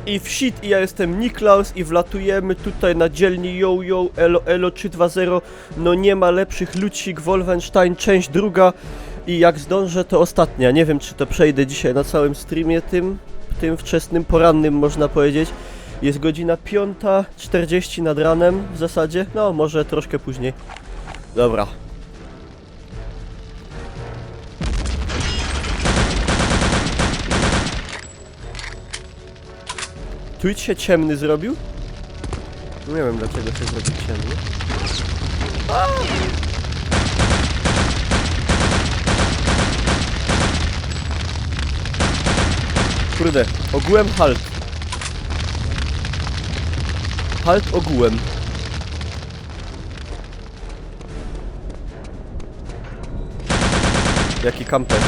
I wsit, i ja jestem Niklaus i wlatujemy tutaj na dzielni yo elo 320. No nie ma lepszych ludzik, Wolfenstein, część druga. I jak zdążę, to ostatnia. Nie wiem, czy to przejdę dzisiaj na całym streamie tym wczesnym, porannym można powiedzieć. Jest godzina 5:40 nad ranem w zasadzie. No, może troszkę później. Dobra. Twitch się ciemny zrobił? Nie wiem, dlaczego się zrobił ciemny. Kurde, ogółem halt. Halt ogółem. Jaki kamper.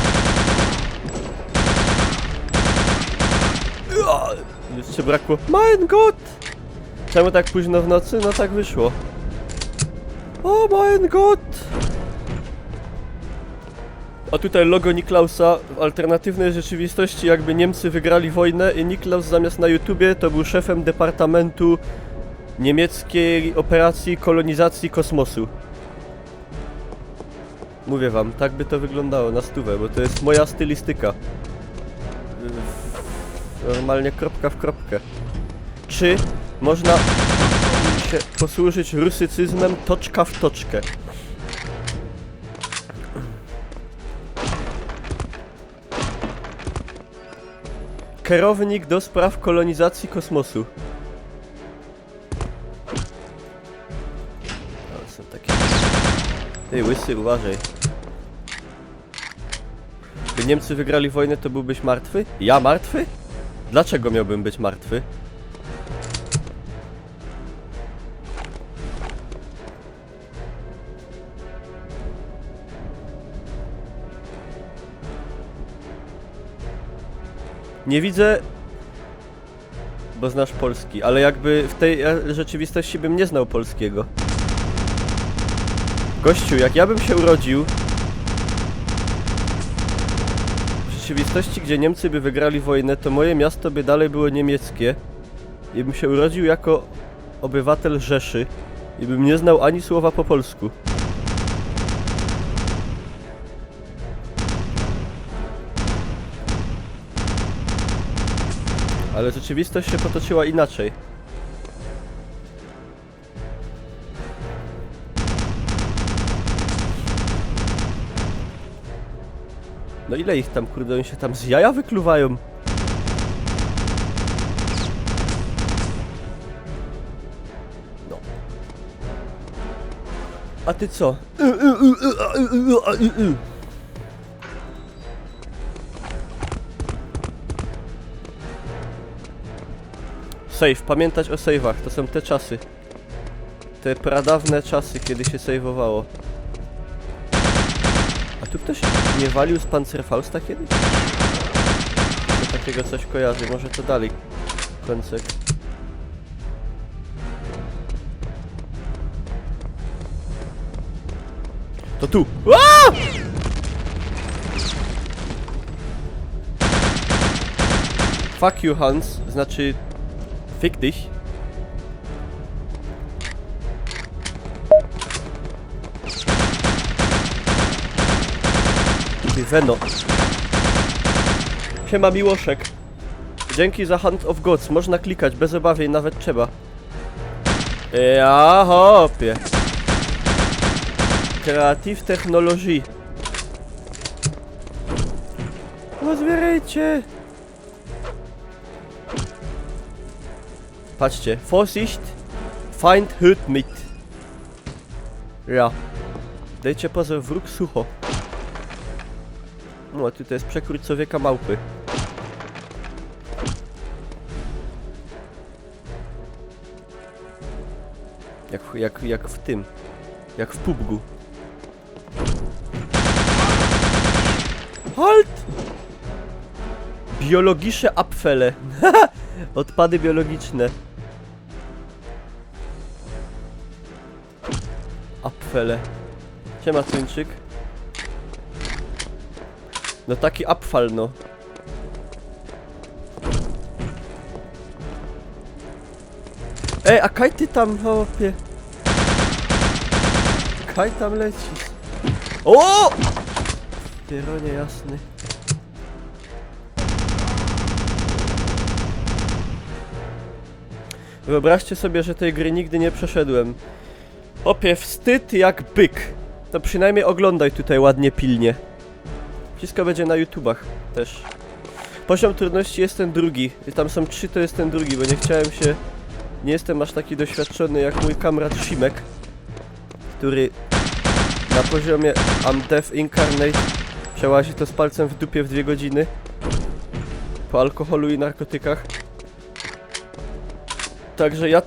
Jeszcze brakło. Mein Gott! Czemu tak późno w nocy? No tak wyszło. O mein Gott! A tutaj logo Niklausa. W alternatywnej rzeczywistości jakby Niemcy wygrali wojnę i Niklaus zamiast na YouTubie to był szefem Departamentu Niemieckiej Operacji Kolonizacji Kosmosu. Mówię wam, tak by to wyglądało na stówę, bo to jest moja stylistyka. Normalnie kropka w kropkę. Czy można się posłużyć rusycyzmem toczka w toczkę? Kierownik do spraw kolonizacji kosmosu. O, są takie... Ej, łysy, uważaj. Gdy Niemcy wygrali wojnę, to byłbyś martwy? Ja martwy? Dlaczego miałbym być martwy? Nie widzę... Bo znasz polski, ale jakby w tej rzeczywistości bym nie znał polskiego. Gościu, jak ja bym się urodził... W rzeczywistości, gdzie Niemcy by wygrali wojnę, to moje miasto by dalej było niemieckie. I bym się urodził jako obywatel Rzeszy. I bym nie znał ani słowa po polsku. Ale rzeczywistość się potoczyła inaczej. No ile ich tam, kurde, oni się tam z jaja wykluwają? No. A ty co? Save, pamiętać o save'ach, to są te czasy. Te pradawne czasy, kiedy się save'owało. A tu ktoś nie walił z Panzerfausta kiedyś? To takiego coś kojarzy, może to dalej końcek. To tu! Aaaa! Fuck you, Hans, znaczy... Fick dich. Ty Veno. Siema Miłoszek. Dzięki za Hand of Gods. Można klikać bez obawy i nawet trzeba. Ja hopie. Creative Technology. Pozbierajcie. Patrzcie, Vorsicht, Feind hört mit. Ja. Dajcie pozor, wróg sucho. No, a tutaj jest przekrój człowieka małpy. Jak w tym. Jak w PUBG-u. Halt! Biologische Abfälle. Odpady biologiczne. Abfälle. Siema, Tuńczyk. No taki Abfall, no. Ej, a kaj ty tam, hopie? Kaj tam lecisz? O! Pieronie jasny. Wyobraźcie sobie, że tej gry nigdy nie przeszedłem. Opie, wstyd jak byk. To przynajmniej oglądaj tutaj ładnie, pilnie. Wszystko będzie na YouTubach też. Poziom trudności jest ten drugi. I tam są 3, to jest ten drugi, bo nie chciałem się... Nie jestem aż taki doświadczony jak mój kamrat Szymek, który na poziomie I'm Death Incarnate przełazi to z palcem w dupie w 2 godziny. Po alkoholu i narkotykach. Także ja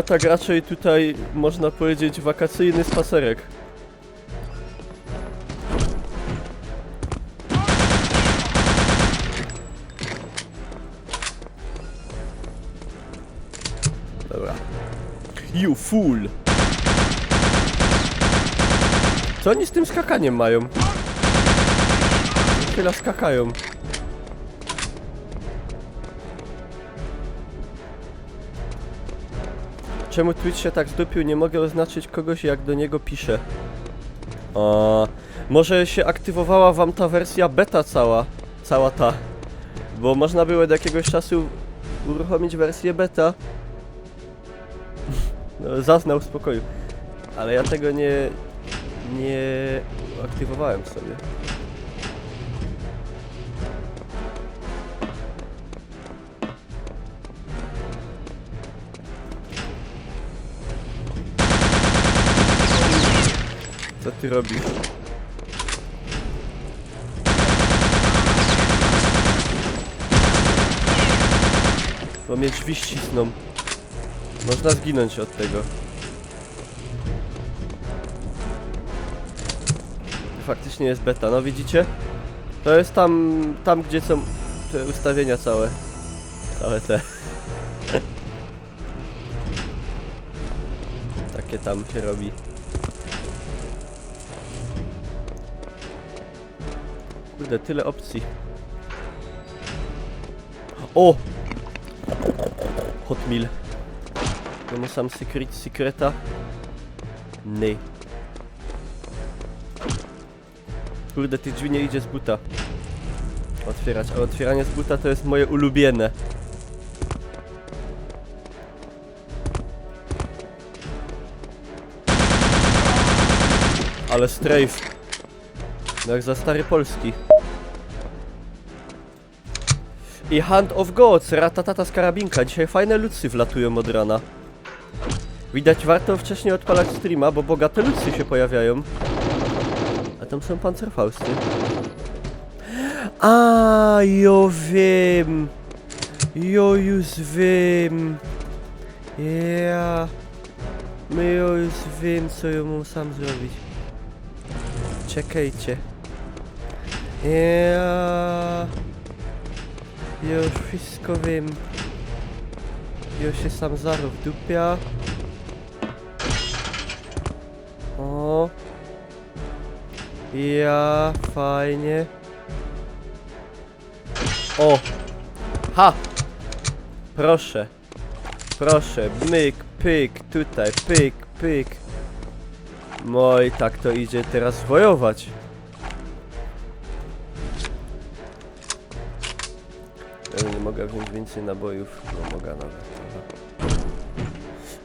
tak raczej tutaj, można powiedzieć, wakacyjny spacerek. Dobra. You fool! Co oni z tym skakaniem mają? Tyle skakają. Czemu Twitch się tak zdupił? Nie mogę oznaczyć kogoś, jak do niego piszę. Może się aktywowała wam ta wersja beta cała ta. Bo można było do jakiegoś czasu uruchomić wersję beta. No, zaznał w spokoju. Ale ja tego nie aktywowałem sobie. Co ty robisz? Bo mnie drzwi ścisną. Można zginąć od tego. Faktycznie jest beta, no widzicie? To jest tam gdzie są te ustawienia całe. Całe te. Takie tam się robi. Kurde, tyle opcji. O! Hot meal. To nie sam sekreta. Nie. Kurde, tych drzwi nie idzie z buta otwierać, a otwieranie z buta to jest moje ulubione. Ale strafe. No jak za stary polski. I Hand of Gods, ratatata z karabinka. Dzisiaj fajne lucy wlatują od rana. Widać, warto wcześniej odpalać streama, bo bogate lucy się pojawiają. A tam są pancerfausty. A, jo wiem. Jo już wiem. Ja. My jo już wiem, co ja mam sam zrobić. Czekajcie. Ja już wszystko wiem. Ja się sam zaro wdupia. O. Ja, fajnie. O. Ha. Proszę. Proszę. Myk, pyk, tutaj, pyk, pyk. No i tak to idzie teraz wojować. Ja nie mogę wziąć więcej nabojów. No mogę nawet. Aha.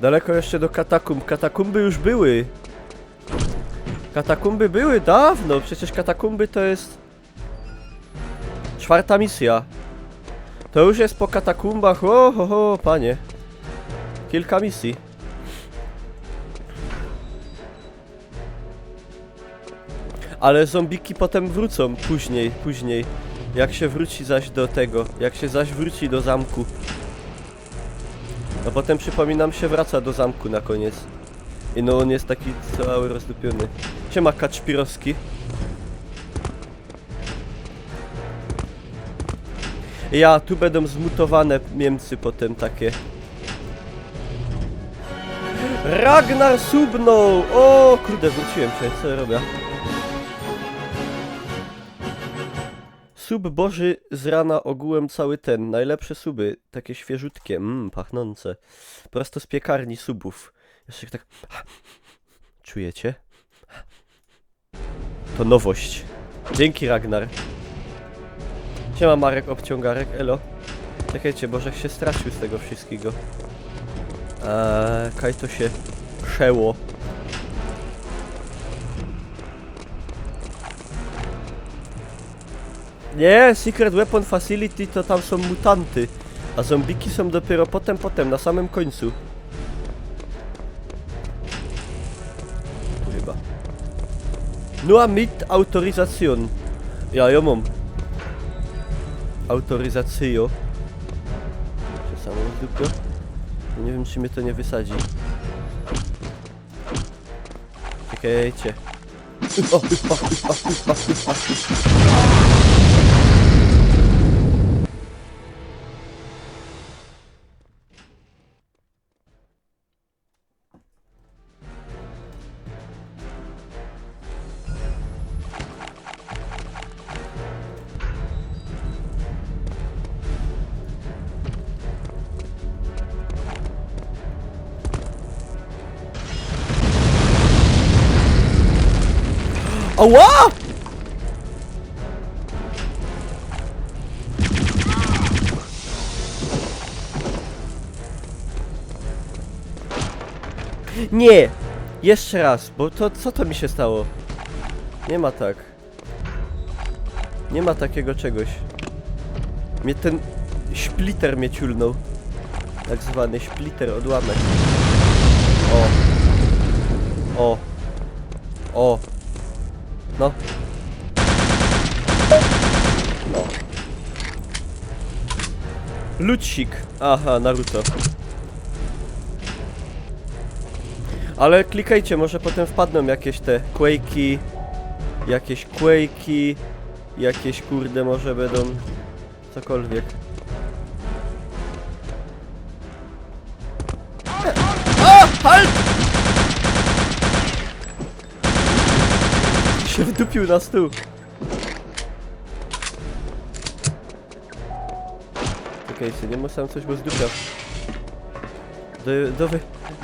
Daleko jeszcze do katakumb. Katakumby już były. Katakumby były dawno. Przecież katakumby to jest 4. misja. To już jest po katakumbach. O, panie. Kilka misji. Ale zombiki potem wrócą później. Jak się wróci zaś do tego. Jak się zaś wróci do zamku. A potem, przypominam, się wraca do zamku na koniec. I no on jest taki cały rozdupiony. Siema Kaczpirowski. Ja, tu będą zmutowane Niemcy potem takie. Ragnar subnął! O kurde, wróciłem się, co ja robię? Sub Boży z rana ogółem cały ten. Najlepsze suby. Takie świeżutkie. Pachnące. Prosto z piekarni subów. Jeszcze tak... Czujecie? To nowość. Dzięki, Ragnar. Siema, Marek Obciągarek, elo. Czekajcie, Bożek się straszył z tego wszystkiego. Kaj to się przeło. Nie, Secret Weapon Facility to tam są mutanty. A zombiki są dopiero potem, na samym końcu. Tu chyba. Nur mit Autorisation. Ja mam. Autoryzacjo. To samo z dupio. Nie wiem, czy mnie to nie wysadzi. Czekajcie. Ała! Nie! Jeszcze raz, bo to co to mi się stało? Nie ma tak. Nie ma takiego czegoś. Mnie ten splitter mnie ciulnął. Tak zwany splitter, odłamek. O. O. O. No. No. Lucik. Aha, Naruto. Ale klikajcie, może potem wpadną jakieś te Quake'i. Jakieś kurde może będą cokolwiek. O! Halt! Się wdupił na stół. Czekajcie, nie muszę coś go zdupiał.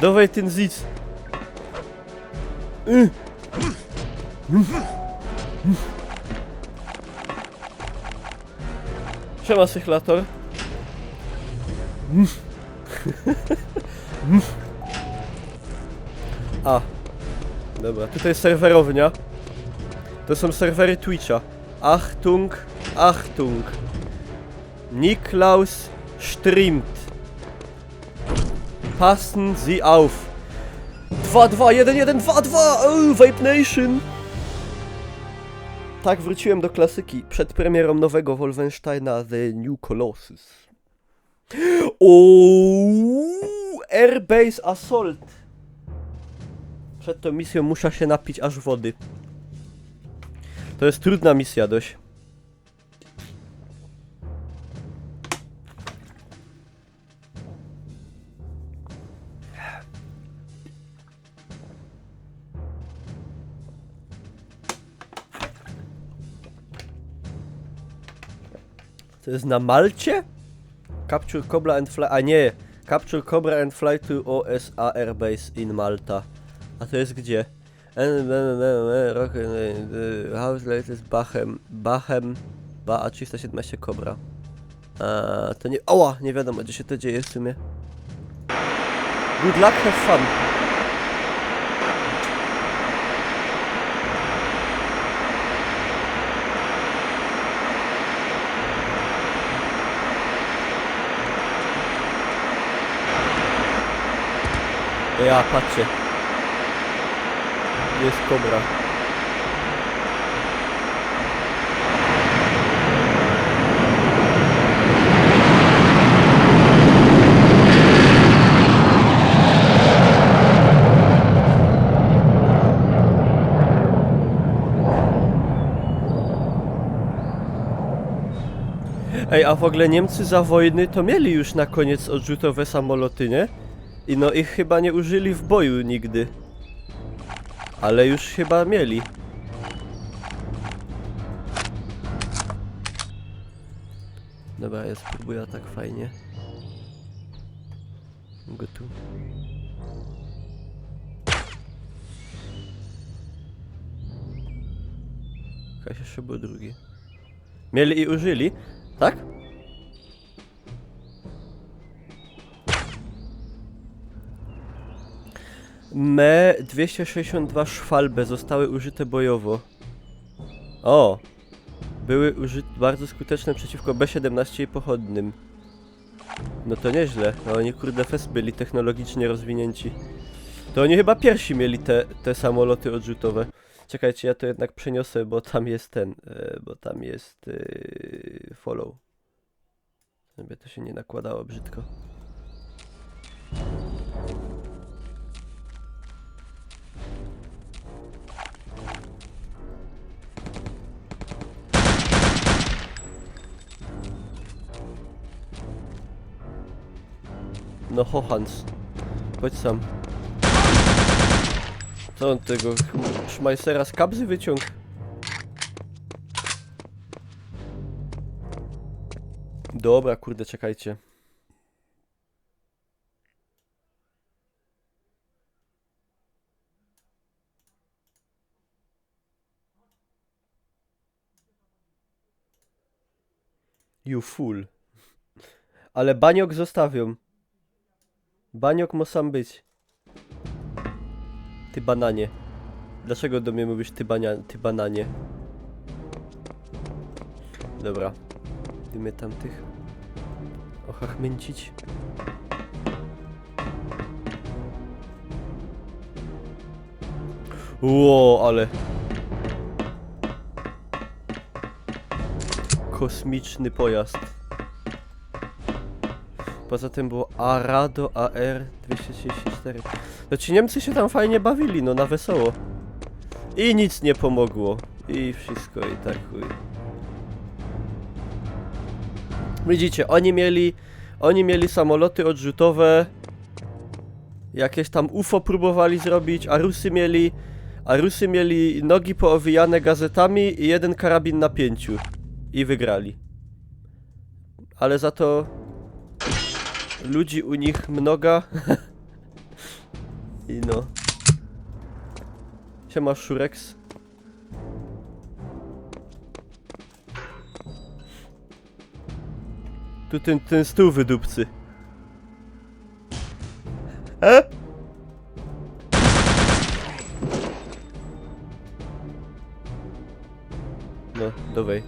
Dawaj ten zic. Siema, Sychlator. A. Dobra, tutaj jest serwerownia. To są serwery Twitcha. Achtung, Achtung. Niklaus streamt. Passen Sie auf. 2-2-1-1-2-2! Vape Nation! Tak, wróciłem do klasyki przed premierą nowego Wolfensteina The New Colossus. Airbase Assault. Przed tą misją muszę się napić aż wody. To jest trudna misja dość. To jest na Malcie? Capture Cobra and Fly... A nie! Capture Cobra and Fly to OSA Airbase in Malta. A to jest gdzie? House latest Bachem... A 317 Cobra. To nie... Oła! Nie wiadomo, gdzie się to dzieje w sumie. Good luck, have fun! Ja, patrzcie. Jest Cobra. Ej, a w ogóle Niemcy za wojny to mieli już na koniec odrzutowe samoloty, nie? I no ich chyba nie użyli w boju nigdy. Ale już chyba mieli. Dobra, ja spróbuję tak fajnie. Go tu. Jakaś jeszcze było drugie. Mieli i użyli, tak? Me 262 szwalbe zostały użyte bojowo. O! Były bardzo skuteczne przeciwko B-17 i pochodnym. No to nieźle. No oni kurde fest byli technologicznie rozwinięci. To oni chyba pierwsi mieli te samoloty odrzutowe. Czekajcie, ja to jednak przeniosę, bo tam jest bo tam jest follow. Żeby to się nie nakładało brzydko. No Hochans. Chodź sam. Co on tego szmajsera z kabzy wyciągł? Dobra, kurde, czekajcie. You fool. Ale baniok zostawią. Baniok ma sam być. Ty bananie. Dlaczego do mnie mówisz ty bananie? Dobra. Idziemy tamtych ochachmęcić. Ło, ale... Kosmiczny pojazd. Poza tym było Arado AR-234. No ci Niemcy się tam fajnie bawili, no na wesoło. I nic nie pomogło. I wszystko i tak chuj. Widzicie, oni mieli samoloty odrzutowe. Jakieś tam UFO próbowali zrobić, a Rusy mieli nogi poowijane gazetami i jeden karabin na 5. I wygrali. Ale za to ludzi u nich mnoga. I no. Siema Shurex. Tu ten stół wydupcy. No, dawaj.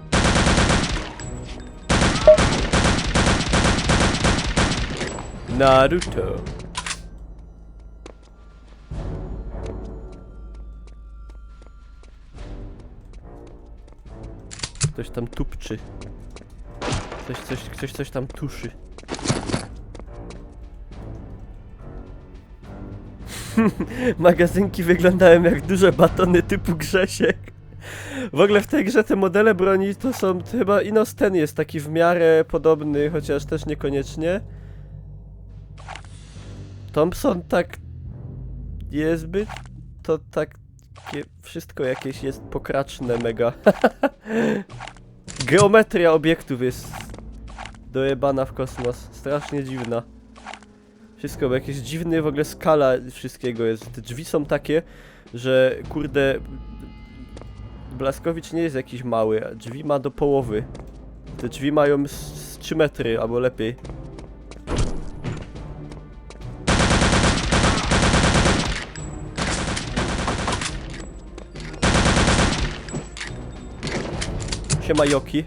Naruto. Ktoś tam tupczy. Ktoś coś tam tuszy. Magazynki wyglądają jak duże batony typu Grzesiek. W ogóle w tej grze te modele broni to są chyba Inosten jest taki w miarę podobny, chociaż też niekoniecznie. Thompson tak niezbyt, to tak wszystko jakieś jest pokraczne mega. Geometria obiektów jest dojebana w kosmos, strasznie dziwna. Wszystko, bo jakieś dziwne w ogóle skala wszystkiego jest. Te drzwi są takie, że kurde... Blaskowicz nie jest jakiś mały, a drzwi ma do połowy. Te drzwi mają z 3 metry, albo lepiej. Siema Joki.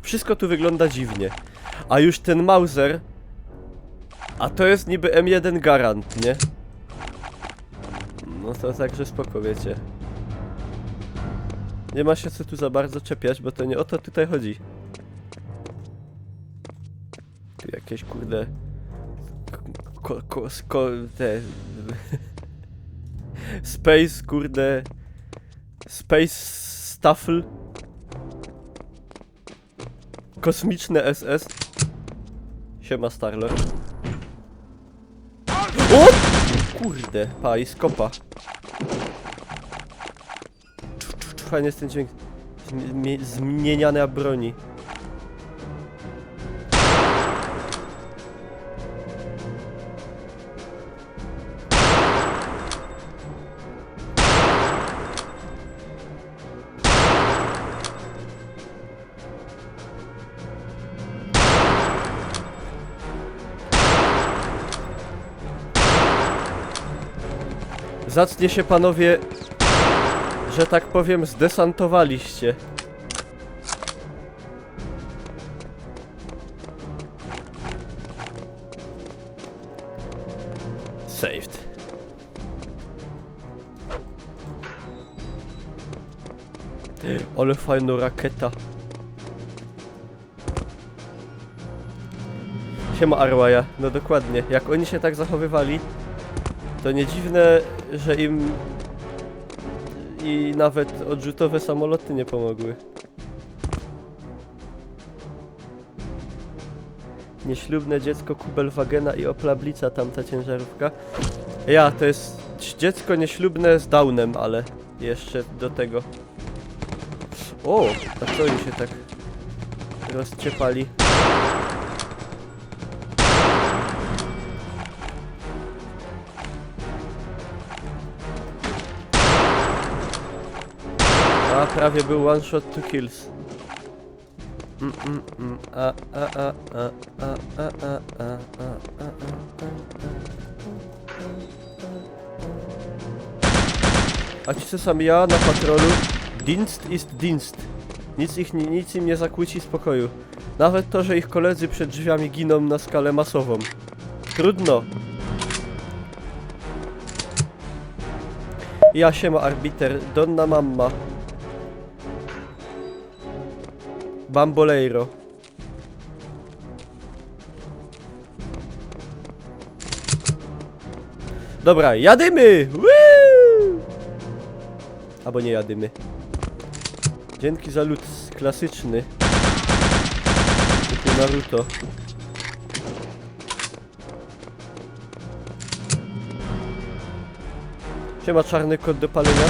Wszystko tu wygląda dziwnie. A już ten Mauser... A to jest niby M1 Garand, nie? No to także spoko, wiecie. Nie ma się co tu za bardzo czepiać, bo to nie o to tutaj chodzi. Tu jakieś kurde... te... Space, kurde... Space Staffel. Kosmiczne SS. Siema Starlord. O! Kurde, pa i skopa. fajny jest ten dźwięk zmieniania broni. Zacnie się panowie, że tak powiem, zdesantowaliście. Saved. Ale fajna rakieta. Siema Arwaja, no dokładnie. Jak oni się tak zachowywali, to nie dziwne, że im i nawet odrzutowe samoloty nie pomogły. Nieślubne dziecko Kubelwagena i Opla Blitza, tamta ciężarówka. Ja, to jest dziecko nieślubne z Downem, ale jeszcze do tego. O, a co oni się tak rozciepali? A, prawie był one shot two kills. A ci co sam ja na patrolu? Dienst ist Dienst. Nic im nie zakłóci spokoju. Nawet to, że ich koledzy przed drzwiami giną na skalę masową. Trudno. Ja siema arbiter, donna mamma. Bamboleiro. Dobra, jadymy! Woo! Albo nie jadymy. Dzięki za lód klasyczny. Typu Naruto. Siema czarny kot do palenia.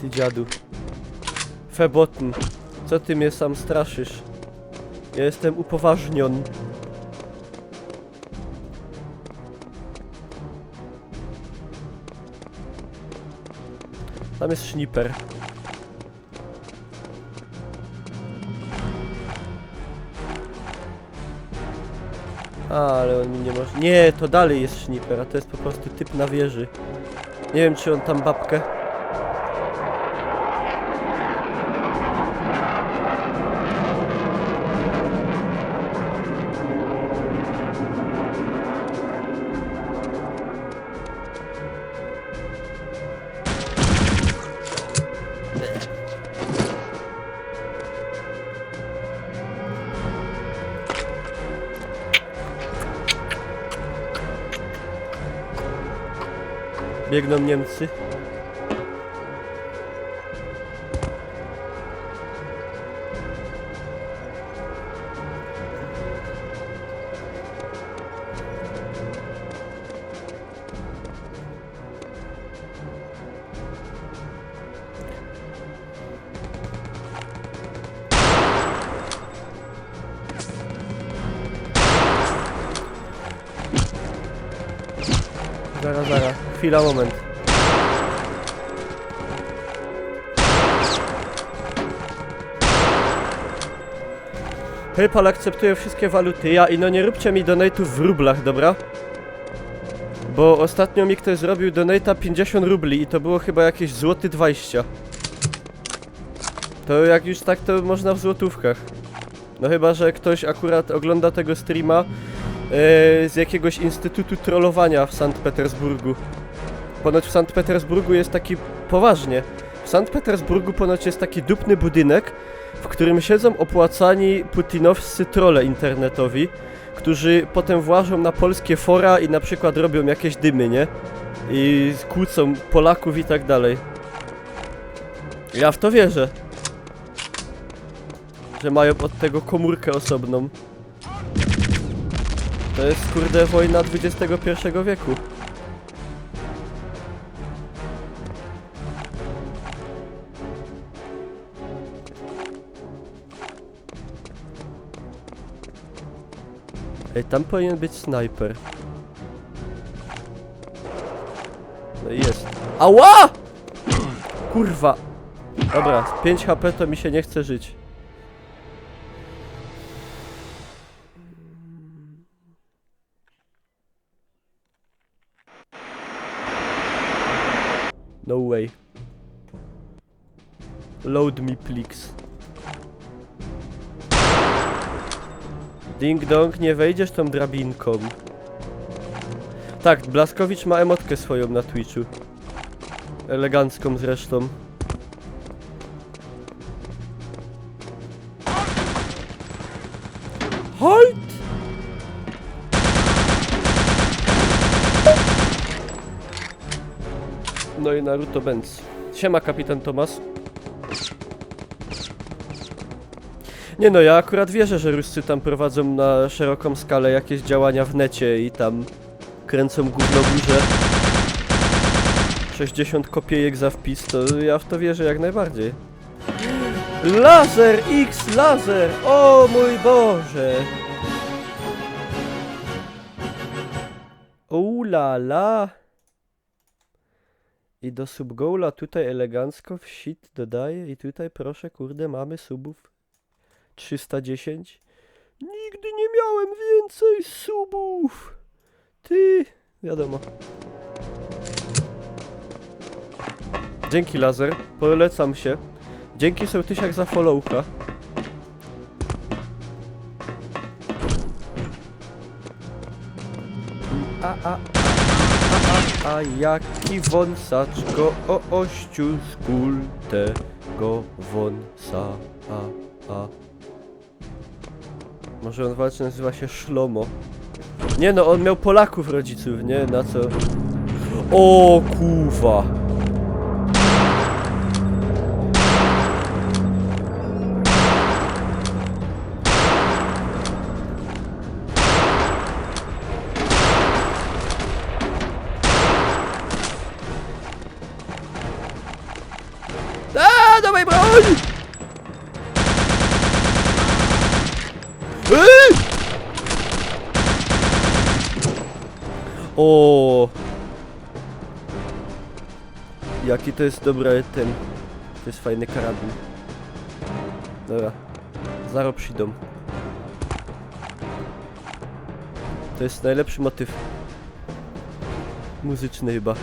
Ty dziadu. Febotn. Co ty mnie sam straszysz? Ja jestem upoważnion. Tam jest szniper. Ale on mi nie może... Nie, to dalej jest szniper, a to jest po prostu typ na wieży. Nie wiem, czy on tam babkę... Biegną Niemcy. Zaraz. Chwila, moment. PayPal akceptuje wszystkie waluty. I no nie róbcie mi donate'ów w rublach, dobra? Bo ostatnio mi ktoś zrobił donate'a 50 rubli i to było chyba jakieś złoty 20. To jak już tak, to można w złotówkach. No chyba, że ktoś akurat ogląda tego streama z jakiegoś instytutu trollowania w Sankt Petersburgu. Ponoć w Sankt Petersburgu jest taki... Poważnie. W Sankt Petersburgu ponoć jest taki dupny budynek, w którym siedzą opłacani putinowscy trolle internetowi, którzy potem włażą na polskie fora i na przykład robią jakieś dymy, nie? I kłócą Polaków i tak dalej. Ja w to wierzę. Że mają od tego komórkę osobną. To jest kurde wojna XXI wieku. Ej, tam powinien być snajper. No i jest. Ała! Kurwa. Dobra, z 5 HP to mi się nie chce żyć. No way. Load me please. Ding dong, nie wejdziesz tą drabinką. Tak, Blaskowicz ma emotkę swoją na Twitchu. Elegancką zresztą. Halt! No i Naruto Benz. Siema, kapitan Tomas. Nie no, ja akurat wierzę, że Ruscy tam prowadzą na szeroką skalę jakieś działania w necie i tam kręcą gówno górze. 60 kopiejek za wpis, to ja w to wierzę jak najbardziej. Laser X laser! O mój Boże! La. I do subgoala tutaj elegancko w shit dodaję i tutaj proszę, kurde, mamy subów 310. Nigdy nie miałem więcej subów! Ty, wiadomo. Dzięki laser, polecam się. Dzięki sołtysiak za followka. A jaki wąsaczko o ościu z kul tego wąsa. Może on walczy, nazywa się Szlomo. Nie no, on miał Polaków rodziców, nie? Na co? O kuwa. Dawaj broń! O! Jaki to jest dobry ten... To jest fajny karabin. Dobra. Zaro przyjdą. To jest najlepszy motyw. Muzyczny chyba.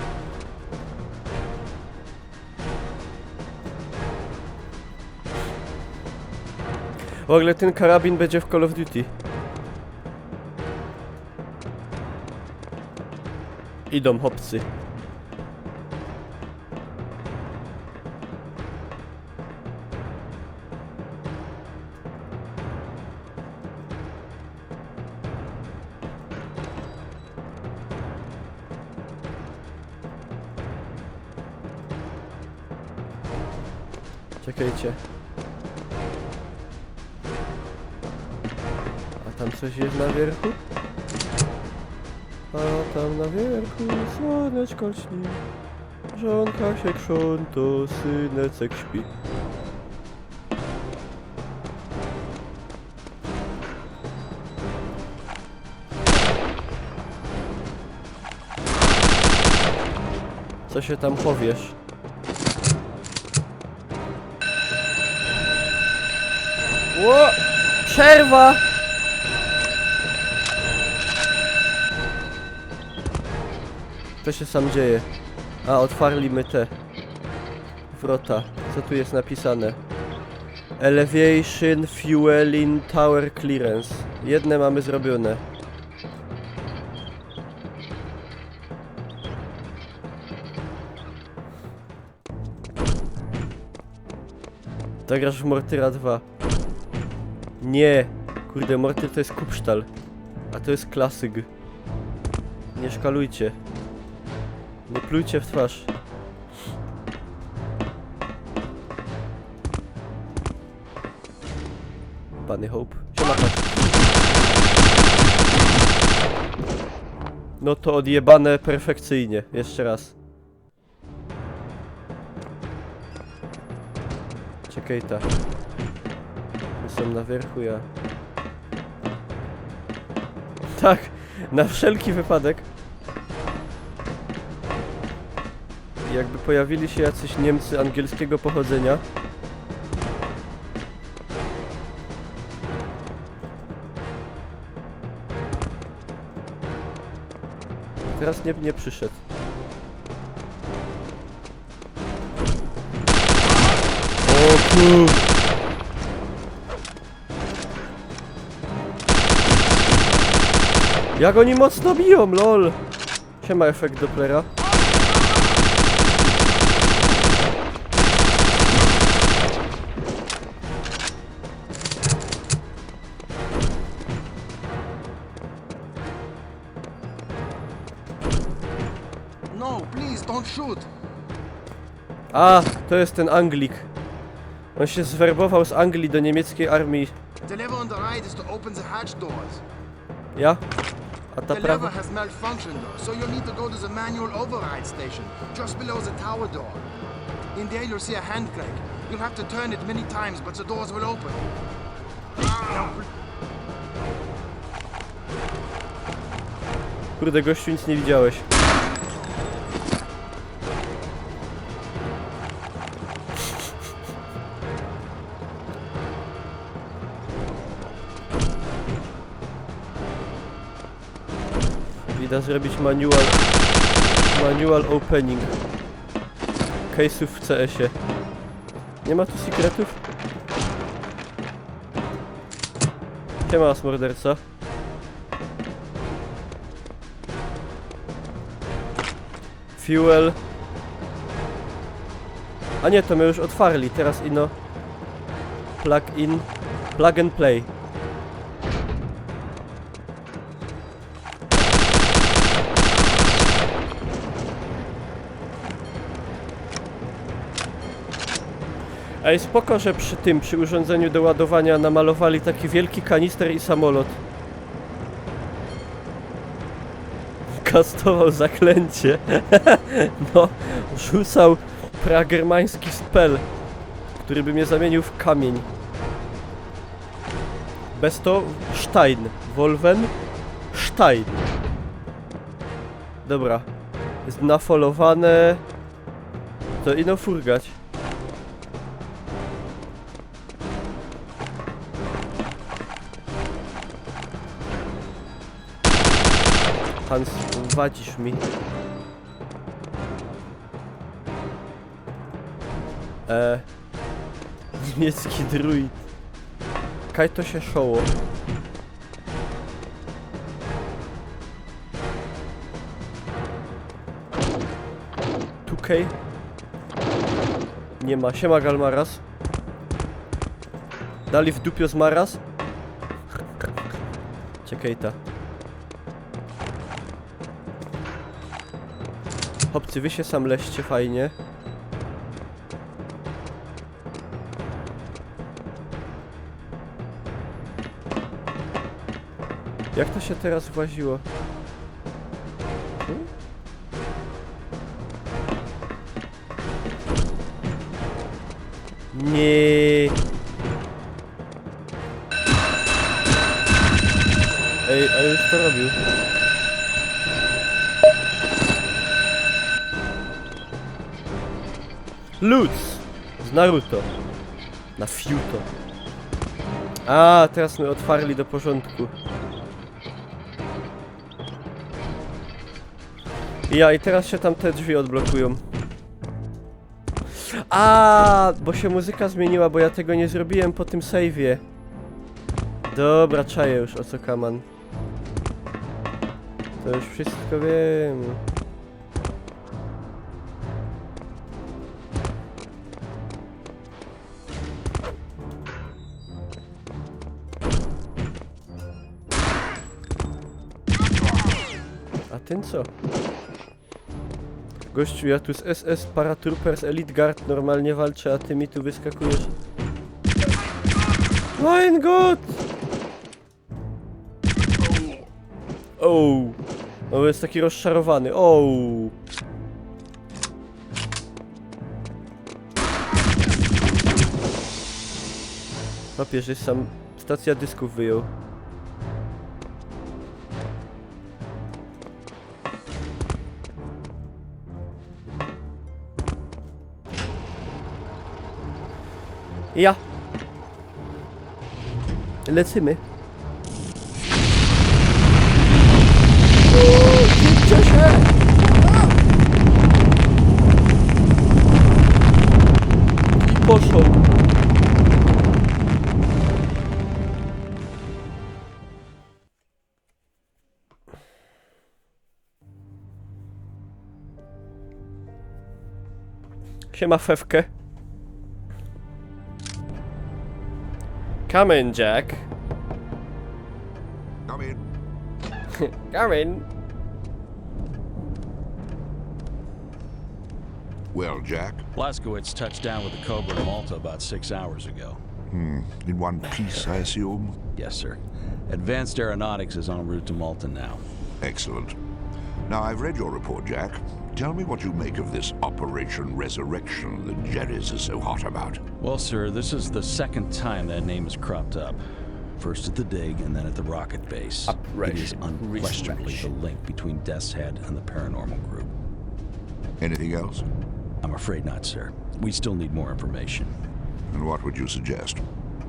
W ogóle ten karabin będzie w Call of Duty. Idą chłopcy. Czekajcie. A tam coś jest na wierchu? A tam na wierchu słoneczko lśni. Żonka się krząto, synecek śpi. Co się tam powiesz? Ło! Przerwa! Co się sam dzieje? A, otwarliśmy te wrota. Co tu jest napisane? Elevation, fueling, tower clearance. Jedne mamy zrobione. Tak grasz w Mortyra 2. Nie! Kurde, Mortyr to jest kupsztal. A to jest klasyk. Nie szkalujcie. Nie plujcie w twarz. Bunny Hope. Siema, No to odjebane perfekcyjnie. Jeszcze raz. Czekaj ta. Są na wierchu, ja. Tak, na wszelki wypadek. Jakby pojawili się jacyś Niemcy angielskiego pochodzenia. Teraz nie przyszedł. O kur... Jak oni mocno biją, lol! Siema, efekt Dopplera. No, please, don't shoot. A, to jest ten Anglik. On się zwerbował z Anglii do niemieckiej armii. The lever on the right is to open the hatch doors. Ja? A ta The prawa? lever has malfunctioned, so you'll need to go to the manual override station, just below the tower door. In there you'll see a hand crank. You'll have to turn it many times, but the doors will open. Kurde, gościu, nic nie widziałeś. Widać zrobić manual opening case'ów w CS-ie. Nie ma tu sekretów? Siema, morderca. Fuel. A nie, to my już otwarli, teraz ino. Plug and play. Ej, spoko, że przy urządzeniu do ładowania namalowali taki wielki kanister i samolot. Kastował zaklęcie. No, rzucał pragermański spell, który by mnie zamienił w kamień. Bez to Stein. Wolfenstein. Dobra. Jest nafolowane. To ino furgać. Hans, wadzisz mi. Niemiecki druid. Kaj to się szoło. Tukej. Nie ma. Siema, Galmaras. Dali w dupio z Maras. Czekaj ta. Chłopcy, wy się sam leście fajnie. Jak to się teraz właziło? Nie. Ej, a już to robił. Lutz z Naruto. Na fiuto. A, teraz my otwarli do porządku. Ja, i teraz się tam te drzwi odblokują. A, bo się muzyka zmieniła, bo ja tego nie zrobiłem po tym save'ie. Dobra, czaję już, o co kaman. To już wszystko wiem. A ten co? Gościu, ja tu z SS Paratroopers Elite Guard normalnie walczę, a ty mi tu wyskakujesz. Mein Gott! Oh! O, jest taki rozczarowany. Ouu. Papież jest sam... Stacja dysków wyjął. Ja. Lecimy. Szybcie się! I poszło. Siema Fewkę. Come in, Jack. Come in. Come in. Well, Jack, Blaskowitz touched down with the Cobra in Malta about 6 hours ago. in one piece, I assume? Yes, sir. Advanced Aeronautics is en route to Malta now. Excellent. Now, I've read your report, Jack. Tell me what you make of this Operation Resurrection that Jerry's is so hot about. Well, sir, this is the second time that name has cropped up. First at the dig and then at the rocket base. It is Operation unquestionably the Resurrection. link between Death's Head and the paranormal group. Anything else? I'm afraid not, sir. We still need more information. And what would you suggest?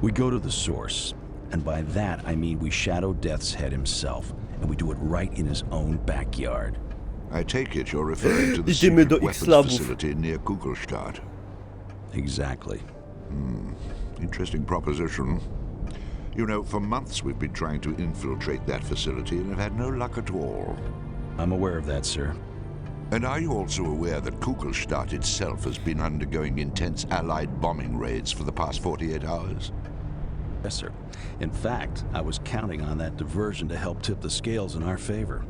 We go to the source, and by that I mean we shadow Death's Head himself, and we do it right in his own backyard. I take it you're referring to the Idziemy secret do weapons X-Labów. facility near Kugelstadt. Exactly. Interesting proposition. You know, for months we've been trying to infiltrate that facility and have had no luck at all. I'm aware of that, sir. And are you also aware that Kugelstadt itself has been undergoing intense Allied bombing raids for the past 48 hours? Yes, sir. In fact, I was counting on that diversion to help tip the scales in our favor.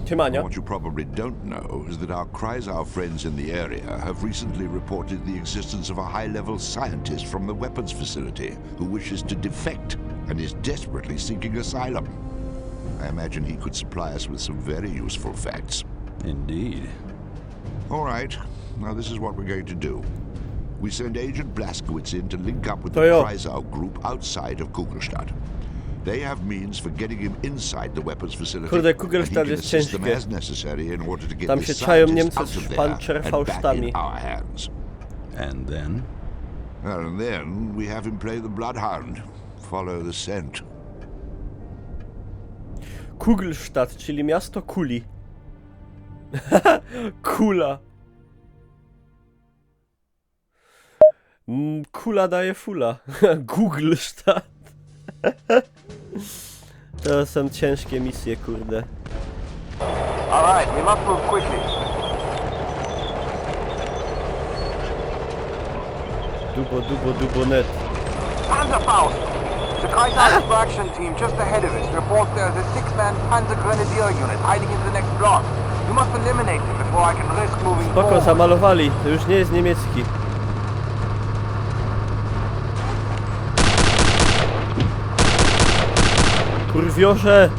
Siemania. What you probably don't know is that our Kreisau friends in the area have recently reported the existence of a high-level scientist from the weapons facility who wishes to defect and is desperately seeking asylum. I imagine he could supply us with some very useful facts. Indeed. All right, now this is what we're going to do. We send Agent Blaskowitz in to link up with the To jo. Kreisau group outside of Kugelstadt. They have means for getting him inside the weapons facility. Kurde, and he Kugelstadt can jest assist them ciężkie. as necessary in order to get Tam the się czają scientist Niemcy out z of there and back pancerfaustami. in our hands. And then? And then we have him play the bloodhound. Follow the scent. Kugelstadt, czyli miasto kuli. Kula. Kula daje fula. Googlestadt. To są ciężkie misje, kurde. Alright, we must move quickly. Dubo net. Panzerfaust! The Kreisau extraction team just ahead of us reports there's a 6-man Panzer Grenadier unit hiding in the next block. We must eliminate them before I can risk moving Spoko, forward. zamalowali. To już nie jest niemiecki. Kurwiorze!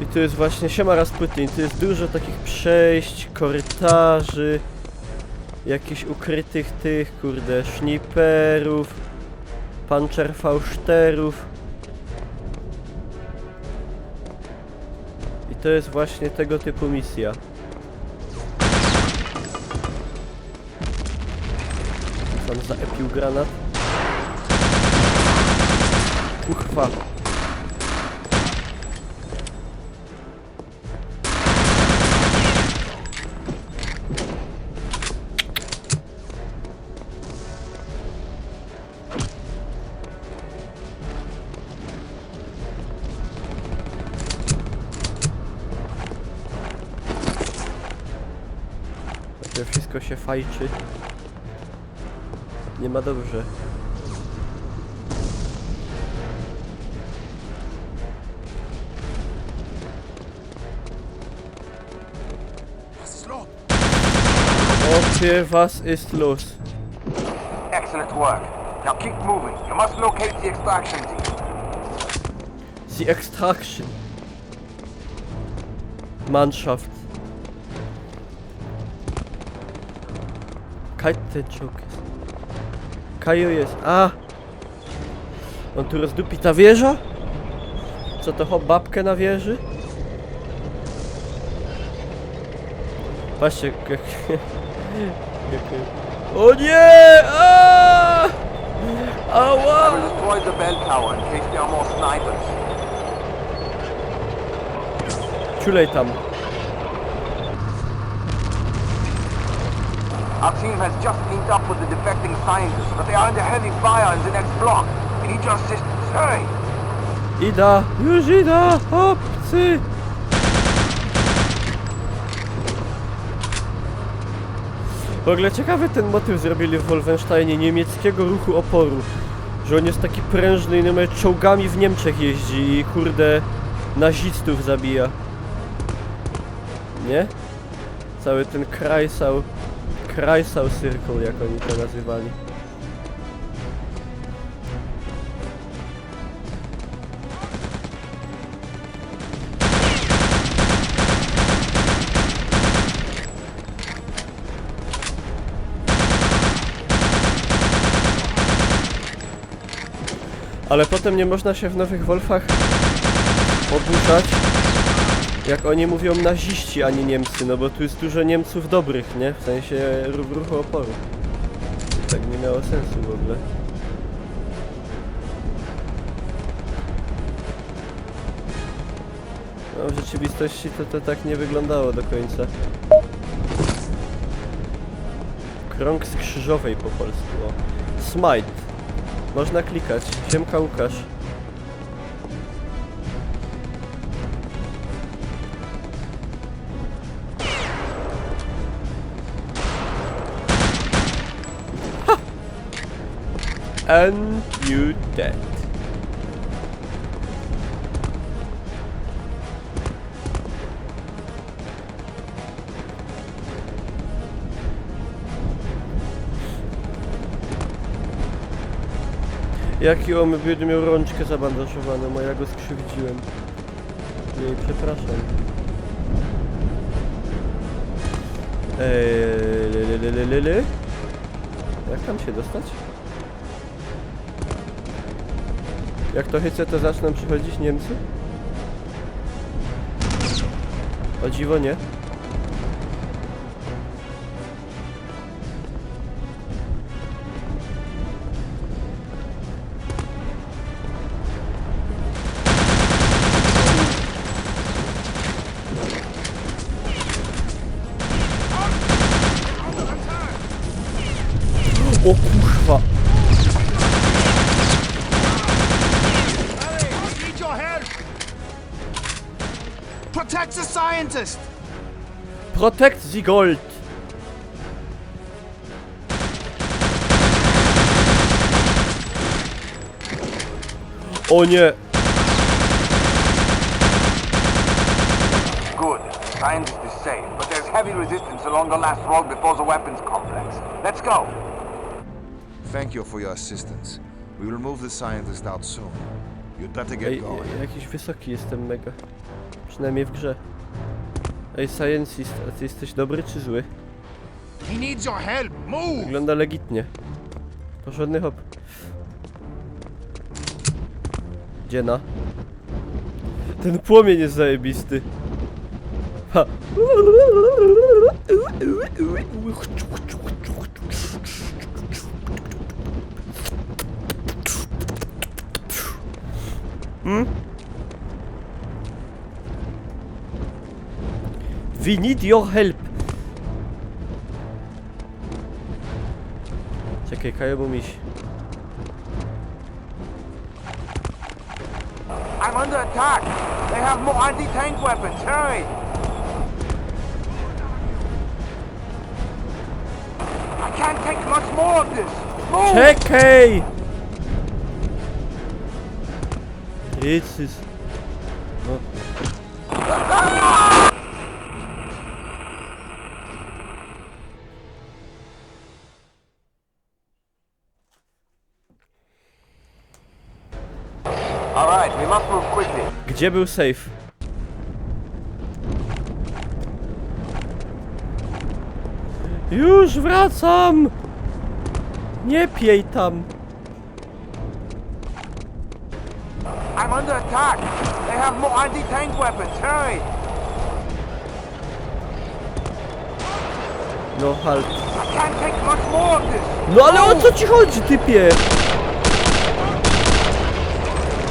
I tu jest właśnie, siema Rasputin, tu jest dużo takich przejść, korytarzy, jakichś ukrytych tych, kurde, szniperów, pancerfauszterów. I to jest właśnie tego typu misja. Tam zaepił granat. Uchwa. Wszystko się fajczy. Nie ma dobrze. Opie, was ist los? Excellent work. Now keep moving. You must locate the extraction team. Die Extraction. Mannschaft. Kaj ten czołg jest? Kaju jest. A! On tu rozdupi ta wieża? Co to hop, babkę na wieży? Patrzcie, jak... O nie! A! I Ała! will destroy the bell tower in case there are more snipers. Ciulej tam. Our team has just linked up with the defecting scientists, but they are under heavy fire in the next block. We need your assistance. Hurry! Ida! Już ida! Obcy! W ogóle ciekawy ten motyw zrobili w Wolfensteinie niemieckiego ruchu oporu. Że on jest taki prężny i nawet czołgami w Niemczech jeździ i kurde nazistów zabija. Nie? Cały ten Kreisau Circle, jak oni to nazywali. Ale potem nie można się w nowych Wolfach oburzać, jak oni mówią naziści, a nie Niemcy, no bo tu jest dużo Niemców dobrych, nie? W sensie ruchu oporu. Tak nie miało sensu w ogóle. No w rzeczywistości to tak nie wyglądało do końca. Krąg z krzyżowej po polsku, o. Smite. Można klikać. Siemka Łukasz. Ha! And you dead. Jaki on by miał rączkę zabandażowaną, a ja go skrzywdziłem. Jej, przepraszam. Jak tam się dostać? Jak to chce, to zaczną przychodzić Niemcy? O dziwo nie. O kurwa! I need your help! Protect the scientist! Protect the gold! O nie! Good. Scientist is safe, but there's heavy resistance along the last road before the weapons complex. Let's go! Thank you for your assistance. We will move the scientist out soon. You'd better get Ej, going. jakiś wysoki jestem mega. Przynajmniej w grze. Ej, Scientist, a ty jesteś dobry czy zły? He needs your help. Move! Wygląda legitnie. Porządny hop. Dziena. Ten płomień jest zajebisty. Ha. We need your help. Czekaj, kaję mu miś. I'm under attack! They have more anti-tank weapons! Hurry! I can't take much more of this! Move! Czekaj! Jezus. No. right. We must move quickly. Gdzie był safe? Już wracam! Nie piej tam! I'm under attack. They have more anti-tank weapons. Hurry! No halt. I can't take much more of this. No ale o co ci chodzi, typie?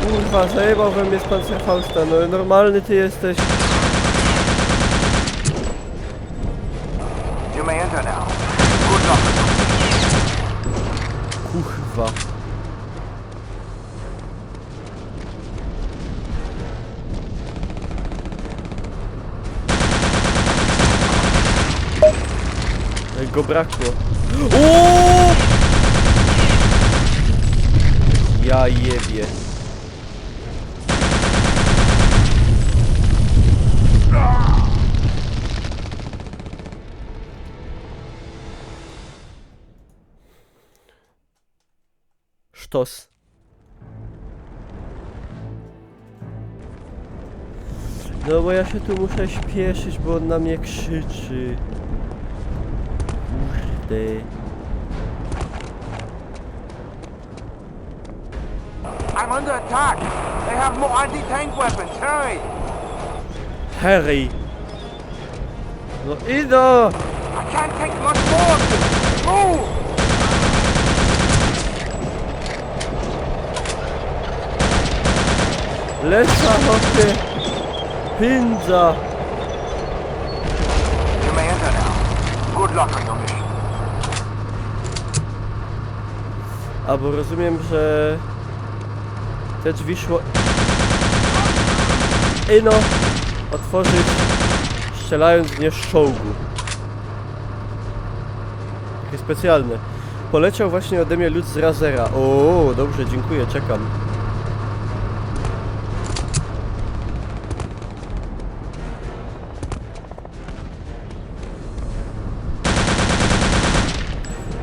Kurwa, zajebał we mnie z Panzerfausta, no normalny ty jesteś. You may enter now. Good luck. Kurwa. Jak go brakło. O! Ja jebie. Sztos. No bo ja się tu muszę śpieszyć, bo on na mnie krzyczy. Kurde. I'm under attack. They have more anti-tank weapons. Hurry! Harry. No idę! I can't take much more of this. Move! Lecza hopie! Pindza! You may enter now. Good luck on your mission. Albo rozumiem, że te drzwi szło... Ino! Otworzyć, strzelając w nie z czołgu. Takie specjalne. Poleciał właśnie ode mnie lód z Razera. O, dobrze, dziękuję, czekam.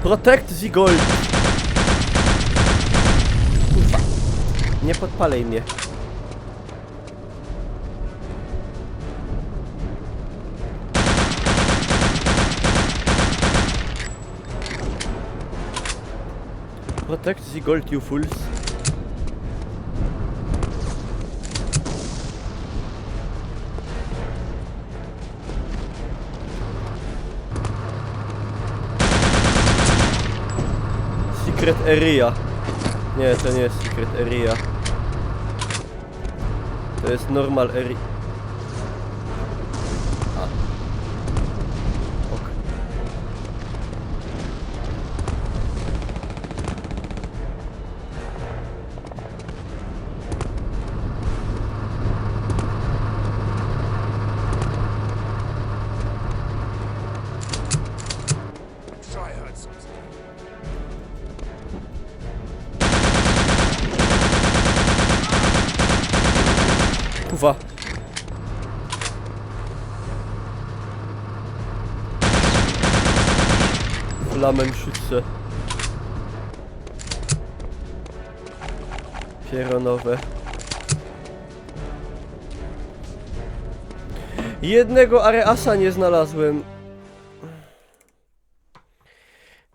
Protect the gold! Kurwa. Nie podpalej mnie. Protect the gold, you fools. Secret area. Nie, to nie jest secret area. To jest normal area. A. Ok. Sure, I heard something. Kuwa. Flamenschütze. Pieronowe. Jednego areasa nie znalazłem.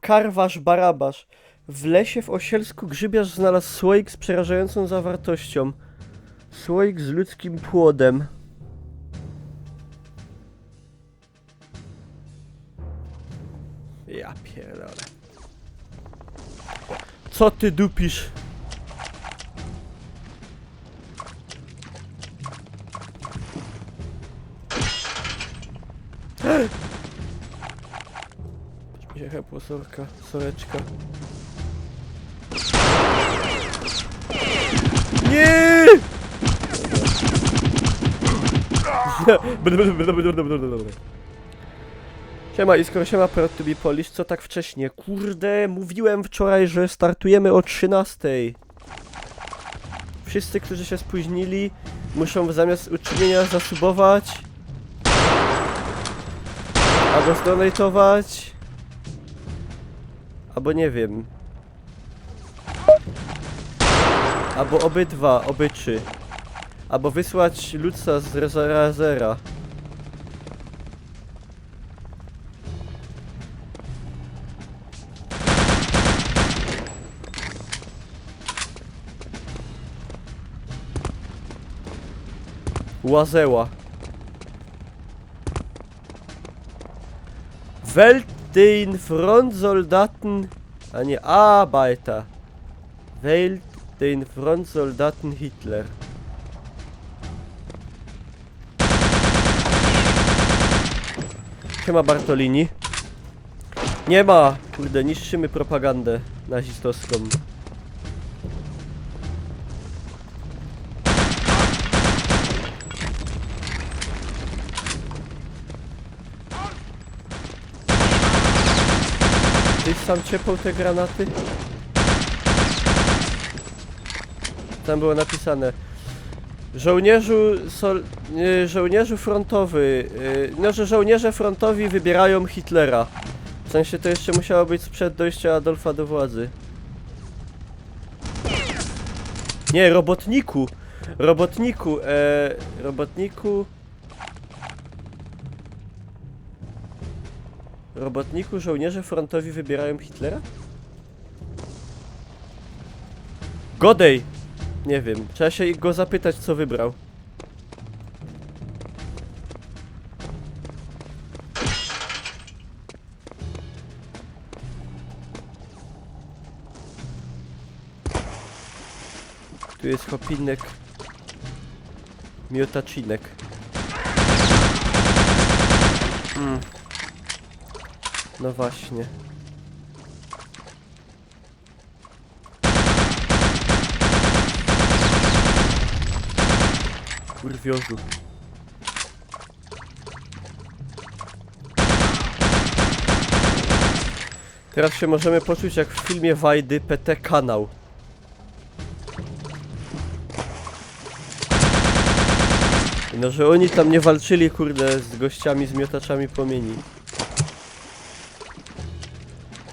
Karwasz Barabasz. W lesie w Osielsku grzybiarz znalazł słoik z przerażającą zawartością. Słoik z ludzkim płodem. Ja pierdolę. Co ty dupisz? Jechała sorka, soreczka. Nie! Siema Iskro, siema Proud to be Polish, co tak wcześnie? Kurde, mówiłem wczoraj, że startujemy o 13. Wszyscy, którzy się spóźnili, muszą zamiast uczynienia zasubować albo zdonatować, albo nie wiem. Albo obydwa, obyczy. Albo wysłać Lutza z Razera. Łazeła. Welt den Frontsoldaten... A nie, Arbeiter. Welt den Frontsoldaten Hitler. Siema Bartolini. Nie ma! Kurde, niszczymy propagandę nazistowską. Ty sam ciepał te granaty? Tam było napisane: żołnierzu frontowy, no że żołnierze frontowi wybierają Hitlera. W sensie to jeszcze musiało być sprzed dojścia Adolfa do władzy. Nie, robotniku! Robotniku, Robotniku, żołnierze frontowi wybierają Hitlera? Godej! Nie wiem, trzeba się go zapytać, co wybrał. Tu jest chopinek. Miotacinek. No właśnie. Kurwiozu. Teraz się możemy poczuć jak w filmie Wajdy PT Kanał. No, że oni tam nie walczyli, kurde, z gościami z miotaczami płomieni.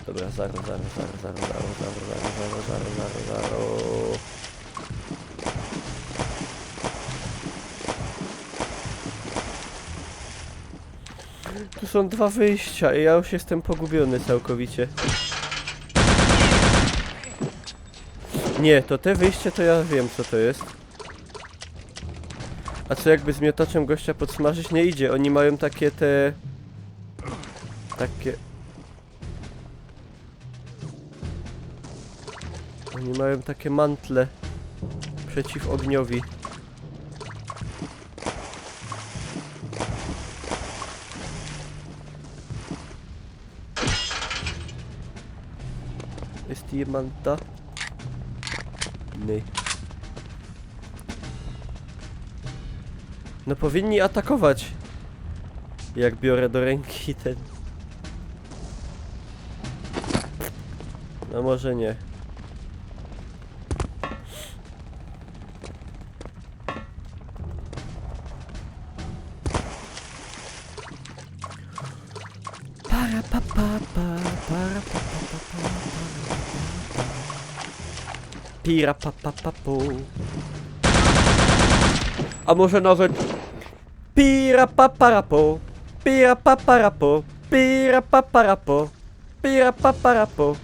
Dobra, zaro. Tu są dwa wyjścia i ja już jestem pogubiony całkowicie. Nie, to te wyjście to ja wiem, co to jest. A co jakby z miotaczem gościa podsmażyć? Nie idzie, oni mają takie te... Oni mają takie mantle przeciw ogniowi. Jest jemand da? Nie. No powinni atakować. Jak biorę do ręki ten... No może nie. Pira pa pa pa po. A może nawet pira pa para po. Pira pa para po. Pira pa para po. Pira pa para po.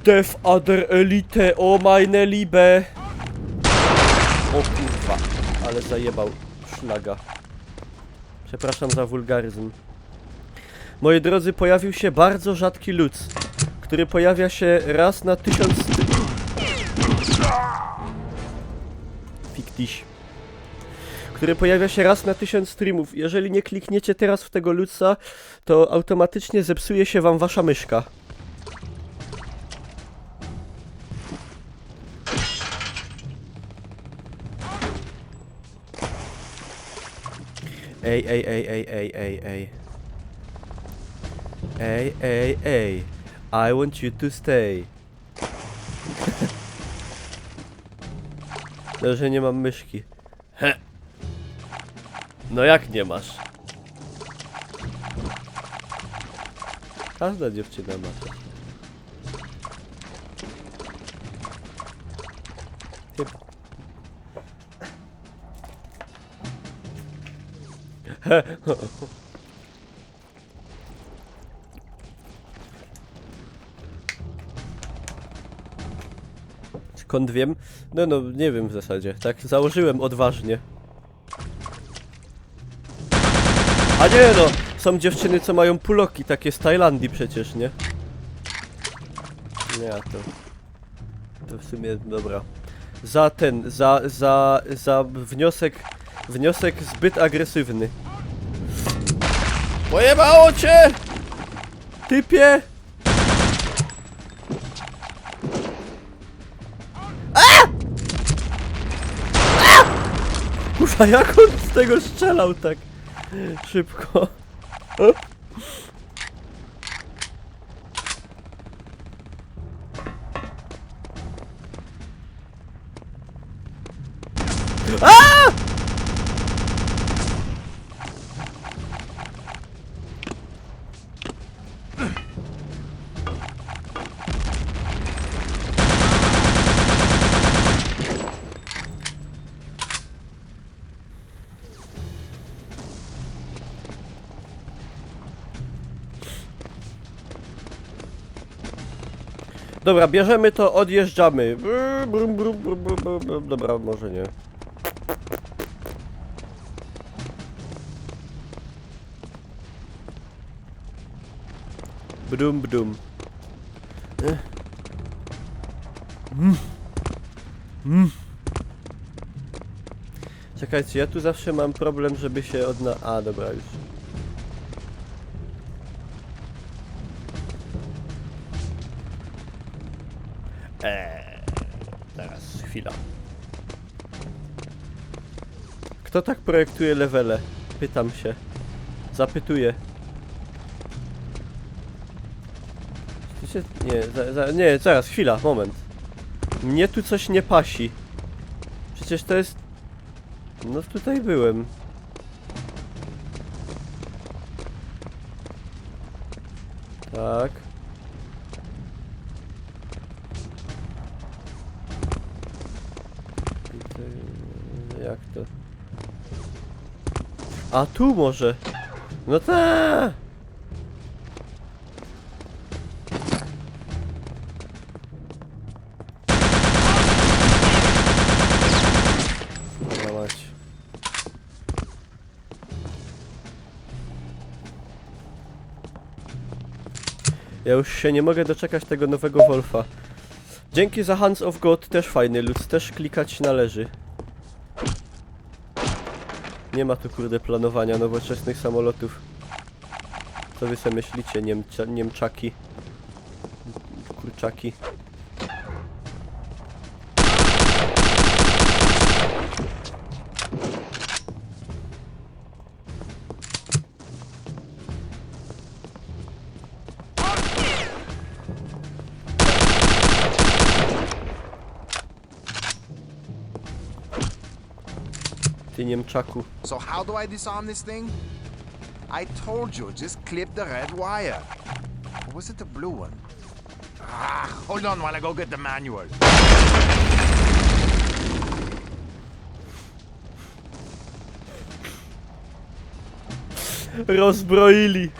Def Ader Elite, o meine Liebe. O kurwa, ale zajebał szlaga. Przepraszam za wulgaryzm. Moi drodzy, pojawił się bardzo rzadki Lutz, który pojawia się raz na 1000... Fiktiś. Który pojawia się raz na 1000 streamów. Jeżeli nie klikniecie teraz w tego Lutza, to automatycznie zepsuje się wam wasza myszka. Ej. Ej. I want you to stay. No, że nie mam myszki. No jak nie masz? Każda dziewczyna ma to. Chyba. Skąd wiem? No, nie wiem w zasadzie. Tak założyłem odważnie. A nie no! Są dziewczyny, co mają puloki, takie z Tajlandii przecież, nie? Nie, to w sumie dobra. Za wniosek zbyt agresywny. Pojebało cię! Typie! Kurwa, jak on z tego strzelał tak szybko? Dobra, bierzemy to, odjeżdżamy. Dobra, może nie. Bdum, bdum. Czekajcie, ja tu zawsze mam problem, żeby się A, dobra, już. Teraz, chwila. Kto tak projektuje levele? Pytam się. Zapytuję. Nie, zaraz, chwila, moment. Mnie tu coś nie pasi. Przecież to jest... No tutaj byłem. Tak. Jak to? A tu może? No ta. Dobra, mać. Ja już się nie mogę doczekać tego nowego Wolfa. Dzięki za Hands of God, też fajny lud, też klikać należy. Nie ma tu kurde planowania nowoczesnych samolotów. Co wy sobie myślicie, Niemczaki? Kurczaki. Ty Niemczaku. So how do I disarm this thing? I told you, just clip the red wire. Or was it the blue one? Ah, hold on while I go get the manual. Rozbroili.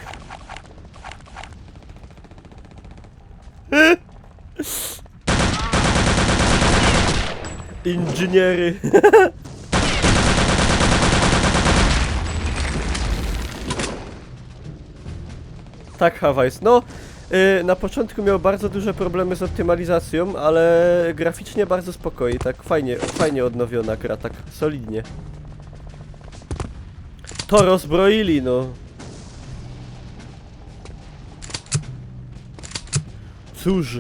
Inżyniery. Tak, Hawajs. No, na początku miał bardzo duże problemy z optymalizacją, ale graficznie bardzo spokojnie, tak fajnie odnowiona gra, tak solidnie. To rozbroili, no. Cóż.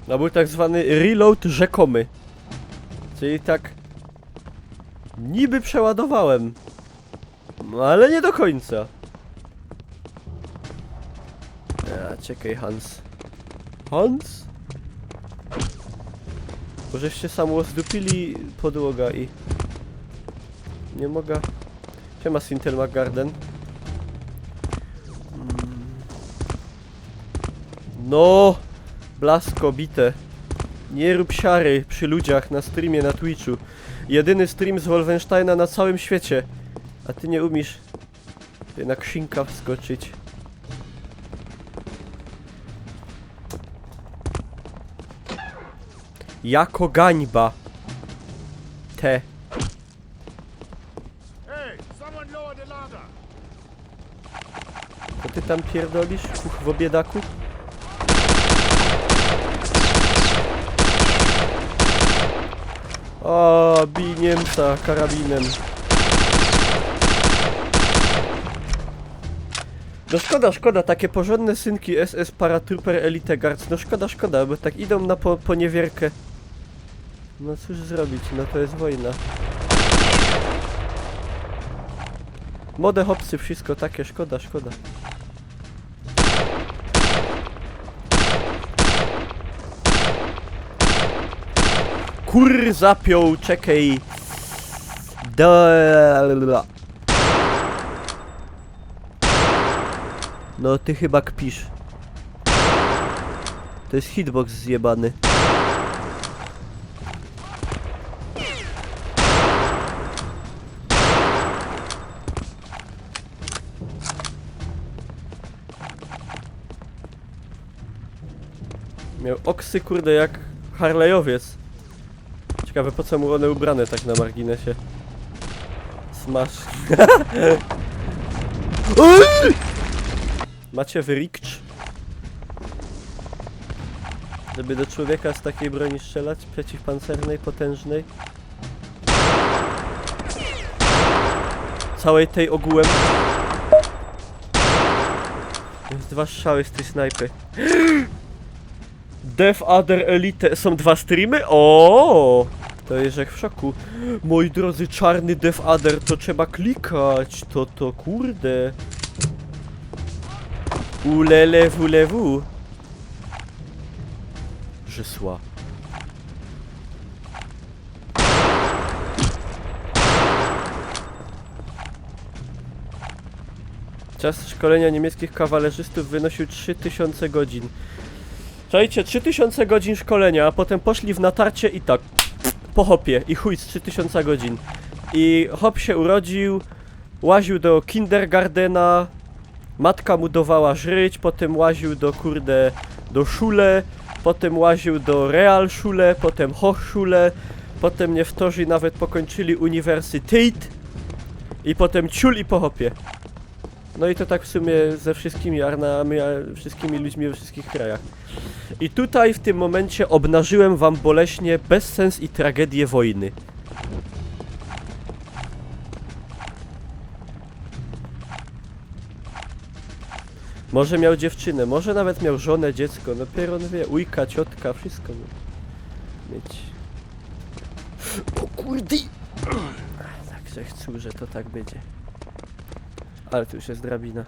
No był tak zwany reload rzekomy. Czyli tak... Niby przeładowałem. No ale nie do końca. Czekaj, Hans. Hans? Bożeście samo zdupili podłoga i... Nie mogę. Siema Sintelmargarden. No! Blasko bite. Nie rób siary przy ludziach na streamie na Twitchu. Jedyny stream z Wolfensteina na całym świecie. A ty nie umiesz na krzynka wskoczyć. Jako gańba. Te. Co ty tam pierdolisz, w biedaku? O, bij Niemca karabinem. No szkoda, takie porządne synki SS Paratrooper Elite Guards. No szkoda, bo tak idą na poniewierkę. No cóż zrobić, no to jest wojna. Młode hopsy, wszystko takie, szkoda. Kur zapiął, czekaj. No ty chyba kpisz. To jest hitbox zjebany. Miał oksy kurde jak Harleyowiec. Ciekawe po co mu one ubrane tak na marginesie. Smash. Macie wyrikcz? Żeby do człowieka z takiej broni strzelać? Przeciwpancernej, potężnej? Całej tej ogółem? Jest 2 strzały z tej snajpy. Death Adder Elite. Są 2 streamy? O! To jest jak w szoku. Moi drodzy, czarny Death Adder to trzeba klikać. To kurde. Voulez-vous. Je sois. Czas szkolenia niemieckich kawalerzystów wynosił 3000 godzin. Czajcie, 3000 godzin szkolenia, a potem poszli w natarcie i tak po hopie i chuj z 3000 godzin. I hop się urodził, łaził do kindergardena, matka mu dawała żryć, potem łaził do kurde, do szule, potem łaził do Realschule, potem Hochschule, potem niektórzy nawet pokończyli uniwersytet i potem ciul i po hopie. No i to tak w sumie ze wszystkimi armiami, wszystkimi ludźmi we wszystkich krajach. I tutaj w tym momencie obnażyłem wam boleśnie bezsens i tragedię wojny. Może miał dziewczynę, może nawet miał żonę, dziecko, no pieron wie, ujka, ciotka, wszystko mieć. O kurde! Także chcę, że to tak będzie. Ale tu już jest drabina.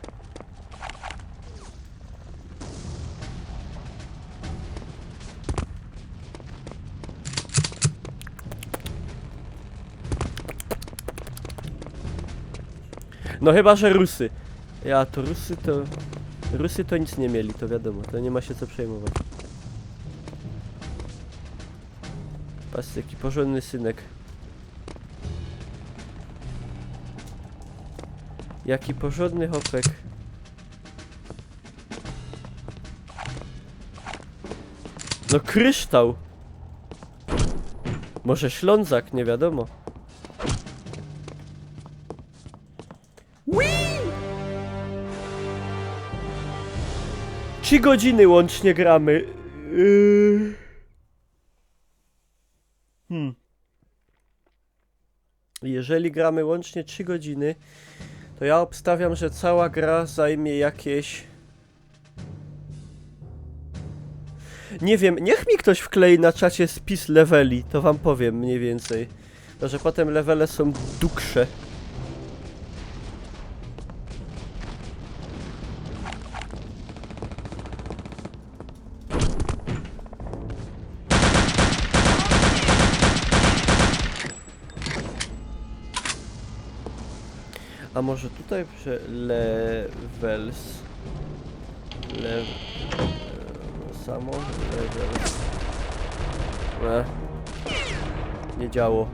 No chyba, że Rusy. Ja to Rusy to nic nie mieli, to wiadomo, to nie ma się co przejmować. Patrzcie, jaki porządny synek. Jaki porządny hopek. No kryształ. Może Ślązak, nie wiadomo. 3 godziny łącznie gramy. Jeżeli gramy łącznie 3 godziny, to ja obstawiam, że cała gra zajmie jakieś... Nie wiem, niech mi ktoś wklei na czacie spis leveli, to wam powiem mniej więcej. To, że potem levele są dłuższe. A może tutaj przy levels. Samo levels. Nie działo.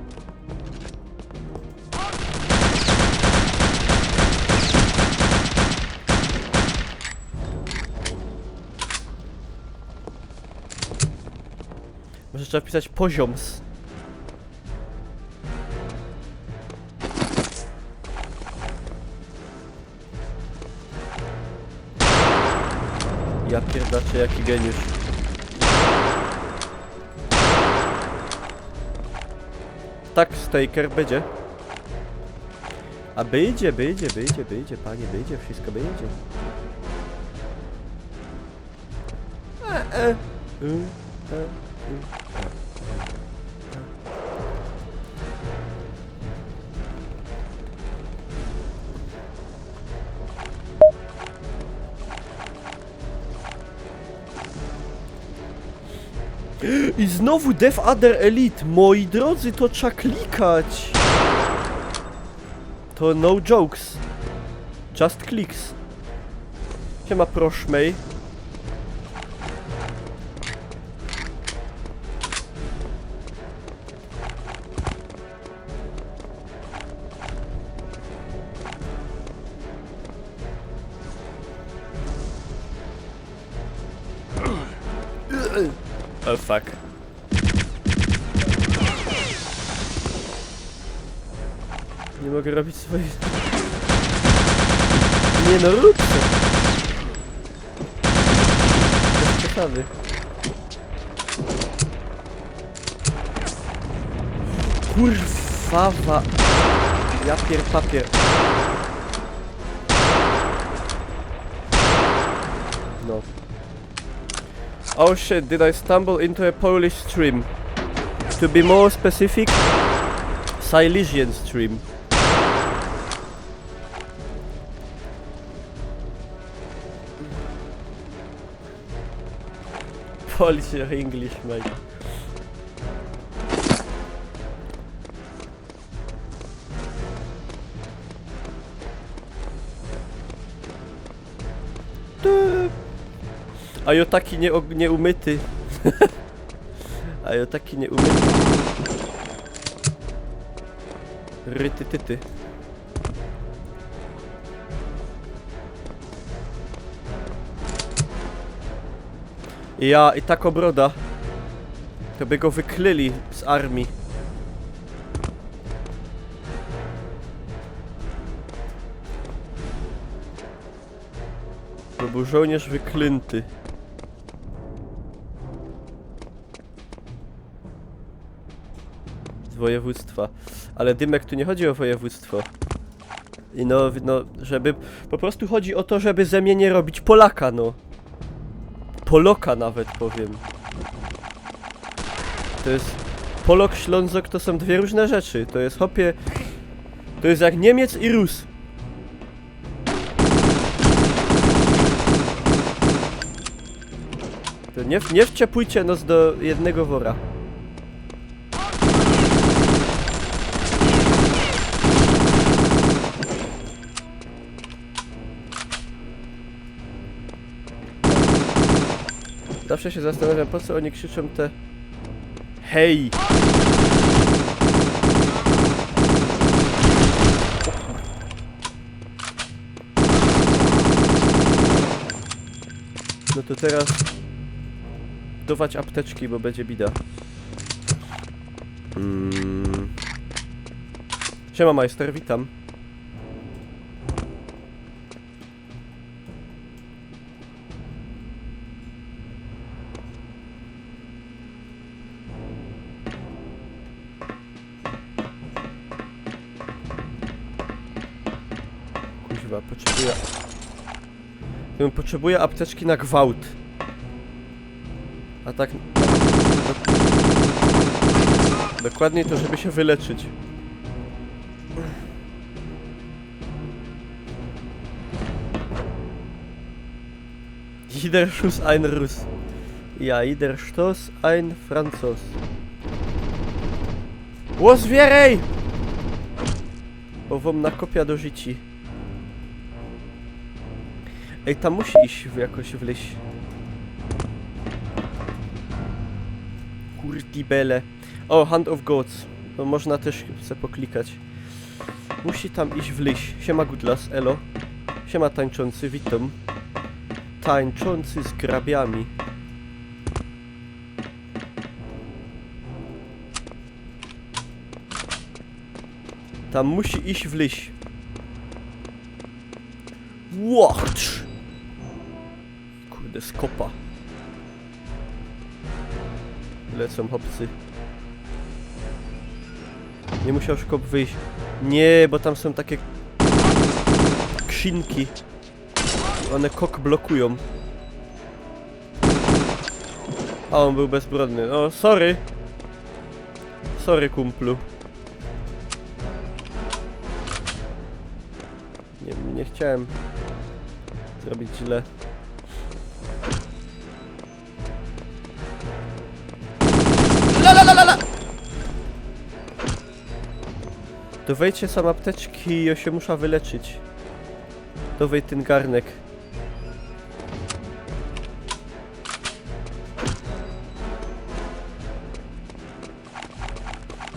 Może trzeba wpisać pozioms. Ja pierdaczę, jaki geniusz. Tak, Staker będzie. A będzie, panie, będzie, wszystko będzie. I znowu Death Adder Elite. Moi drodzy, to trzeba klikać. To no jokes. Just clicks. Siema proszmej. Oh fuck. Nie mogę robić swoich... Nie no, rób to! Bez przesady. Kurwa. Ja papier. No. Oh shit, did I stumble into a Polish stream? To be more specific, Silesian stream. Polish or English, mate. A jo taki nieumyty. A jo taki nieumyty. Rytytyty. Ja i tak obroda. To by go wykryli z armii. To był żołnierz wyklęty. Z województwa. Ale Dymek, tu nie chodzi o województwo. I no, żeby... Po prostu chodzi o to, żeby ze mnie nie robić Polaka, no. Poloka nawet powiem. To jest... Polok, Ślązok to są dwie różne rzeczy. To jest, hopie... To jest jak Niemiec i Rus. To nie wciepujcie nos do jednego wora. Zawsze się zastanawiam, po co oni krzyczą te... Hej! No to teraz... Dawać apteczki, bo będzie bida. Siema majster, witam. Kuźwa, potrzebuję apteczki na gwałt. A tak... Dokładniej to, żeby się wyleczyć. Jeder Schuss ein Russ. Ja, jeder Stoß ein Franzos. Głos wierej! Bo wam nakopia do życi. Ej, tam musi iść jakoś wleźć. Kurtibele. O, Hand of Gods. No można też se poklikać. Musi tam iść wleźć. Siema Goodlas, elo. Siema tańczący, witam. Tańczący z grabiami. Tam musi iść wleźć. Łachcz! Kurde, skopa. Lecą hopcy. Nie musiał szkop wyjść. Nie, bo tam są takie krzynki. One kok blokują. A on był bezbronny. O, sorry. Sorry, kumplu. Nie chciałem zrobić źle. To wejdźcie sam apteczki i ja się muszę wyleczyć. To wejdź ten garnek.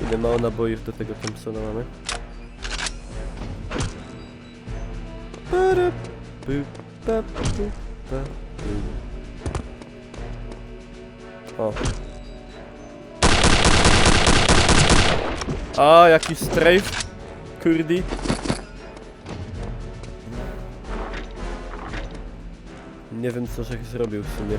Ile mało nabojów do tego Thompsona mamy? O. A, jaki strafe. Kurdi. Nie wiem co żech zrobił w sumie.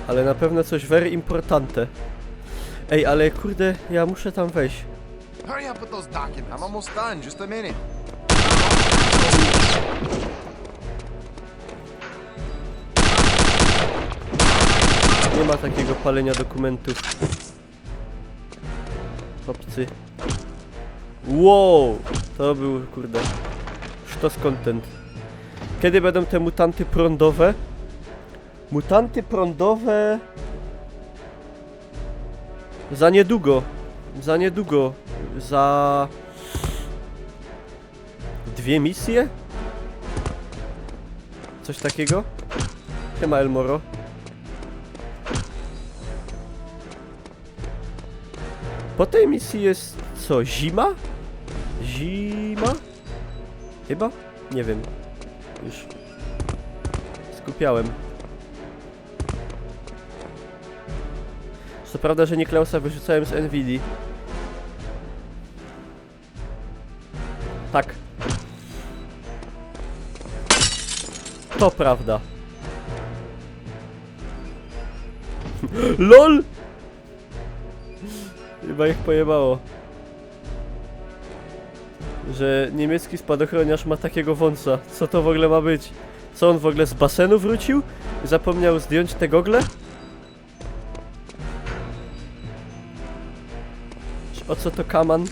Ale na pewno coś very importante. Ej, ale kurde, ja muszę tam wejść. Hurry up with those documents. I'm almost done. Just a minute. Nie ma takiego palenia dokumentów. Chłopcy. Wow! To był, kurde, sztos content. Kiedy będą te mutanty prądowe? Mutanty prądowe... Za niedługo. Za niedługo. Za... 2 misje? Coś takiego? Siema Elmoro. Po tej misji jest co? Zima? Zima? Chyba? Nie wiem. Już skupiałem. Co prawda, że Niklausa wyrzucałem z Nvidia. Tak. To prawda. LOL! Chyba ich pojebało. Że niemiecki spadochroniarz ma takiego wąsa. Co to w ogóle ma być? Co on w ogóle z basenu wrócił? Zapomniał zdjąć te gogle? O co to kaman?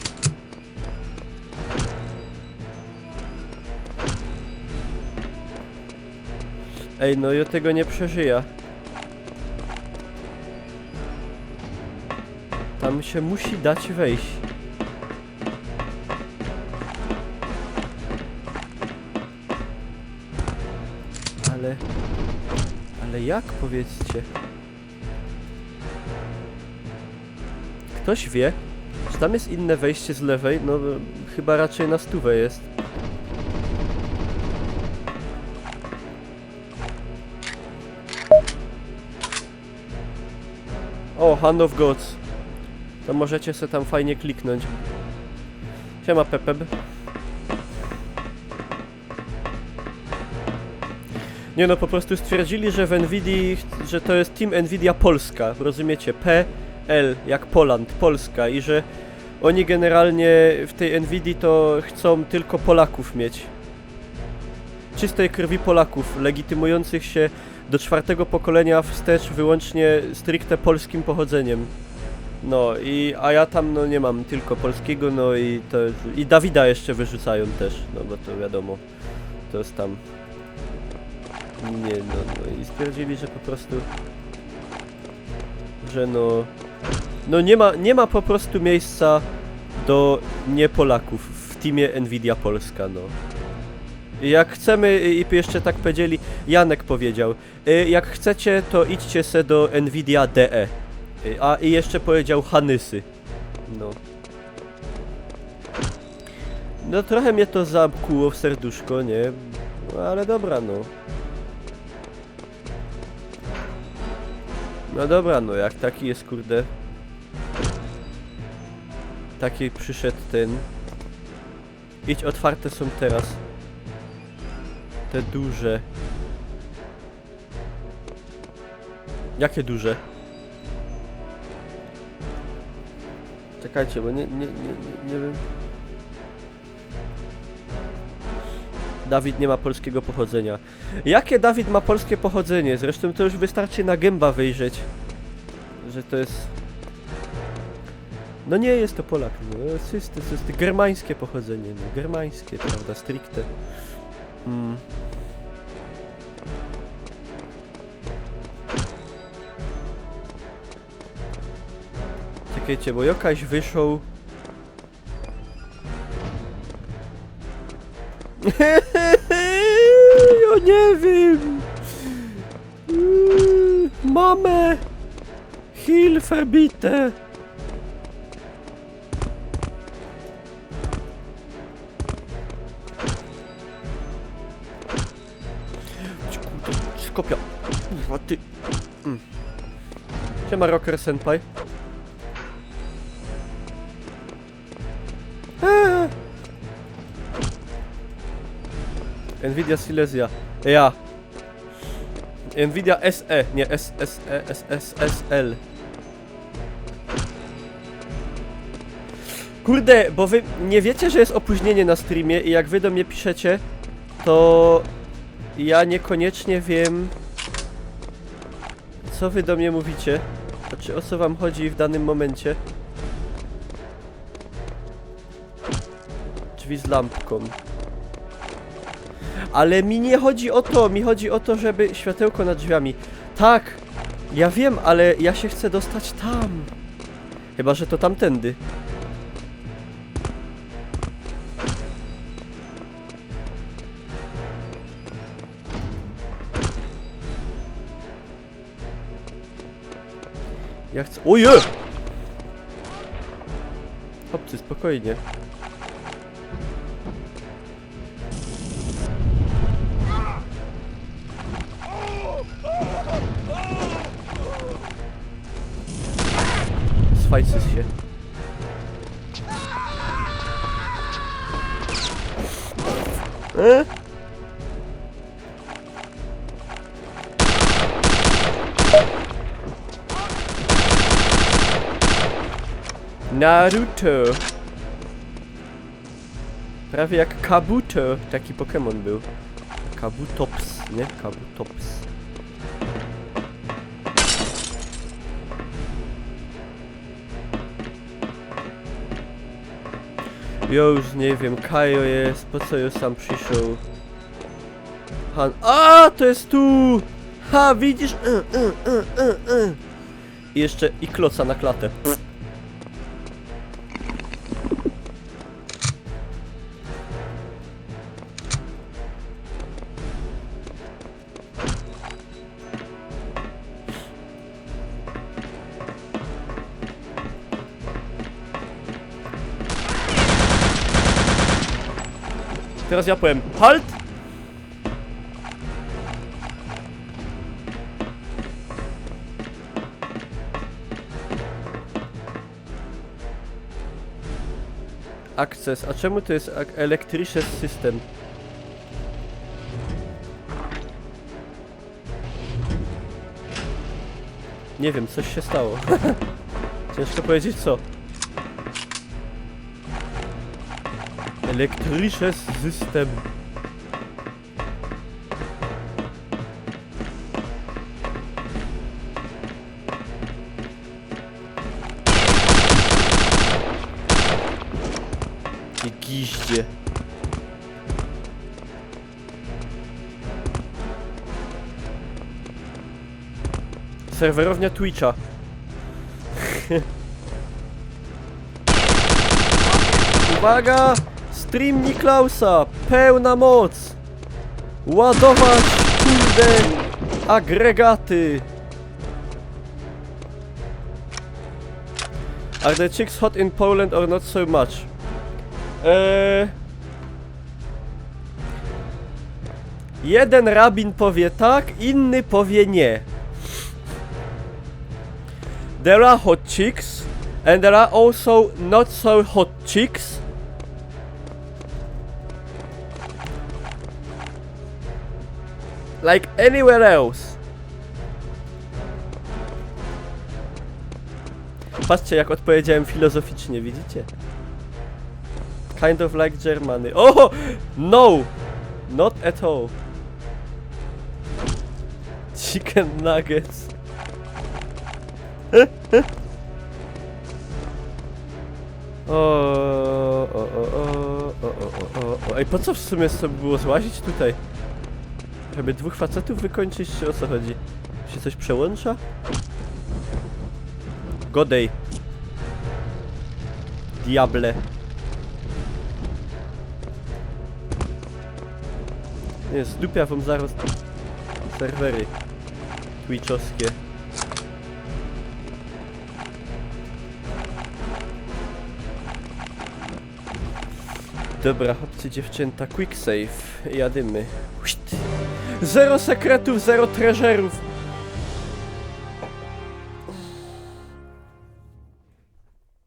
Ej, no ja tego nie przeżyję. Tam się musi dać wejść. Ale jak, powiedzcie? Ktoś wie? Czy tam jest inne wejście z lewej? No chyba raczej na 100 jest. O, Hand of Gods. To możecie sobie tam fajnie kliknąć. Siema Pepeb. Nie no, po prostu stwierdzili, że w Nvidii, że to jest Team Nvidia Polska, rozumiecie? PL, jak Poland, Polska i że oni generalnie w tej Nvidii to chcą tylko Polaków mieć. Czystej krwi Polaków, legitymujących się do 4. pokolenia wstecz wyłącznie stricte polskim pochodzeniem. No a ja tam no nie mam tylko polskiego, no i to... I Dawida jeszcze wyrzucają też, no bo to wiadomo, to jest tam... Nie no i stwierdzili, że po prostu... Że no nie ma po prostu miejsca do nie Polaków w w teamie Nvidia Polska, no. I jak chcemy, i jeszcze tak powiedzieli, Janek powiedział, jak chcecie, to idźcie se do Nvidia DE. A i jeszcze powiedział Hanysy. No. No trochę mnie to zamkło w serduszko, nie? No ale dobra, no. No dobra, no jak taki jest, kurde. Taki przyszedł ten. Idź, otwarte są teraz. Te duże. Jakie duże? Czekajcie, bo nie wiem. Dawid nie ma polskiego pochodzenia. Jakie Dawid ma polskie pochodzenie? Zresztą to już wystarczy na gęba wyjrzeć. Że to jest... No nie jest to Polak, no to jest germańskie pochodzenie, no germańskie, prawda, stricte. Czekajcie, bo jakaś wyszł... Ja nie wiem. Mamę. Hilfe bitte. Skopia. Kurwa ty. Siema Rocker Senpai. Nvidia Silesia. Ja. Nvidia SE, nie SSL. Kurde, bo wy nie wiecie, że jest opóźnienie na streamie i jak wy do mnie piszecie, to ja niekoniecznie wiem, co wy do mnie mówicie. Znaczy, o co wam chodzi w danym momencie. Drzwi z lampką. Ale mi nie chodzi o to, mi chodzi o to, żeby światełko nad drzwiami. Tak, ja wiem, ale ja się chcę dostać tam. Chyba, że to tamtędy. Ja chcę... Oje! Chłopcy, spokojnie. Swajcy się. Naruto. Prawie jak Kabuto. Taki Pokémon był. Kabutops, nie? Kabutops. Ja już nie wiem, Kajo jest, po co już sam przyszedł? Han... A, to jest tu! Ha, widzisz? I jeszcze i kloca na klatę. Teraz ja powiem halt! Access. A czemu to jest Electricious System? Nie wiem, coś się stało. Ciężko powiedzieć co. Electricious System. Nie giździe. Serwerownia Twitcha. Uwaga! Stream Niklausa! Pełna moc! Ładować, kurde, agregaty! Are the chicks hot in Poland or not so much? Jeden rabin powie tak, inny powie nie. There are hot chicks and there are also not so hot chicks. Like anywhere else. Patrzcie, jak odpowiedziałem filozoficznie, widzicie? Kind of like Germany. Oh! No! Not at all. Chicken nuggets. Ej, po co w sumie sobie było złazić tutaj? Żeby dwóch facetów wykończyć, czy o co chodzi? Się coś przełącza? Godej. Diable. Nie, zdupia wam zaraz serwery twitchowskie. Dobra, chodźcie dziewczęta, quick save, jadymy. Zero sekretów, zero treasurów.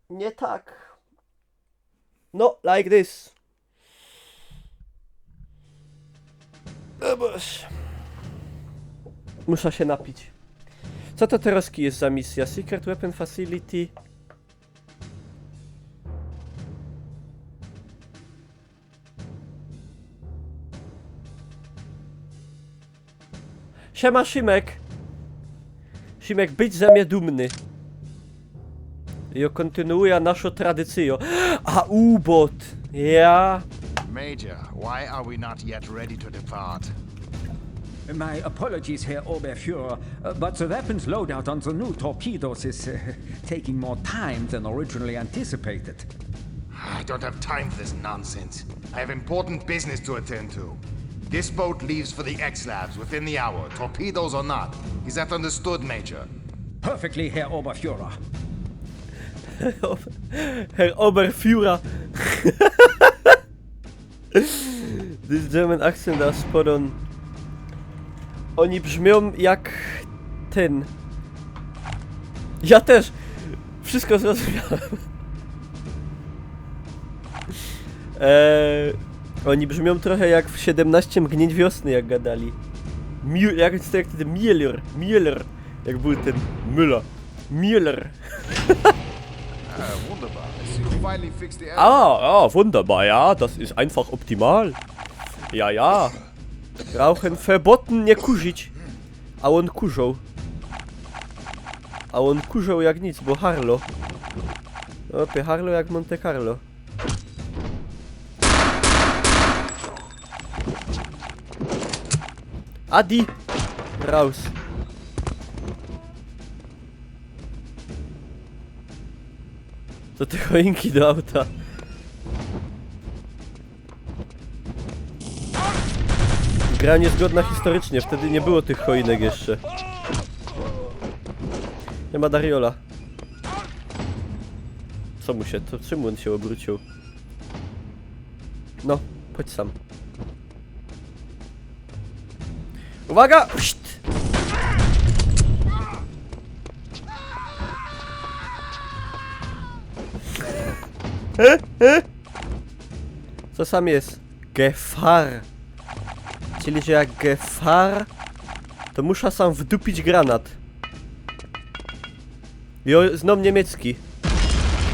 Nie tak. No, like this. O Boże. Muszę się napić. Co to teraz jest za misja? Secret Weapon Facility. Siema Szymek. Szymek, być ze mnie dumny. Jo kontynuuje naszą tradycję. A U-bot. Ja. Major, why are we not yet ready to depart? My apologies, Herr Oberfuhrer, but the weapons loadout on the new torpedoes is taking more time than originally anticipated. I don't have time for this nonsense. I have important business to attend to. This boat leaves for the X-Labs within the hour, torpedoes or not. Is that understood, Major? Perfectly, Herr Oberfuhrer. Herr Oberfuhrer. This German accent are spot on. Oni brzmią jak ten. Ja też. Wszystko zrozumiałem. Oni brzmią trochę jak w 17 mgnień wiosny, jak gadali. Jak ten Müller. Jak był ten Müller. Wunderbar. I see you finally fixed the Wunderbar, ja, das ist einfach optimal. Ja. Rauchen verboten, nie kurzyć. A on kurzą jak nic, bo Harlo. Opie, Harlo jak Monte Carlo. Adi! Raus. To te choinki do auta. Gra niezgodna historycznie, wtedy nie było tych choinek jeszcze. Nie ma Dariola. Co mu się, to czym on się obrócił? No, chodź sam. Uwaga! Pszt! Co sam jest? Gefahr. Czyli, że jak Gefahr, to muszę sam wdupić granat. Jo, znam niemiecki.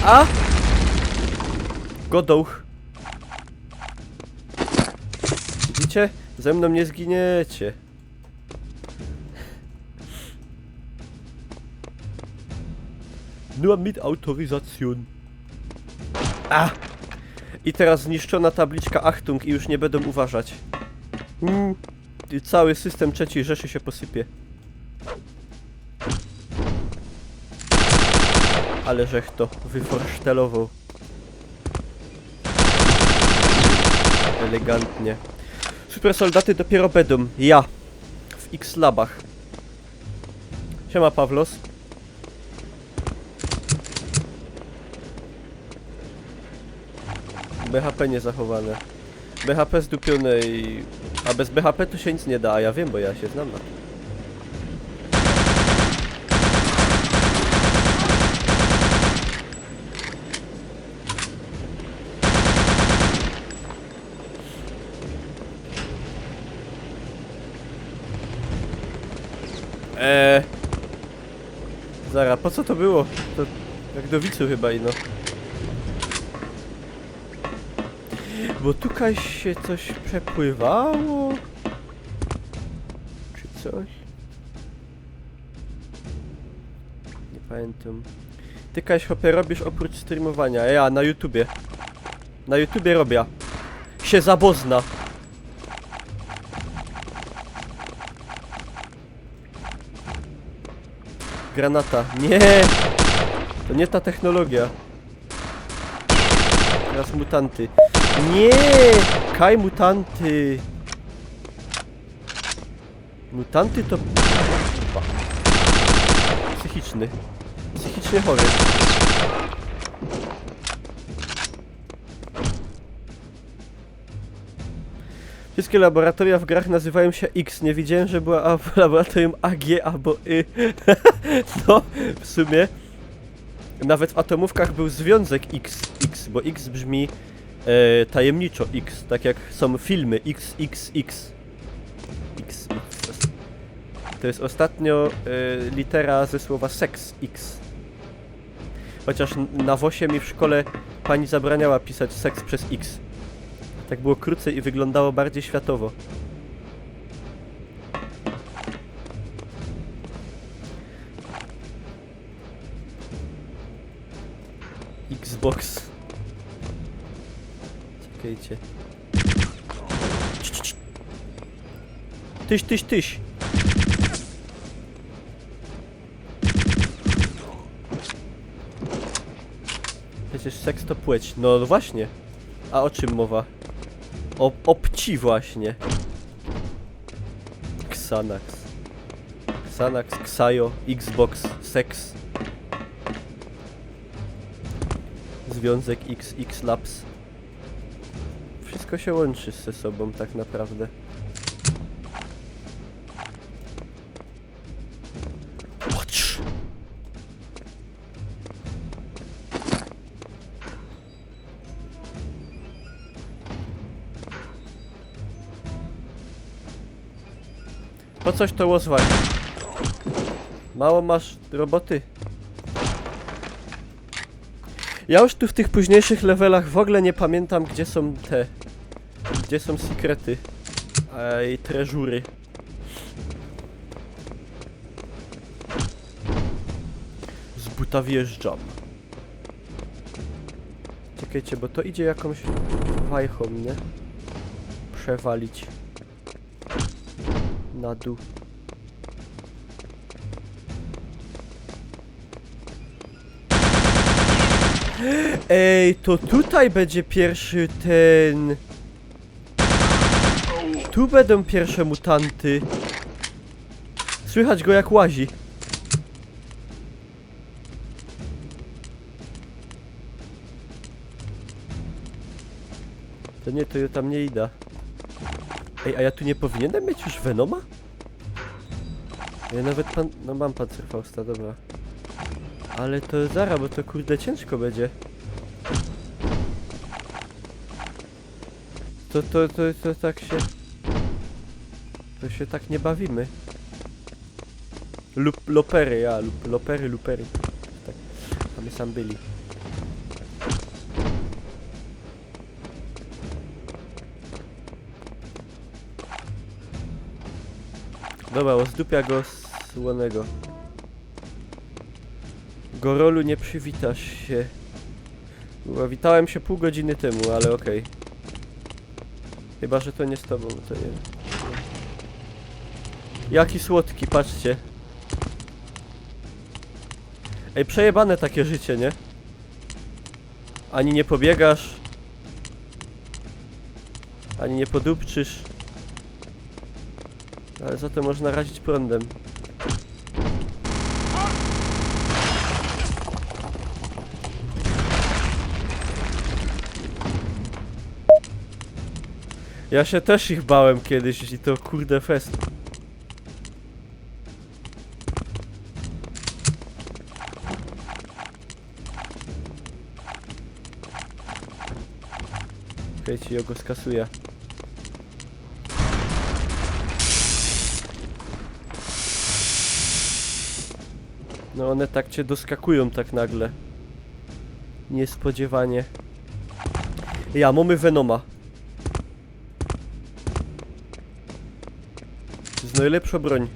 A! Godouch. Widzicie? Ze mną nie zginiecie. Nur mit Autorisation. A! I teraz zniszczona tabliczka Achtung i już nie będą uważać. I cały system III Rzeszy się posypie. Ale żech to wyforsztelował. Elegantnie. Super soldaty dopiero będą. Ja. W X-Labach. Siema Pawlos. BHP niezachowane. BHP zdupione i... A bez BHP to się nic nie da, a ja wiem, bo ja się znam na tym. Zara, po co to było? To jak do wicu chyba ino. Bo tutaj się coś przepływało? Czy coś? Nie pamiętam. Ty Kaś hopie robisz oprócz streamowania? Ja na YouTubie. Na YouTubie robię. Się zabozna. Granata. Nie! To nie ta technologia. Teraz mutanty. Nie! Kaj mutanty! Mutanty to... Psychiczny. Psychicznie chory. Wszystkie laboratoria w grach nazywają się X. Nie widziałem, że była laboratorium AG albo Y. No, w sumie. Nawet w atomówkach był związek X, bo X brzmi tajemniczo X, tak jak są filmy XXX. X. To jest ostatnio litera ze słowa seks X. Chociaż na WOS-ie mi w szkole pani zabraniała pisać seks przez X. Tak było krócej i wyglądało bardziej światowo. Xbox. Czekajcie. Tyś. Przecież seks to płeć. No właśnie. A o czym mowa? O pci właśnie. Xanax. Xanax, Xayo, Xbox, seks. Związek XX Labs. Wszystko się łączy ze sobą tak naprawdę. Patrz. Po coś to łozwali. Mało masz roboty. Ja już tu w tych późniejszych levelach w ogóle nie pamiętam, gdzie są te... Gdzie są sekrety. I treżury. Z buta wjeżdżam. Czekajcie, bo to idzie jakąś wajchą, nie? Przewalić. Na dół. Ej, to tutaj będzie pierwszy ten... Tu będą pierwsze mutanty. Słychać go jak łazi. To nie, to ja tam nie idę. Ej, a ja tu nie powinienem mieć już Venoma? Ja nawet pan... No mam Panzerfausta, dobra. Ale to zaraz, bo to kurde ciężko będzie. To tak się... To się tak nie bawimy. Lopery, ja, lopery. Tak, a my sam byli. Dobra, ozdupia go słonego. Gorolu, nie przywitasz się. Chyba witałem się pół godziny temu, ale okej. Chyba, że to nie z tobą, to nie. Jaki słodki, patrzcie. Ej, przejebane takie życie, nie? Ani nie pobiegasz. Ani nie podupczysz. Ale za to można razić prądem. Ja się też ich bałem kiedyś i to kurde fest. Wiecie, ja go skasuję. No one tak cię doskakują tak nagle. Niespodziewanie. Ja, mamy Venoma. To jest najlepsza broń.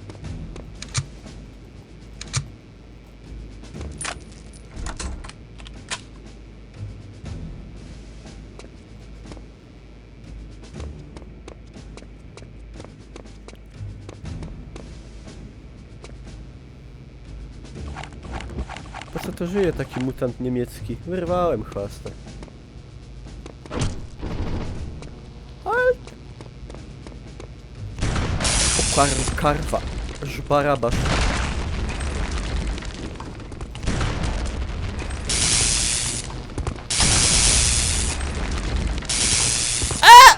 Po co to żyje taki mutant niemiecki? Wyrwałem chwastę. Karwa. Żbarabasz. A!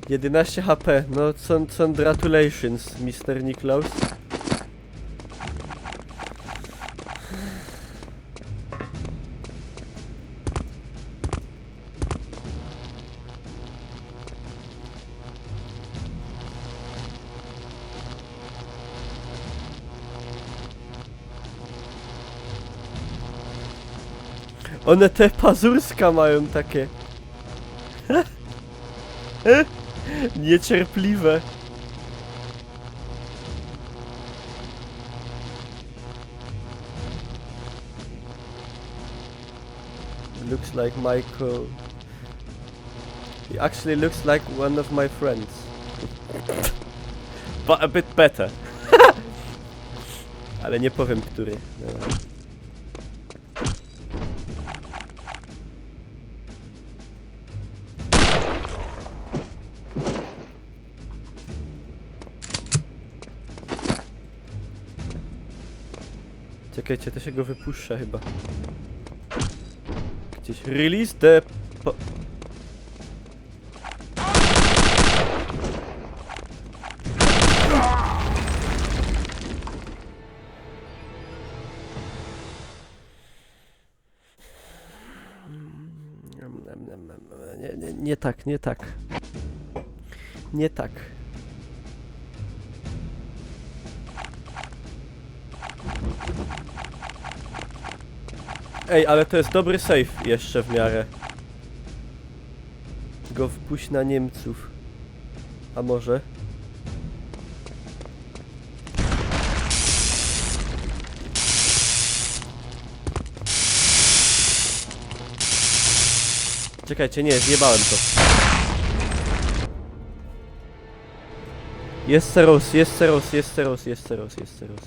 11 HP. No, congratulations, Mr. Niklaus. One te pazurska mają takie. Niecierpliwe. Looks like Michael. He actually looks like one of my friends. But a bit better. Ale nie powiem, który. No. Czekajcie, to się go wypuszcza chyba. Gdzieś. Release the... Nie tak, nie tak. Nie tak. Ej, ale to jest dobry save jeszcze w miarę. Go wpuść na Niemców. A może? Czekajcie, nie, zjebałem to. Jest Seros, jest Seros, jest Seros, jest Seros, jest Seros.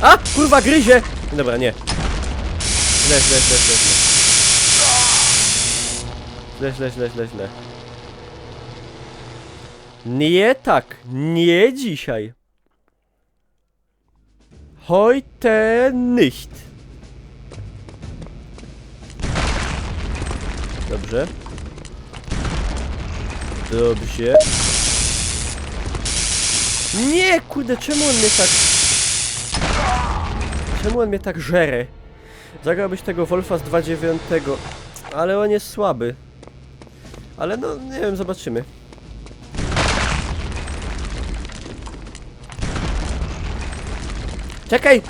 A! Kurwa, gryzie! Dobra, nie. Źle. Źle. Nie tak, nie dzisiaj. Heute nicht. Dobrze. Dobrze. Nie, kurde, czemu on mnie tak... Czemu on mnie tak żere? Zagrałbyś tego Wolfa z 2.9, ale on jest słaby. Ale no, nie wiem, zobaczymy. Czekaj!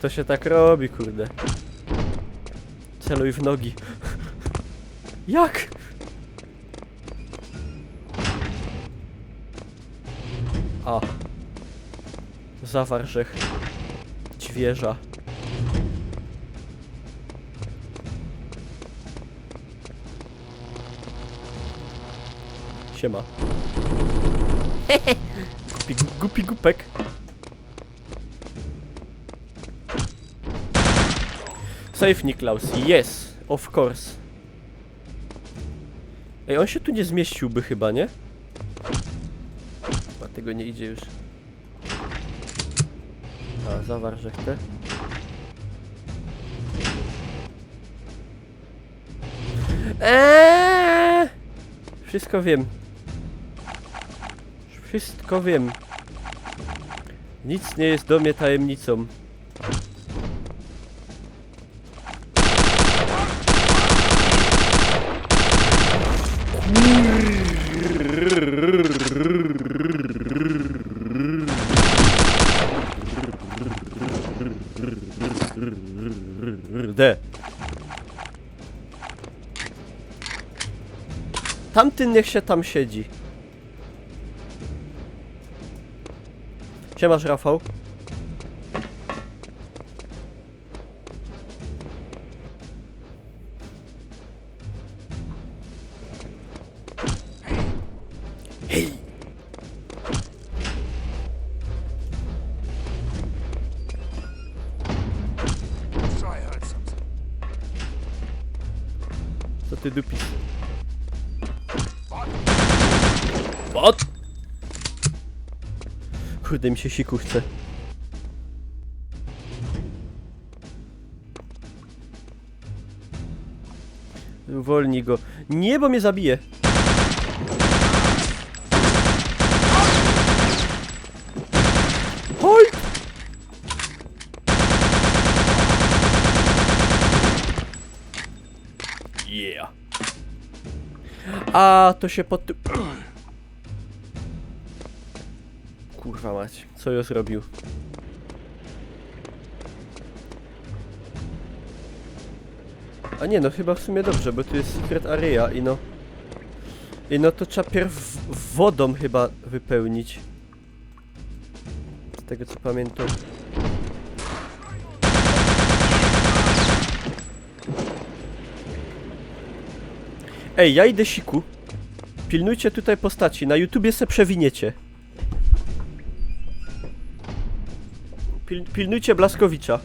to się tak robi, kurde. Celuj w nogi. Jak? A. Zawarszech. Ćwierza. Siema. Głupi głupek. Save Niklaus. Yes, of course. Ej, on się tu nie zmieściłby chyba, nie? Chyba tego nie idzie już. A, zawarszech te. Wszystko wiem. Wszystko wiem. Nic nie jest do mnie tajemnicą. D. Tamtyn niech się tam siedzi. Siemasz, Rafał. Hej! So I heard something. Co ty dupisz? What? Kurde, mi się siku chce. Uwolnij go. Nie, bo mnie zabije. Hoj! Yeah. A, to się pod... Kurwa mać, co ja zrobił? A nie, no chyba w sumie dobrze, bo tu jest secret area i no... I no to trzeba pierw wodą chyba wypełnić. Z tego co pamiętam. Ej, ja idę siku. Pilnujcie tutaj postaci, na YouTubie se przewiniecie. Pilnujcie Blaskowicza.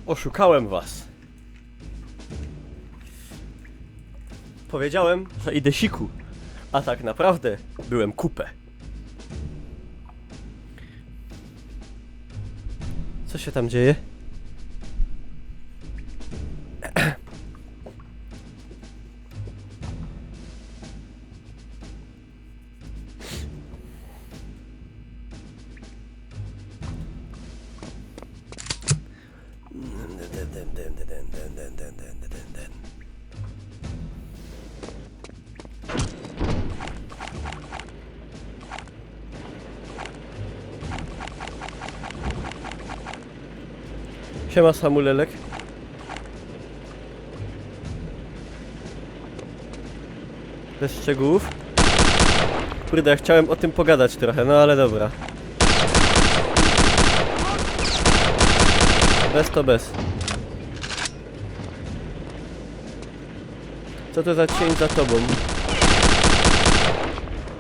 Oszukałem was. Powiedziałem, że idę siku, a tak naprawdę byłem kupę. Co się tam dzieje? Siema Samulelek. Bez szczegółów. Kurde, ja chciałem o tym pogadać trochę, no ale dobra. Bez to bez. Co to za cień za tobą?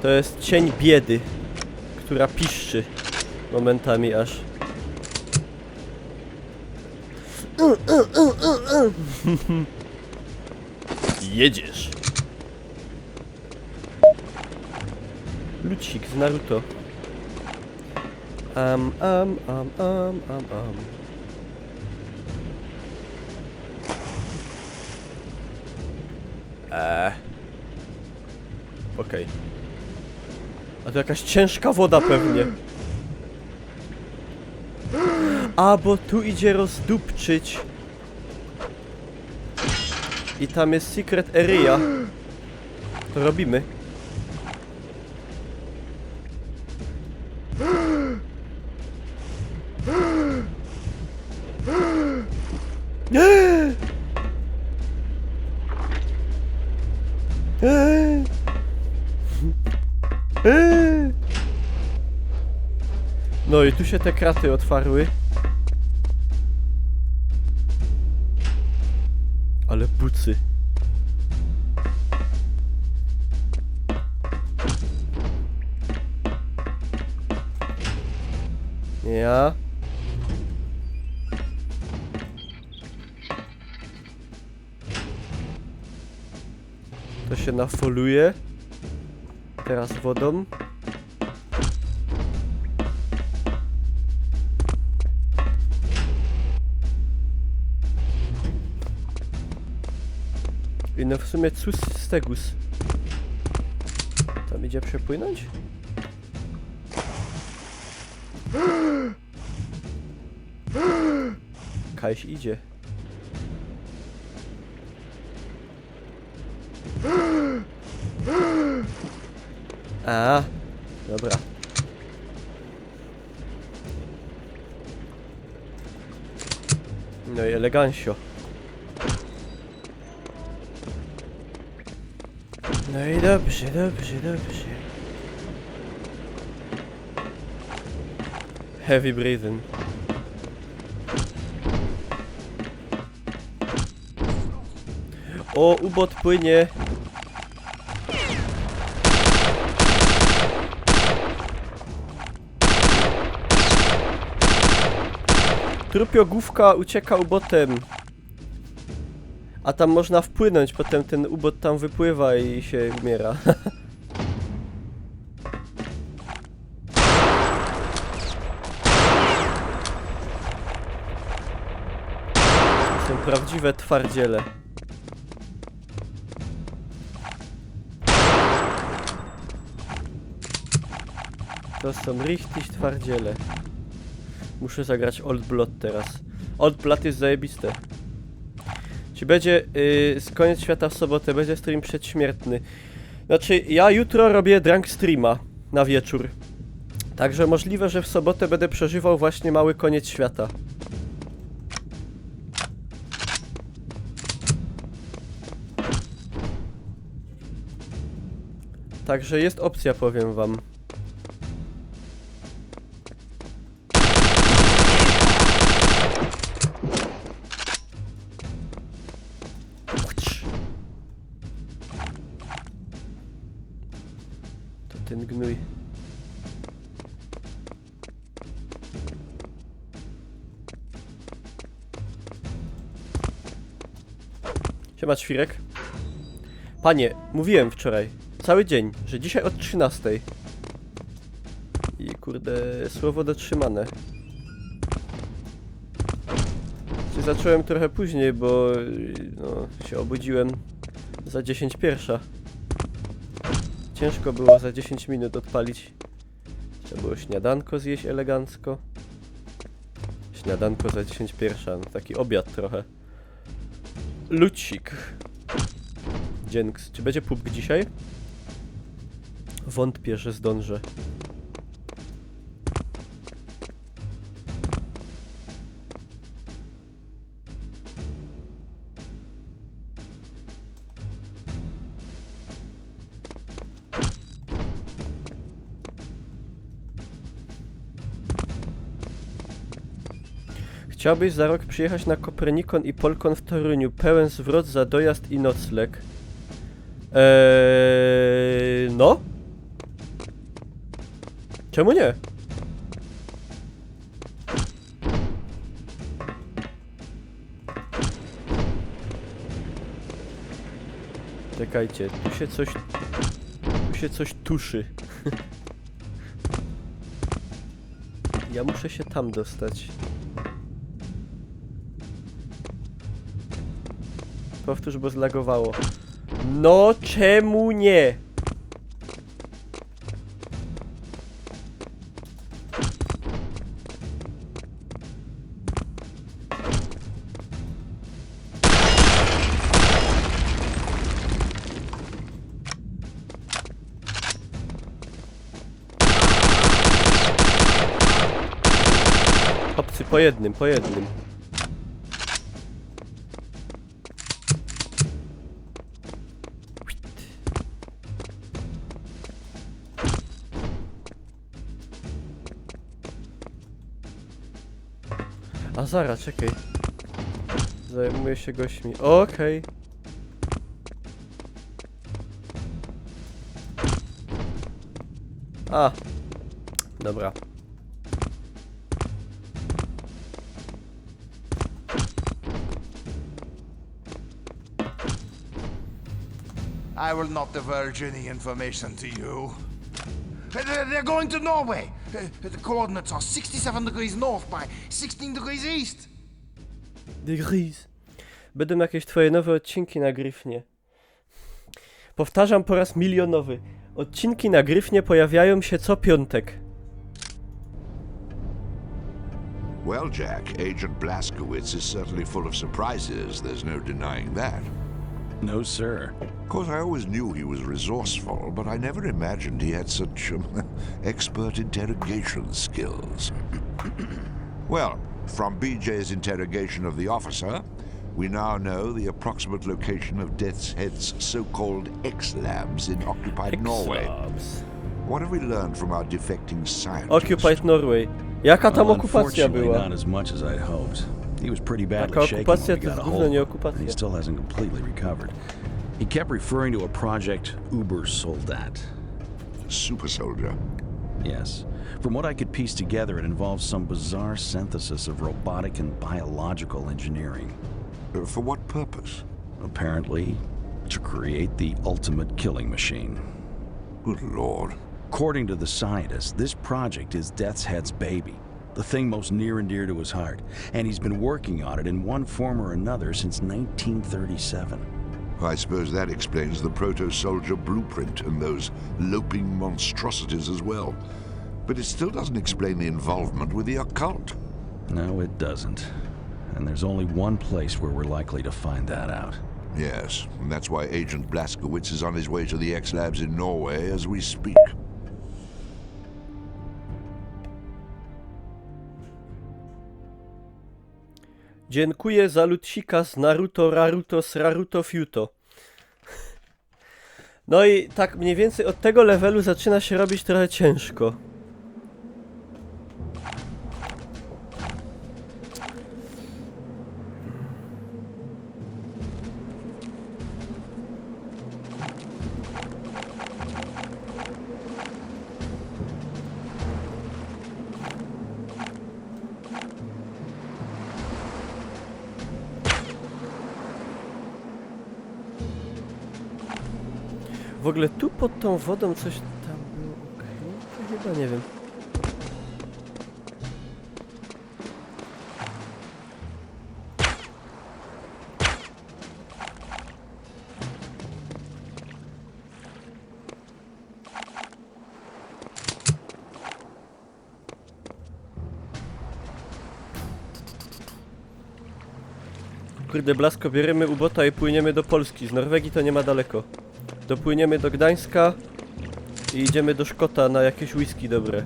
To jest cień biedy, która piszczy momentami aż. Jedziesz. Lucik z Naruto. Okej. A to jakaś ciężka woda pewnie. A, bo tu idzie rozdupczyć. I tam jest secret area. To robimy. No i tu się te kraty otwarły. Ale bucy. Ja. To się nafoluje. Teraz wodą. I no w sumie cóż z tegus. Tam idzie przepłynąć? Kajś idzie. A, dobra. No i elegancio. No i dobrze, dobrze, dobrze. Heavy breathing. O, ubot płynie. Trupiogłówka ucieka ubotem. A tam można wpłynąć, potem ten ubot tam wypływa i się umiera. To są prawdziwe twardziele. To są richtig twardziele. Muszę zagrać Old Blood teraz. Old Blood jest zajebiste. Czy będzie z koniec świata w sobotę, będzie stream przedśmiertny. Znaczy, ja jutro robię drunk streama na wieczór. Także możliwe, że w sobotę będę przeżywał właśnie mały koniec świata. Także jest opcja, powiem wam. To ten gnój. Siema, Ćwirek. Panie, mówiłem wczoraj, cały dzień, że dzisiaj od 13. I kurde, słowo dotrzymane. Zacząłem trochę później, bo no, się obudziłem za 10:01. Ciężko było za 10 minut odpalić. Trzeba było śniadanko zjeść elegancko. Śniadanko za 10:01, no, taki obiad trochę. Lucik. Dzięks. Czy będzie pupk dzisiaj? Wątpię, że zdążę. Chciałbyś za rok przyjechać na Kopernikon i Polkon w Toruniu. Pełen zwrot za dojazd i nocleg. No? Czemu nie? Czekajcie, tu się coś tuszy. Ja muszę się tam dostać. Powtórz, bo zlagowało. No czemu nie? Chłopcy, po jednym, po jednym. A zaraz, czekaj. Zajmuję się gośćmi. Okej. A. Dobra. I will not divulge any information to you. They're going to Norway. The coordinates are 67 degrees north by 16 degrees east. Degrees. Będą jakieś twoje nowe odcinki na Gryfnie. Powtarzam po raz milionowy. Odcinki na Gryfnie pojawiają się co piątek. Well, Jack, Agent Blazkowicz is certainly full of surprises. There's no denying that. No, sir. Of course, I always knew he was resourceful, but I never imagined he had such expert interrogation skills. Well, from BJ's interrogation of the officer, we now know the approximate location of Death's Head's so-called X-Labs in occupied Norway. X-Labs. What have we learned from our defecting scientist? Occupied Norway. Jaka tam Well, okupacja unfortunately, była? not as much as I'd hoped. He was pretty badly Taka shaken okupacja when we to got jest a gówno, hold nie of him, okupacja. and he still hasn't completely recovered. He kept referring to a project Uber Soldat. Super soldier. Yes. From what I could piece together, it involves some bizarre synthesis of robotic and biological engineering. For what purpose? Apparently, to create the ultimate killing machine. Good Lord. According to the scientist, this project is Death's Head's baby, the thing most near and dear to his heart, and he's been working on it in one form or another since 1937. I suppose that explains the proto-soldier blueprint and those loping monstrosities as well. But it still doesn't explain the involvement with the occult. No, it doesn't. And there's only one place where we're likely to find that out. Yes, and that's why Agent Blazkowicz is on his way to the X-Labs in Norway as we speak. Dziękuję za lucika z Naruto, Raruto, Sraruto, Fiuto. No i tak mniej więcej od tego levelu zaczyna się robić trochę ciężko. W ogóle tu pod tą wodą coś tam było ukryte? Chyba nie wiem. Kurde, Blasko, bierzemy ubota i płyniemy do Polski. Z Norwegii to nie ma daleko. Dopłyniemy do Gdańska i idziemy do Szkota na jakieś whisky dobre.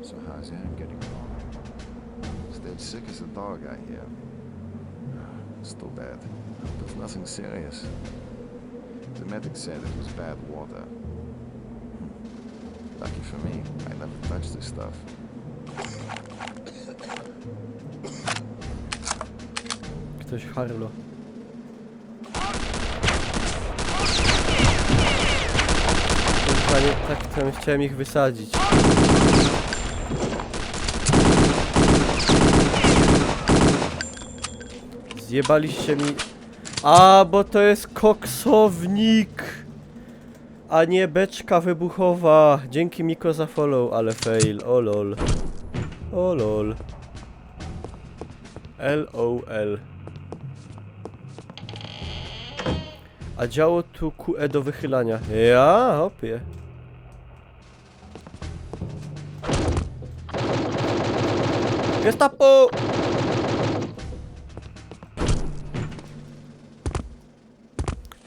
So how's Anne getting along? Stayed sick as a dog, I hear. Still bad. Hope it's nothing serious. The medic said it was bad water. Lucky for me, I never touched this stuff. Ktoś harlo. Kurwa, nie tak tam chciałem ich wysadzić. Zjebaliście mi... A, bo to jest koksownik! A nie beczka wybuchowa. Dzięki Miko za follow, ale fail. O lol. O lol. LOL. A działo tu QE do wychylania. Ja, hopie. Gestapo!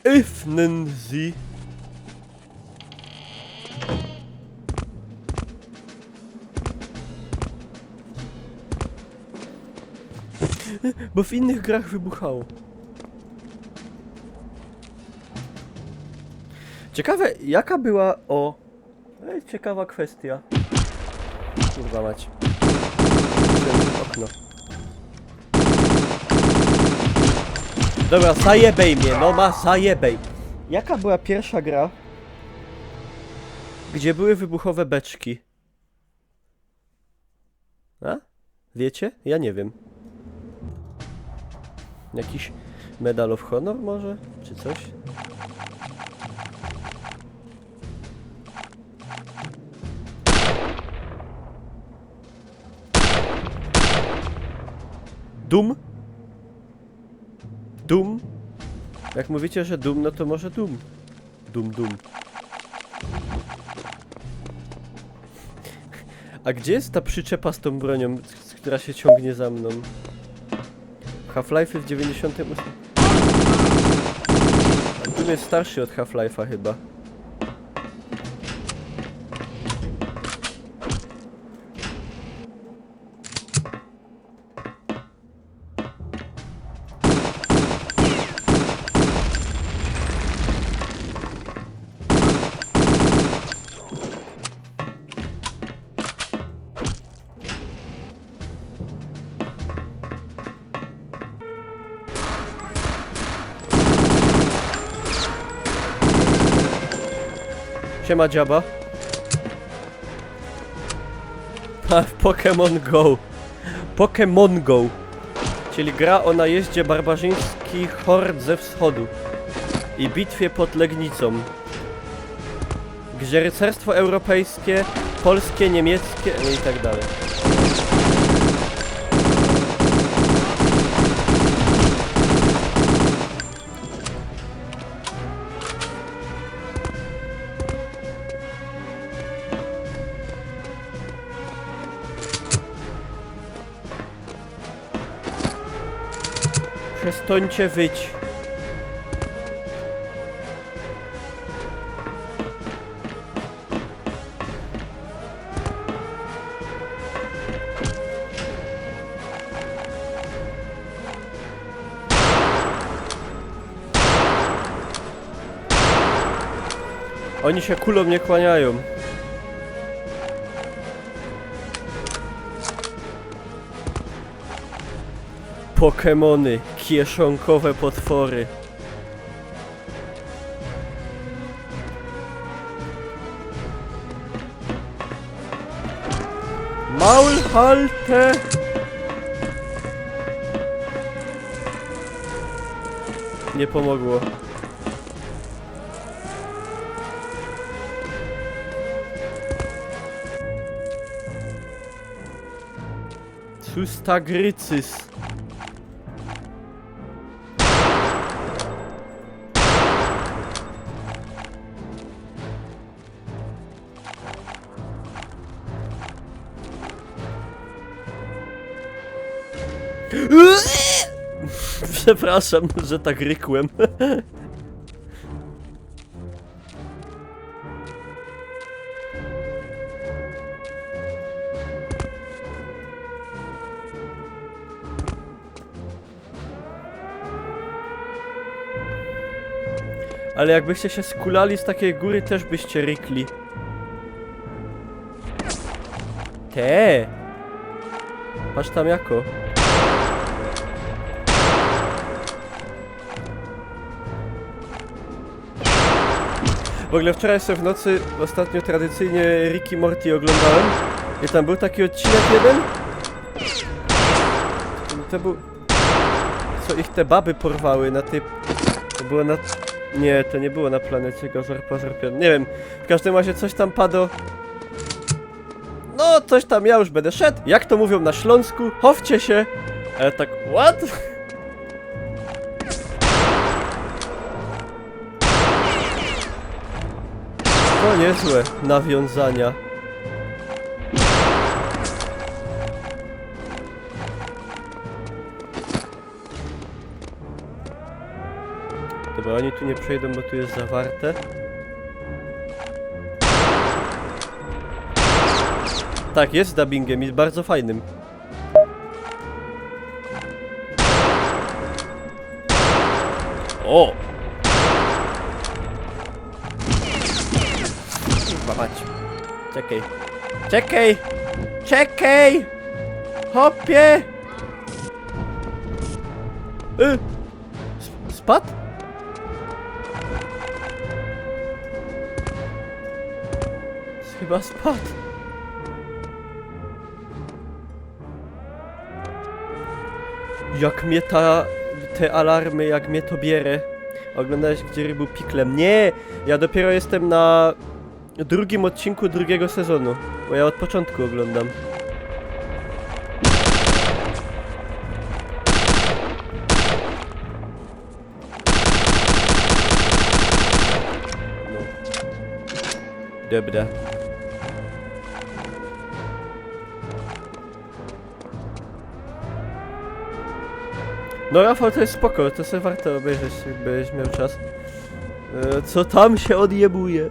Öffnen Sie. Bo w innych grach wybuchało. Ciekawe, jaka była... O! Ciekawa kwestia. Kurwa mać. Okno. Dobra, zajebej mnie, no ma zajebej. Jaka była pierwsza gra, gdzie były wybuchowe beczki? A? Wiecie? Ja nie wiem. Jakiś Medal of Honor może? Czy coś? Doom? Doom? Jak mówicie, że Doom, no to może Doom. Doom. A gdzie jest ta przyczepa z tą bronią, która się ciągnie za mną? Half-Life w 98. Doom jest starszy od Half-Life'a chyba. Siema dziaba. A, w Pokémon Go. Pokémon Go. Czyli gra o najeździe barbarzyńskich hord ze wschodu i bitwie pod Legnicą. Gdzie rycerstwo europejskie, polskie, niemieckie i tak dalej. Przestańcie wyć. Oni się kulą nie kłaniają. Pokemony, kieszonkowe potwory. Maulhalte! Nie pomogło. Custagrycys. Przepraszam, że tak rykłem. Ale jakbyście się skulali z takiej góry, też byście rykli. Te. Patrz tam jako. W ogóle wczoraj sobie w nocy ostatnio tradycyjnie Rick i Morty oglądałem i tam był taki odcinek jeden. To był... Co ich te baby porwały na tej... To było na... Nie, to nie było na planecie Gozor Pozor Pion. Nie wiem, w każdym razie coś tam padło. No, coś tam, ja już będę szedł. Jak to mówią na Śląsku? Chowcie się. Ale tak, what? To niezłe nawiązania. Dobra, oni tu nie przejdą, bo tu jest zawarte. Tak, jest dubbingiem i bardzo fajnym. O! Kurwa mać. Czekaj. Czekaj! Czekaj! Hopie! Spadł? Chyba spadł. Jak mnie te alarmy, jak mnie to bierze. Oglądałeś, gdzie był piklem? Nie! Ja dopiero jestem na drugim odcinku drugiego sezonu. Bo ja od początku oglądam. No. Dobra. No Rafał, to jest spoko, to sobie warto obejrzeć, jakbyś miał czas. Co tam się odjebuje?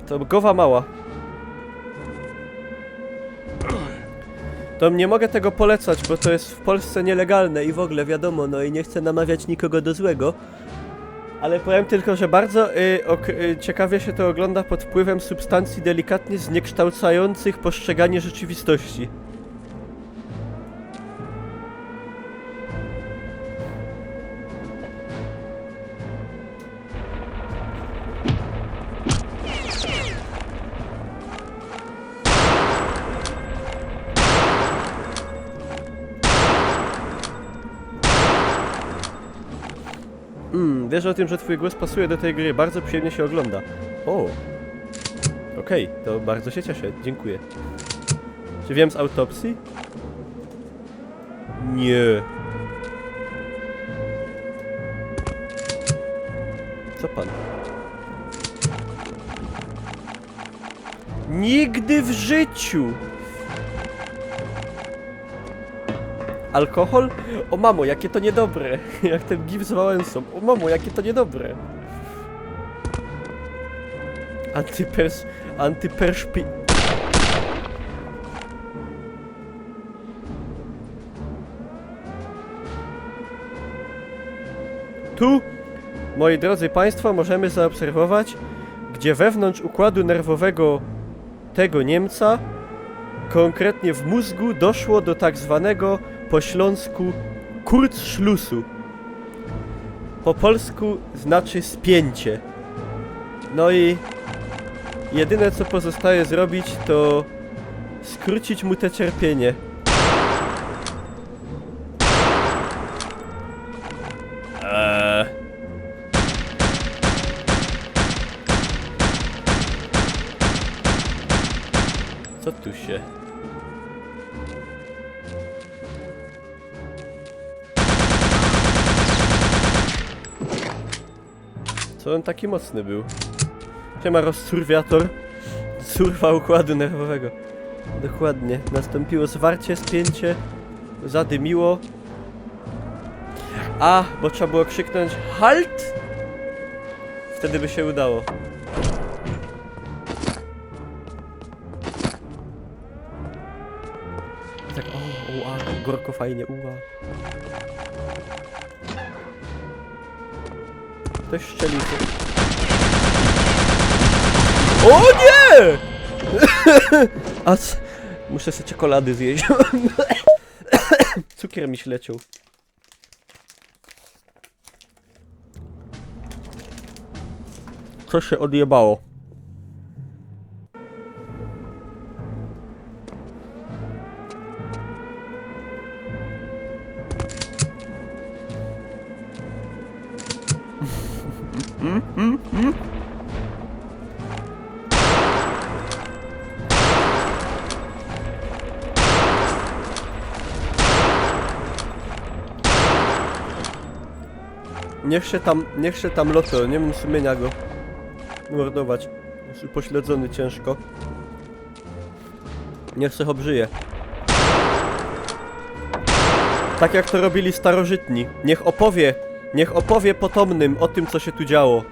To głowa mała. To nie mogę tego polecać, bo to jest w Polsce nielegalne i w ogóle wiadomo, no i nie chcę namawiać nikogo do złego. Ale powiem tylko, że bardzo ciekawie się to ogląda pod wpływem substancji delikatnie zniekształcających postrzeganie rzeczywistości. Wiesz o tym, że twój głos pasuje do tej gry, bardzo przyjemnie się ogląda. O! Okej, to bardzo się cieszę, dziękuję. Czy wiem z autopsji? Nie. Co pan? Nigdy w życiu! Alkohol? O mamo, jakie to niedobre. Jak ten gif z Wałęsą. O mamo, jakie to niedobre. Antyperszpi... Tu moi drodzy państwo, możemy zaobserwować, gdzie wewnątrz układu nerwowego tego Niemca, konkretnie w mózgu, doszło do tak zwanego po śląsku Kurzschlussu. Po polsku znaczy spięcie. No i jedyne co pozostaje zrobić, to skrócić mu te cierpienie. Co tu się... Co on taki mocny był? Siema rozsurwiator. Surwa układu nerwowego. Dokładnie. Nastąpiło zwarcie, spięcie. Zadymiło. A, bo trzeba było krzyknąć HALT! Wtedy by się udało. Tak, o, gorko fajnie, Ktoś strzelił się. O nie! Muszę sobie czekolady zjeść. Cukier mi się leciał. Co się odjebało? Niech się tam loto, nie mam sumienia go mordować. Jest upośledzony ciężko. Niech se obżyje. Tak jak to robili starożytni. Niech opowie potomnym o tym, co się tu działo.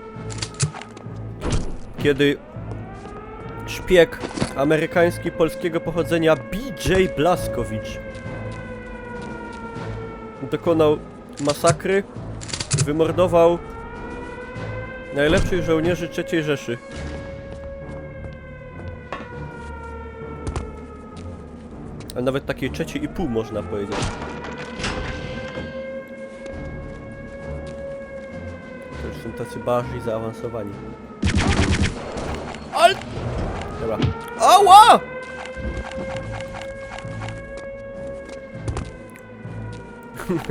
Kiedy szpieg amerykański polskiego pochodzenia B.J. Blazkowicz dokonał masakry, wymordował najlepszych żołnierzy III Rzeszy. A nawet takiej 3,5 można powiedzieć. To już są tacy bardziej zaawansowani. Dobra. Ała!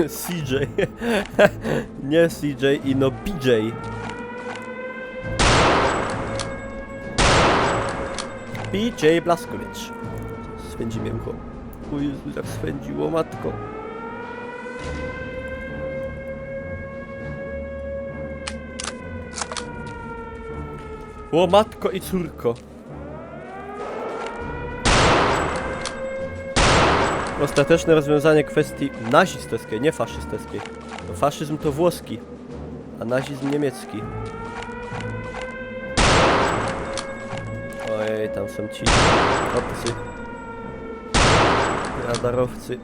CJ. Nie CJ, ino BJ. BJ Blazkowicz. Swędzi mięcho. O Jezu, jak swędziło, matko. O matko i córko. Ostateczne rozwiązanie kwestii nazistowskiej, nie faszystowskiej. No, faszyzm to włoski, a nazizm niemiecki. Ojej, tam są ci obcy. Radarowcy.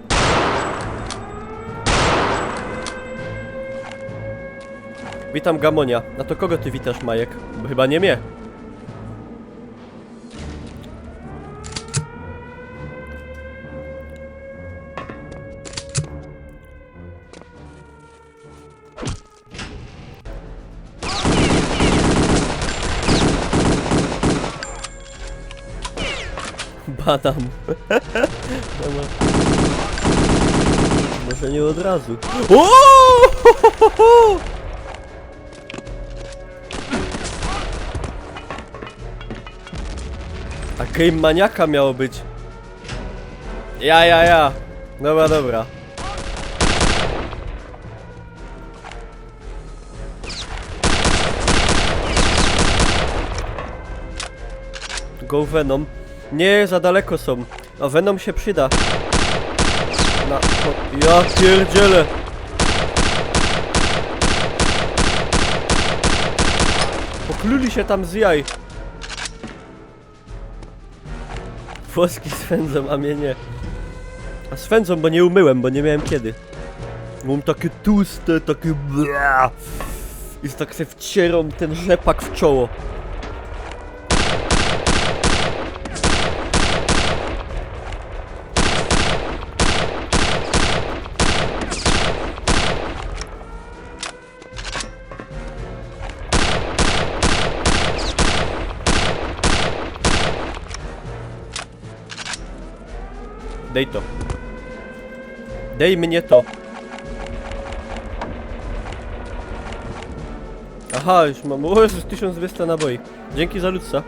Witam Gamonia. A to kogo ty witasz, Majek? Bo chyba nie mnie. Badam. Może nie od razu. O! A game maniaka miało być. Ja. Dobra. Go Venom. Nie, za daleko są. A Venom się przyda. Ja pierdzielę. Pokluli się tam z jaj. Włoski swędzą, a mnie nie. A swędzą, bo nie umyłem, bo nie miałem kiedy. Mam takie tłuste, takie... I tak se wcierą ten rzepak w czoło. Daj to. Daj mnie to. Aha, już mam. O Jezus, 1200 naboi. Dzięki za ludca.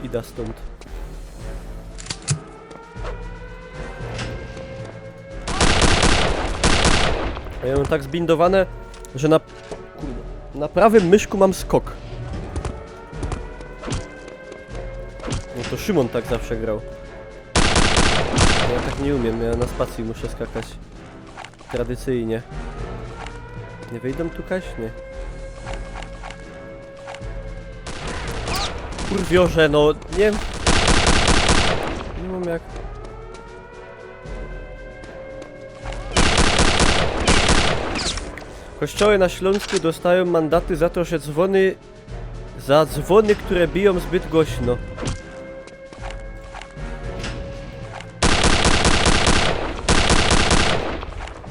Idę stąd. A ja mam tak zbindowane, że na... Kurde, na prawym myszku mam skok. No to Szymon tak zawsze grał. Ja tak nie umiem, ja na spacji muszę skakać. Tradycyjnie. Nie wyjdą tu kaś? Nie. Kurwiorze, no nie... Nie mam jak... Kościoły na Śląsku dostają mandaty za to, że dzwony... Za dzwony, które biją zbyt głośno.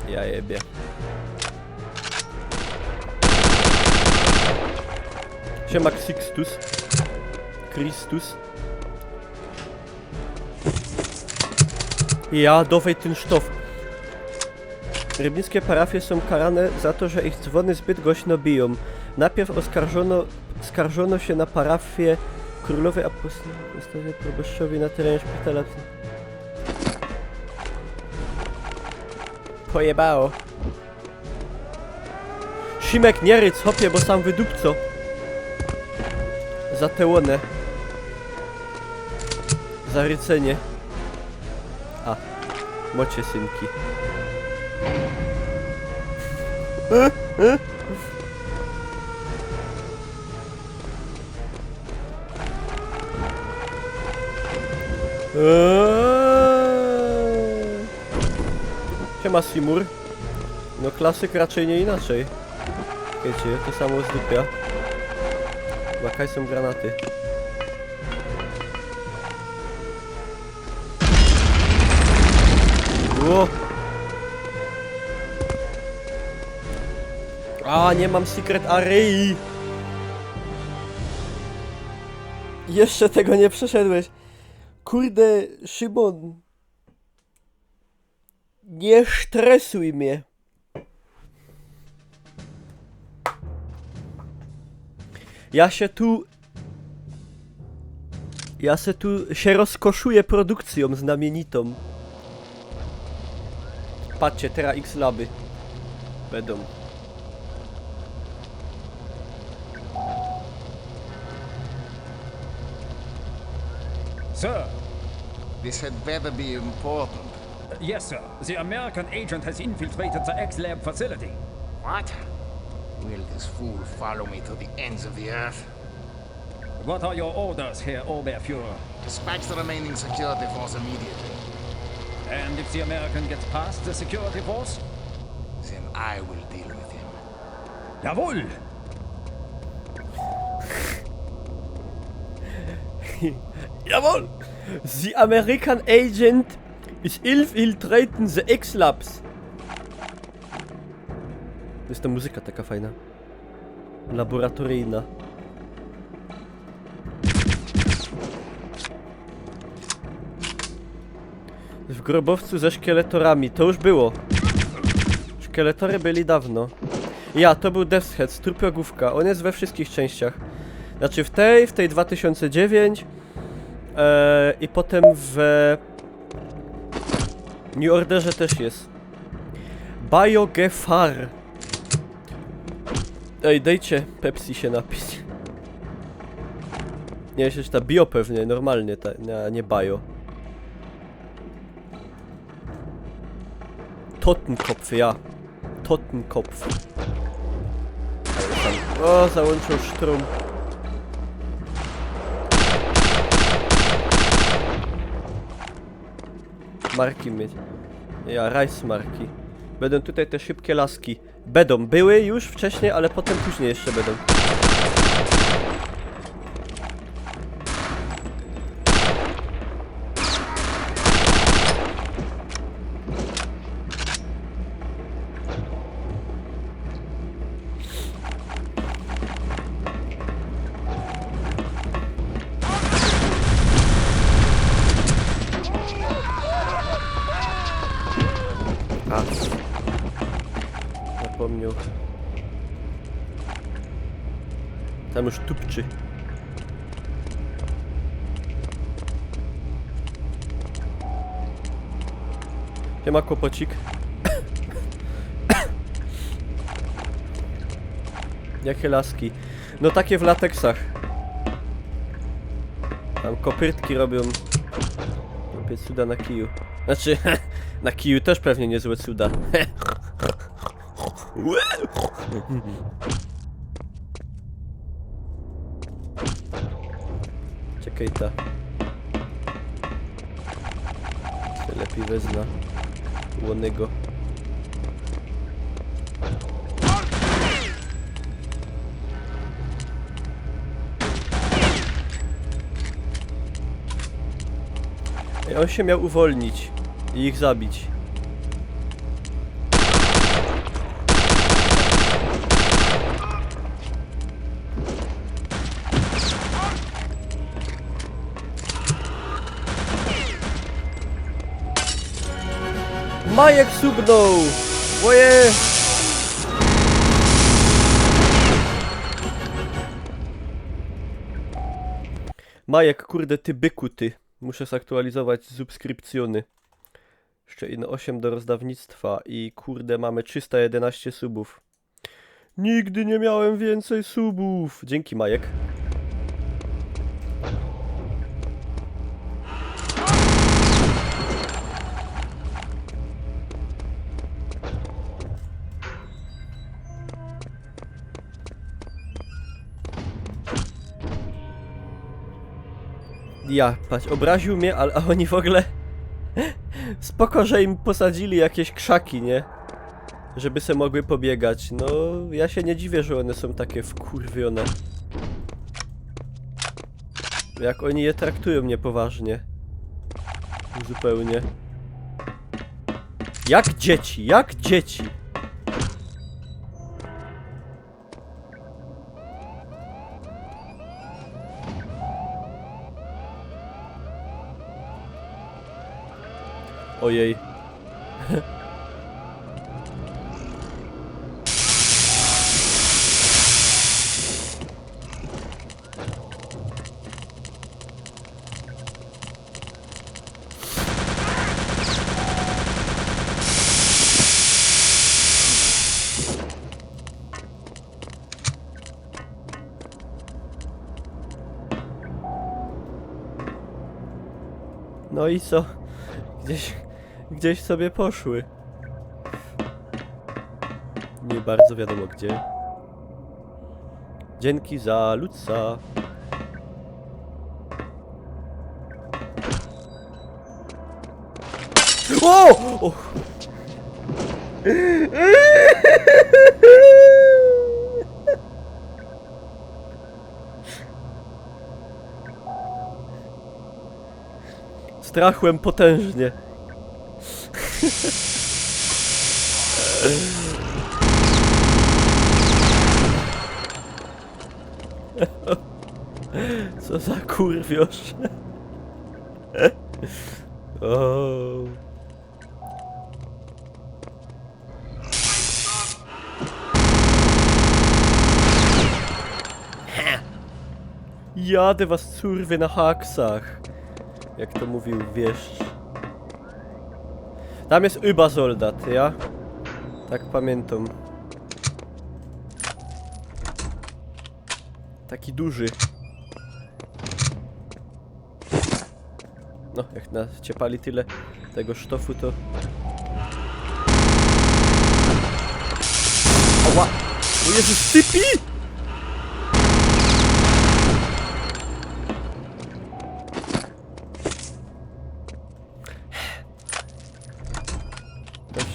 Ja jebie. Siema Sixtus. Christus. Ja, dawaj ten sztof. Rybnickie parafie są karane za to, że ich dzwony zbyt głośno biją. Najpierw skarżono się na parafię Królowej Apostolskiej proboszczowi na terenie szpitala. Pojebało. Szymek, nie ryc, hopie, bo sam wydupco. Za tę łonę. Za rycenie. A, mocie synki. Siema Simur. No klasyk raczej nie inaczej. Wiecie, to samo zdupia. Makaj są granaty. Ło! A, nie mam secret array! Jeszcze tego nie przeszedłeś. Kurde, Szymon. Nie stresuj mnie. Ja się tu się rozkoszuję produkcją znamienitą. Patrzcie, teraz X-Laby będą. Sir. This had better be important. Yes, sir. The American agent has infiltrated the X-Lab facility. What? Will this fool follow me to the ends of the earth? What are your orders, Herr Oberfuhrer? Dispatch the remaining security force immediately. And if the American gets past the security force? Then I will deal with him. Jawohl! Jawohl! The American agent is infiltrating the X-Labs. Jest to muzyka taka fajna. Laboratoryjna. W grobowcu ze szkieletorami. To już było. Szkieletory byli dawno. Ja, to był Death's Head, trupiogłówka. On jest we wszystkich częściach. Znaczy w tej 2009 i potem w New Orderze też jest. Biogefar. Ej, dajcie Pepsi się napić. Nie, jeszcze ta bio pewnie, normalnie, nie bio. Totenkopf, ja. Totenkopf. O, załączył sztrum. marki mieć. Ja, rice marki. Będą tutaj te szybkie laski. Będą, były już wcześniej, ale potem później jeszcze będą. A. Zapomniał. Tam już tupczy. Siema kłopocik. Jakie laski? No takie w lateksach. Tam kopytki robią. Robię cuda na kiju. Znaczy, na kiju też pewnie niezłe cuda. Czekaj ta. Się lepiej wezna. Łonego. I on się miał uwolnić i ich zabić. Majek subnął! Oje! Majek, kurde, ty byku, ty. Muszę zaktualizować subskrypcjony. Jeszcze inne 8 do rozdawnictwa i kurde, mamy 311 subów. Nigdy nie miałem więcej subów. Dzięki, Majek. Ja, patrz, obraził mnie, a oni w ogóle... Spoko, że im posadzili jakieś krzaki, nie? Żeby se mogły pobiegać. No, ja się nie dziwię, że one są takie wkurwione. Jak oni je traktują niepoważnie. Zupełnie. Jak dzieci, jak dzieci. Ojej. No i co? Gdzieś sobie poszły. Nie bardzo wiadomo gdzie. Dzięki za ludca. O! O! Strachłem potężnie. Co za kurwiosz. O. Jadę was, curwy, na haksach. Jak to mówił wieszcz. Tam jest chyba soldat, ja? Tak pamiętam. Taki duży. No, jak naciepali tyle tego sztofu, to... Oła! O Jezus, typi!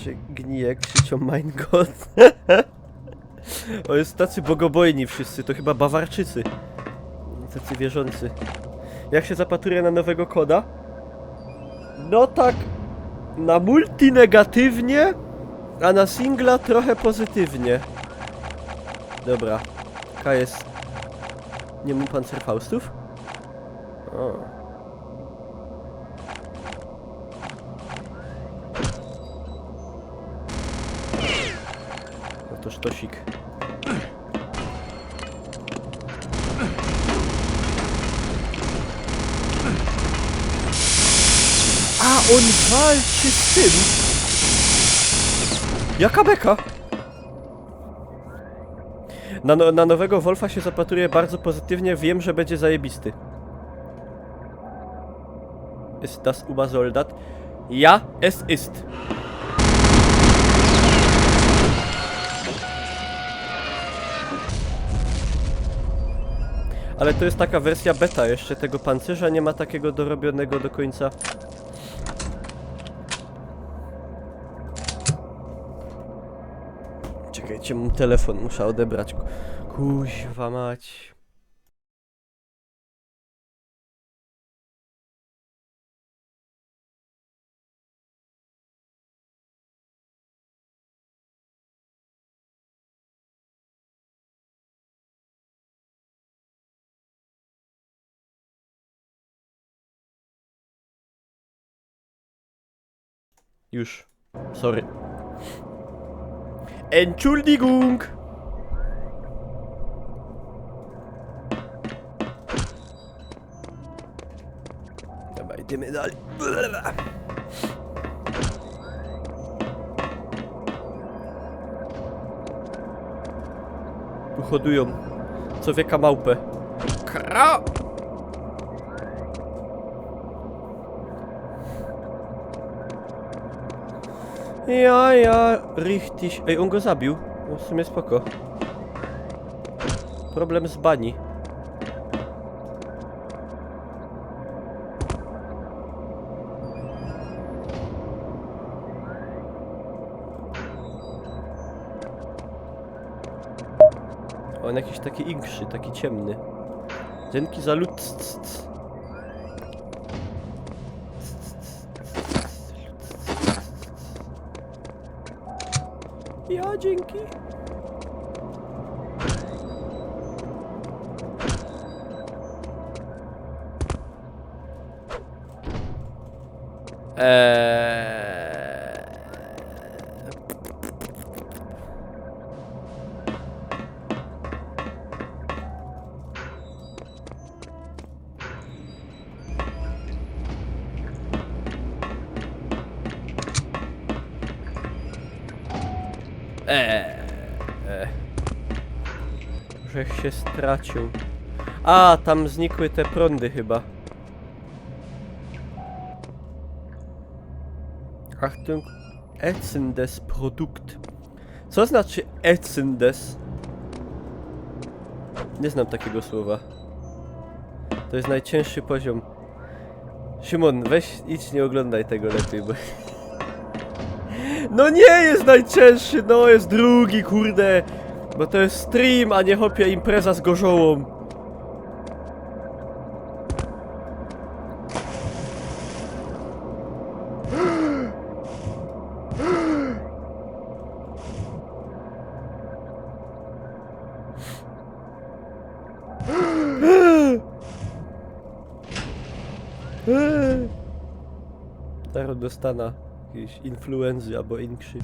się gnije, krzyczą mein Gott. O, jest tacy bogobojni wszyscy, to chyba Bawarczycy. Tacy wierzący. Jak się zapatruje na nowego koda? No tak, na multi negatywnie, a na singla trochę pozytywnie. Dobra, K jest... Nie mój Panzerfaustów? O. No to sztosik. A, on walczy z tym! Jaka beka! Na nowego Wolfa się zapatruję bardzo pozytywnie, wiem, że będzie zajebisty. Ist das Obersoldat? Ja, es ist. Ale to jest taka wersja beta jeszcze tego pancerza, nie ma takiego dorobionego do końca. Czekajcie, mam telefon, muszę odebrać. Kuźwa mać. Już. Sorry. Entschuldigung! Dobra, idziemy dalej. Tu hodują co wieka małpę. Kra! Ja, richtig. Ej, on go zabił. No w sumie spoko. Problem z bani. On jakiś taki inkszy, taki ciemny. Dzięki za lód. Ja, dzięki. Żech się stracił. A, tam znikły te prądy chyba. Achtung, ätzendes Produkt. Co znaczy ätzendes? Nie znam takiego słowa. To jest najcięższy poziom. Szymon, weź, idź, nie oglądaj tego lepiej, bo... No nie jest najcięższy, no jest drugi, kurde. Bo to jest stream, a nie hopie impreza z gorzołą. Zaraz dostana jakiejś influenzy albo inkrzy.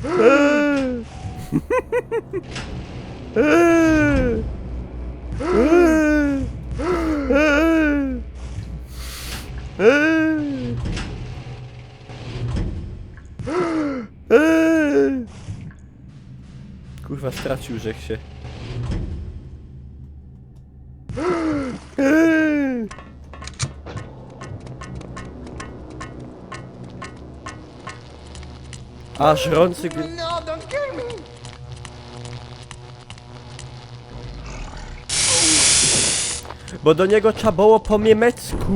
Kurwa, stracił żech się. A, żrący... Bo do niego trzeba było po niemiecku,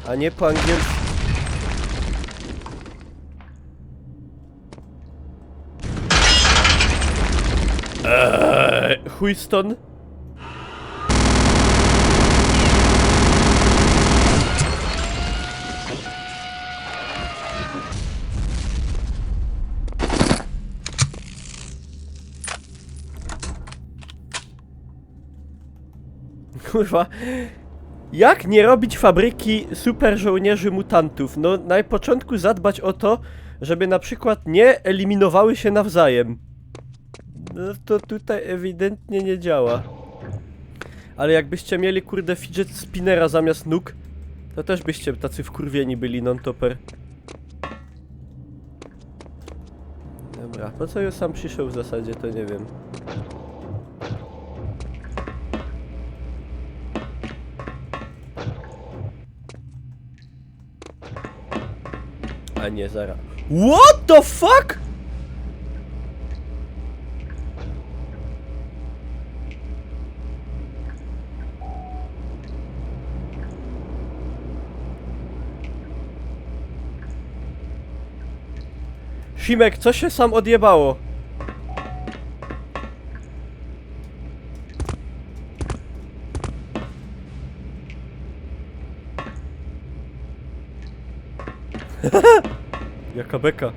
a nie po angielsku. chuj stąd. Kurwa. Jak nie robić fabryki super żołnierzy mutantów? No, na początku zadbać o to, żeby na przykład nie eliminowały się nawzajem. No to tutaj ewidentnie nie działa. Ale jakbyście mieli, kurde, fidget spinnera zamiast nóg, to też byście tacy wkurwieni byli non-topper. Dobra, po co już sam przyszedł w zasadzie, to nie wiem. A nie, zaraz. What the fuck? Szymek, co się sam odjebało? Jaka beka.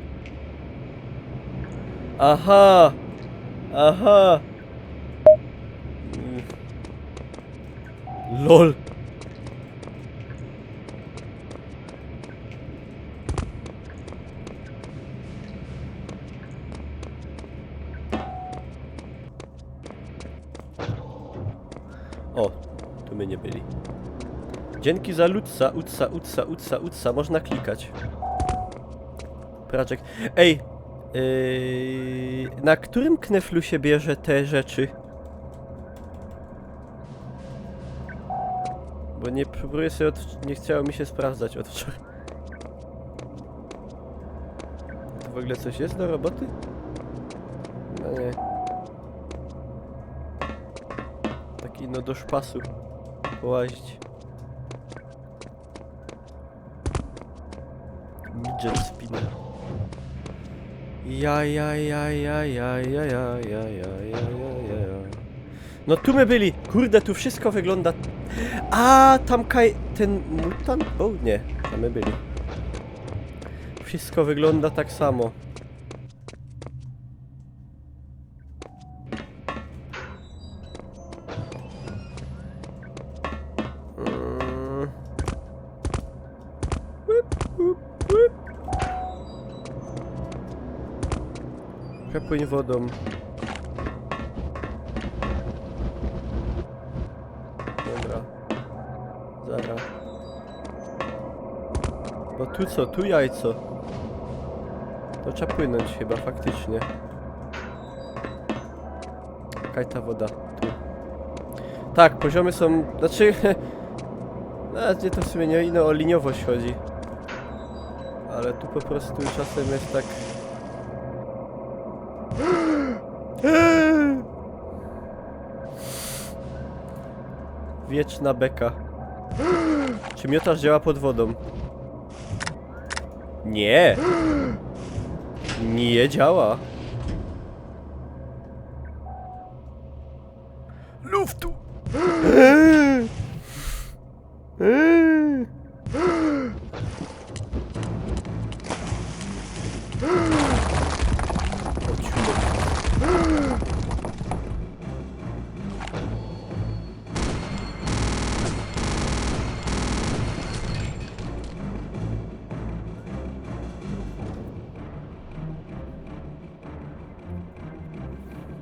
Aha. Aha. LOL. O, tu my nie byli. Dzięki za lutsa, utsa, można klikać. Praczek. Ej! Na którym kneflu się bierze te rzeczy? Bo nie próbuję sobie nie chciało mi się sprawdzać od wczoraj. To w ogóle coś jest do roboty? No nie. Taki no do szpasu. Połazić. Midget spinner. Ja. No tu my byli! Kurde, tu wszystko wygląda... A tam ten mutant? O nie, tam my byli. Wszystko wygląda tak samo. Przepłyń wodą. Dobra. Zaraz. Bo tu co? Tu jajco. To trzeba płynąć chyba, faktycznie. Jaka ta woda? Tu. Tak, poziomy są... Znaczy... nie, to w sumie nie o liniowość chodzi. Ale tu po prostu czasem jest tak... Wieczna beka. Czy miotacz działa pod wodą? Nie! Nie działa. Luftu!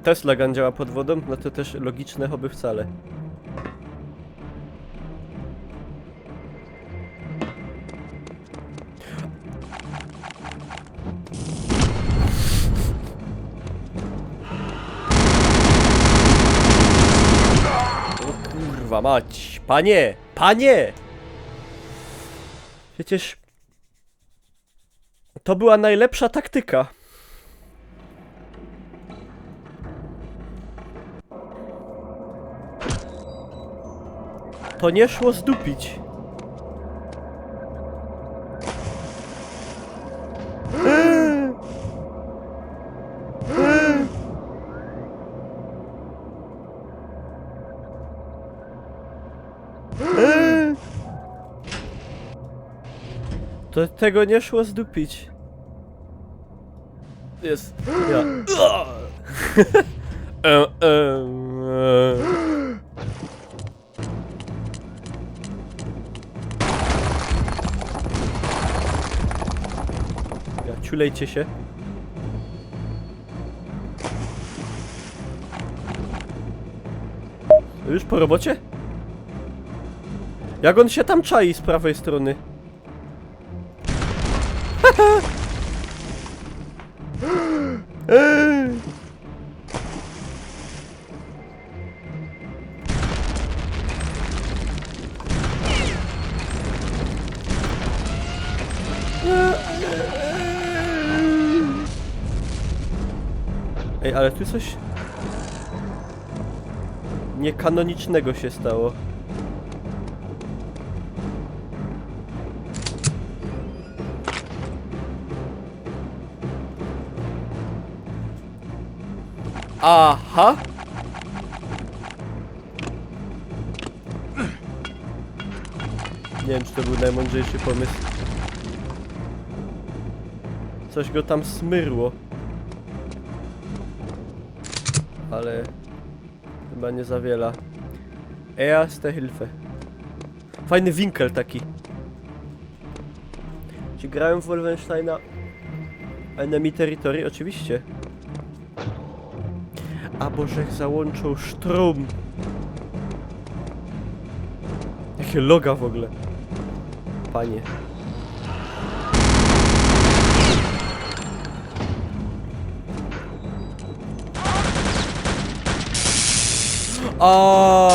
Tesla gun działa pod wodą, no to też logiczne, choby wcale. O kurwa mać, panie, panie! Przecież to była najlepsza taktyka. To nie szło zdupić. To tego nie szło zdupić. Jest. Ja. Ja, ciulejcie się. Już po robocie? Jak on się tam czai z prawej strony? Ej, ale tu coś niekanonicznego się stało. Aha! Nie wiem, czy to był najmądrzejszy pomysł. Coś go tam smyrło. Ale chyba nie za wiele. Erste Hilfe. Fajny winkel taki. Czy grałem w Wolfensteina Enemy Territory? Oczywiście. A Bożech załączył sztrum. Jakie loga w ogóle. Panie. A.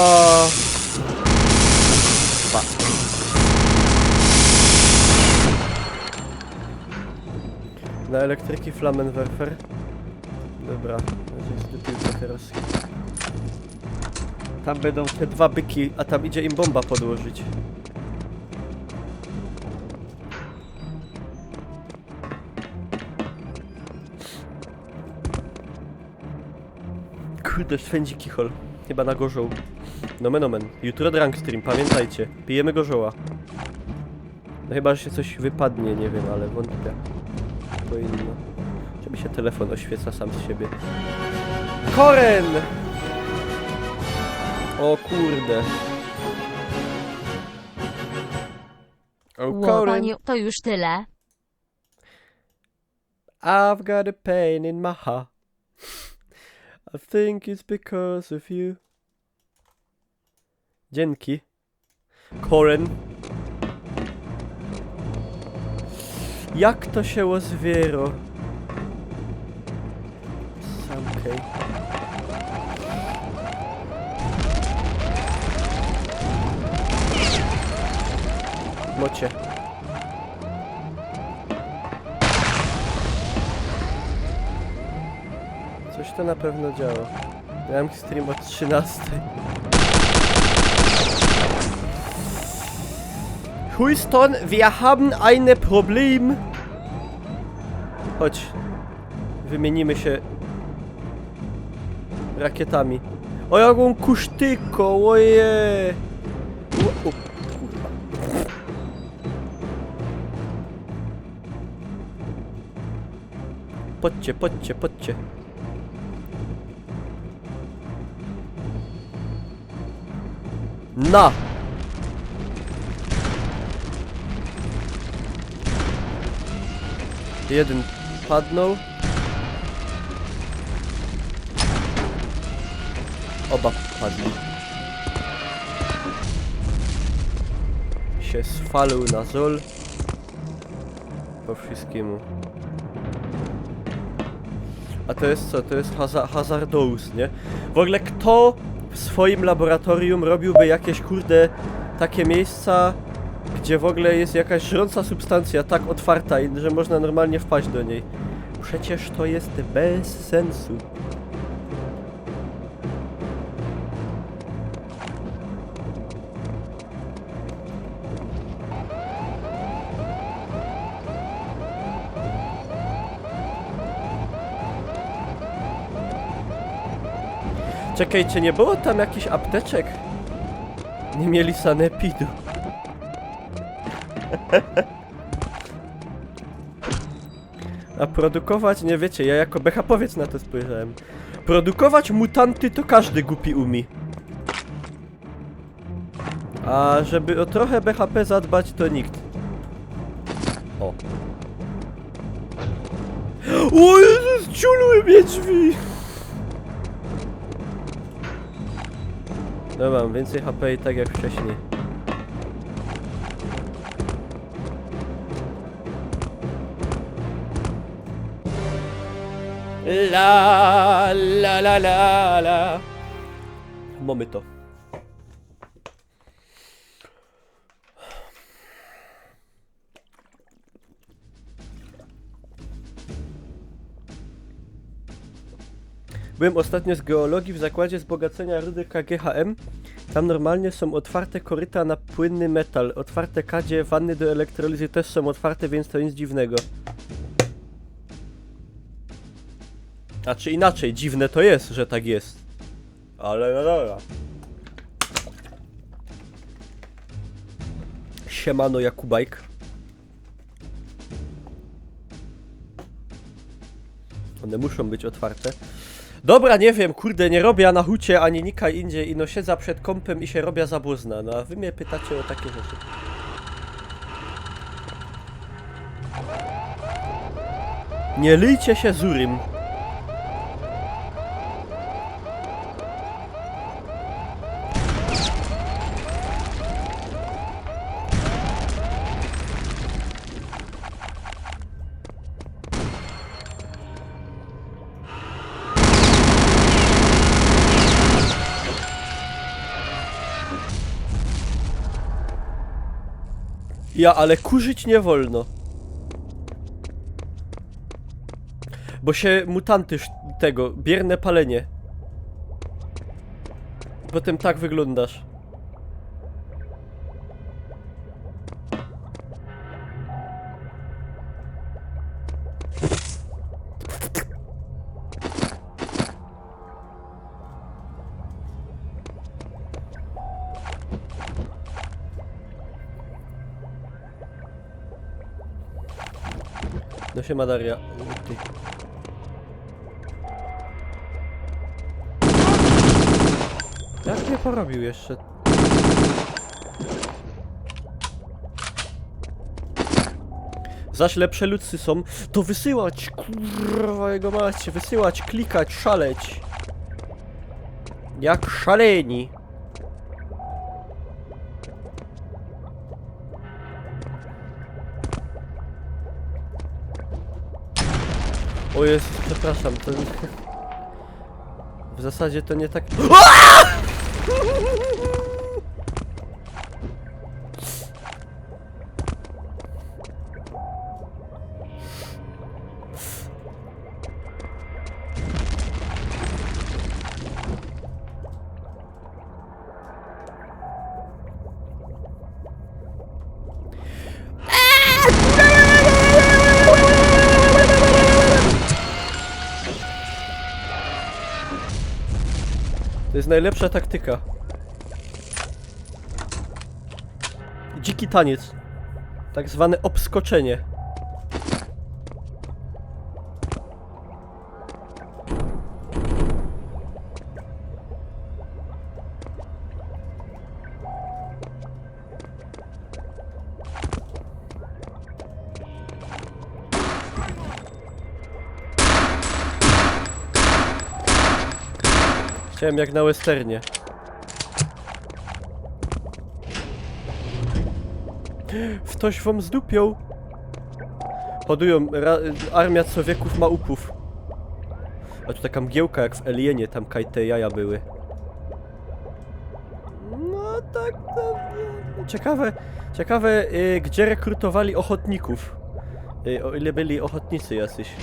Na elektryki Flammenwerfer. Dobra, zdupił teraz. Tam będą te dwa byki, a tam idzie im bomba podłożyć. Kurde, swędzi kichol. Chyba na gorzoł. Nomen omen. Jutro drunk stream, pamiętajcie. Pijemy gorzoła. No chyba, że się coś wypadnie, nie wiem, ale wątpię. Powinno. Czy mi się telefon oświeca sam z siebie. Koren! O kurde. O Koren. Panie, to już tyle. I've got a pain in my heart. I think it's because of you. Dzięki. Koren. Jak to się ozwiero? Samkej. Mocie. Coś to na pewno działa. Miałem stream o 13. Houston, wir haben ein Problem. Chodź. Wymienimy się rakietami. O jaką kusztyko, oje. Kurwa. Podcie, podcie, podcie. Na! Jeden padnął. Oba padli. Się sfalił na zol. Po wszystkiemu. A to jest co? To jest Hazardous, nie? W ogóle kto w swoim laboratorium robiłby jakieś kurde takie miejsca, gdzie w ogóle jest jakaś żrąca substancja tak otwarta, że można normalnie wpaść do niej? Przecież to jest bez sensu. Czekajcie, nie było tam jakichś apteczek? Nie mieli sanepidu. A produkować, nie wiecie, ja jako behapowiec na to spojrzałem. Produkować mutanty to każdy głupi umie. A żeby o trochę BHP zadbać, to nikt. O. O Jezus, ciulły mnie drzwi! No mam więcej HP i tak jak wcześniej. La la la la la. Mamy to. Byłem ostatnio z geologii w zakładzie wzbogacenia rudy KGHM. Tam normalnie są otwarte koryta na płynny metal. Otwarte kadzie, wanny do elektrolizy też są otwarte, więc to nic dziwnego. A czy inaczej, dziwne to jest, że tak jest. Ale no dobra. Siemano Jakubajk. One muszą być otwarte. Dobra, nie wiem, kurde, nie robię na hucie ani nika indziej i no siedzę przed kompem i się robię zabłuzna. No a wy mnie pytacie o takie rzeczy. Nie lyjcie się Zurim. Ja, ale kurzyć nie wolno. Bo się mutanty tego, bierne palenie. Potem tak wyglądasz. No siema Daria. Ty. Jak mnie porobił jeszcze? Zaś lepsze ludzcy są, to wysyłać, kurwa jego macie, wysyłać, klikać, szaleć. Jak szaleni. O Jezus, przepraszam, to... W zasadzie to nie tak... To jest najlepsza taktyka. Dziki taniec. Tak zwane obskoczenie. Chciałem jak na westernie. Ktoś wam zdupią. Hodują, armia człowieków małpów. A tu taka mgiełka jak w Alienie, tam kaj te jaja były. No tak, to... Ciekawe, gdzie rekrutowali ochotników. O ile byli ochotnicy jacyś.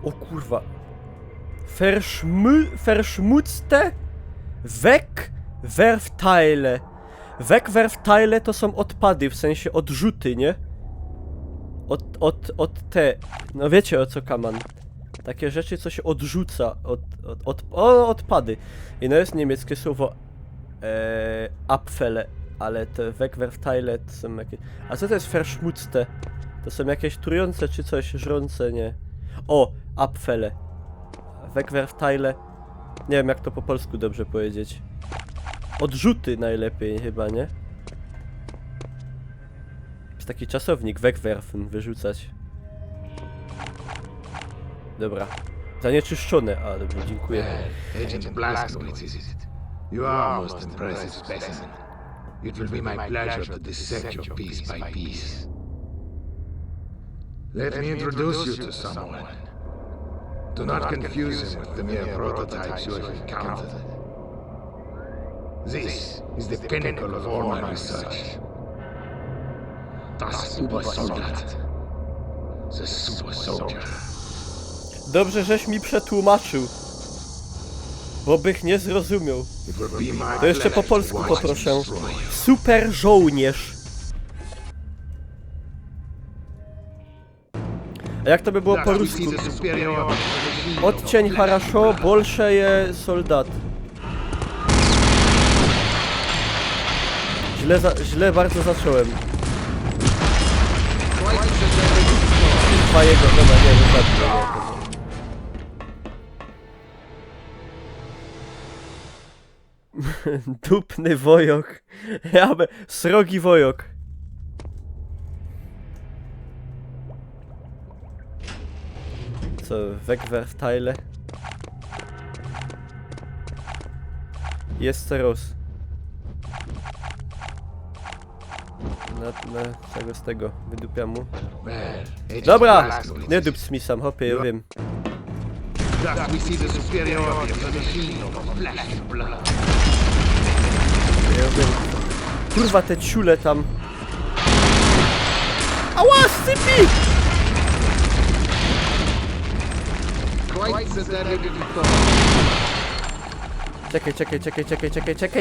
O kurwa. Verschmutzte Weg Werfteile. Wegwerfteile to są odpady, w sensie odrzuty, nie? Od te... No wiecie o co kaman. Takie rzeczy, co się odrzuca. Odpady. I no jest niemieckie słowo Abfälle, ale te Wegwerfteile to są jakieś... A co to jest Verschmutzte? To są jakieś trujące czy coś, żrące, nie? O, Abfälle. Wegwerfteile. Nie wiem jak to po polsku dobrze powiedzieć. Odrzuty najlepiej chyba, nie? Jest taki czasownik, wegwerfen, wyrzucać. Dobra. Zanieczyszczone, a dobrze, dziękuję. Agent Blazkowicz, is it? You are a most impressive specimen. It will be my pleasure to dissect you piece by piece. Let me introduce you to someone. Do not confuse him with the mere prototypes you have encountered. This is the pinnacle of all my research. Das Supersoldat. The Super Soldier. Dobrze, żeś mi przetłumaczył. Bo bych nie zrozumiał. It will be my To jeszcze po pleasure polsku to watch him poproszę. destroy you. Super żołnierz. A jak to by było po Thus we rusku? see the superiority of the machine Odcień over хорошо, больше je soldat. Źle bardzo zacząłem. Dwa jego, dobra, nie zabij. Dupny wojok. Srogi wojok. Co, Wegwerfteile? Jest teraz. Na czego z tego? Wydupiam mu. Agent Dobra! Blazkowicz. Nie dup mi sam, hopie, ja wiem. Thus we see the superiority of the machine over flesh and blood. Ja wiem. Kurwa te ciule tam. Ała, sypi! Quite sedated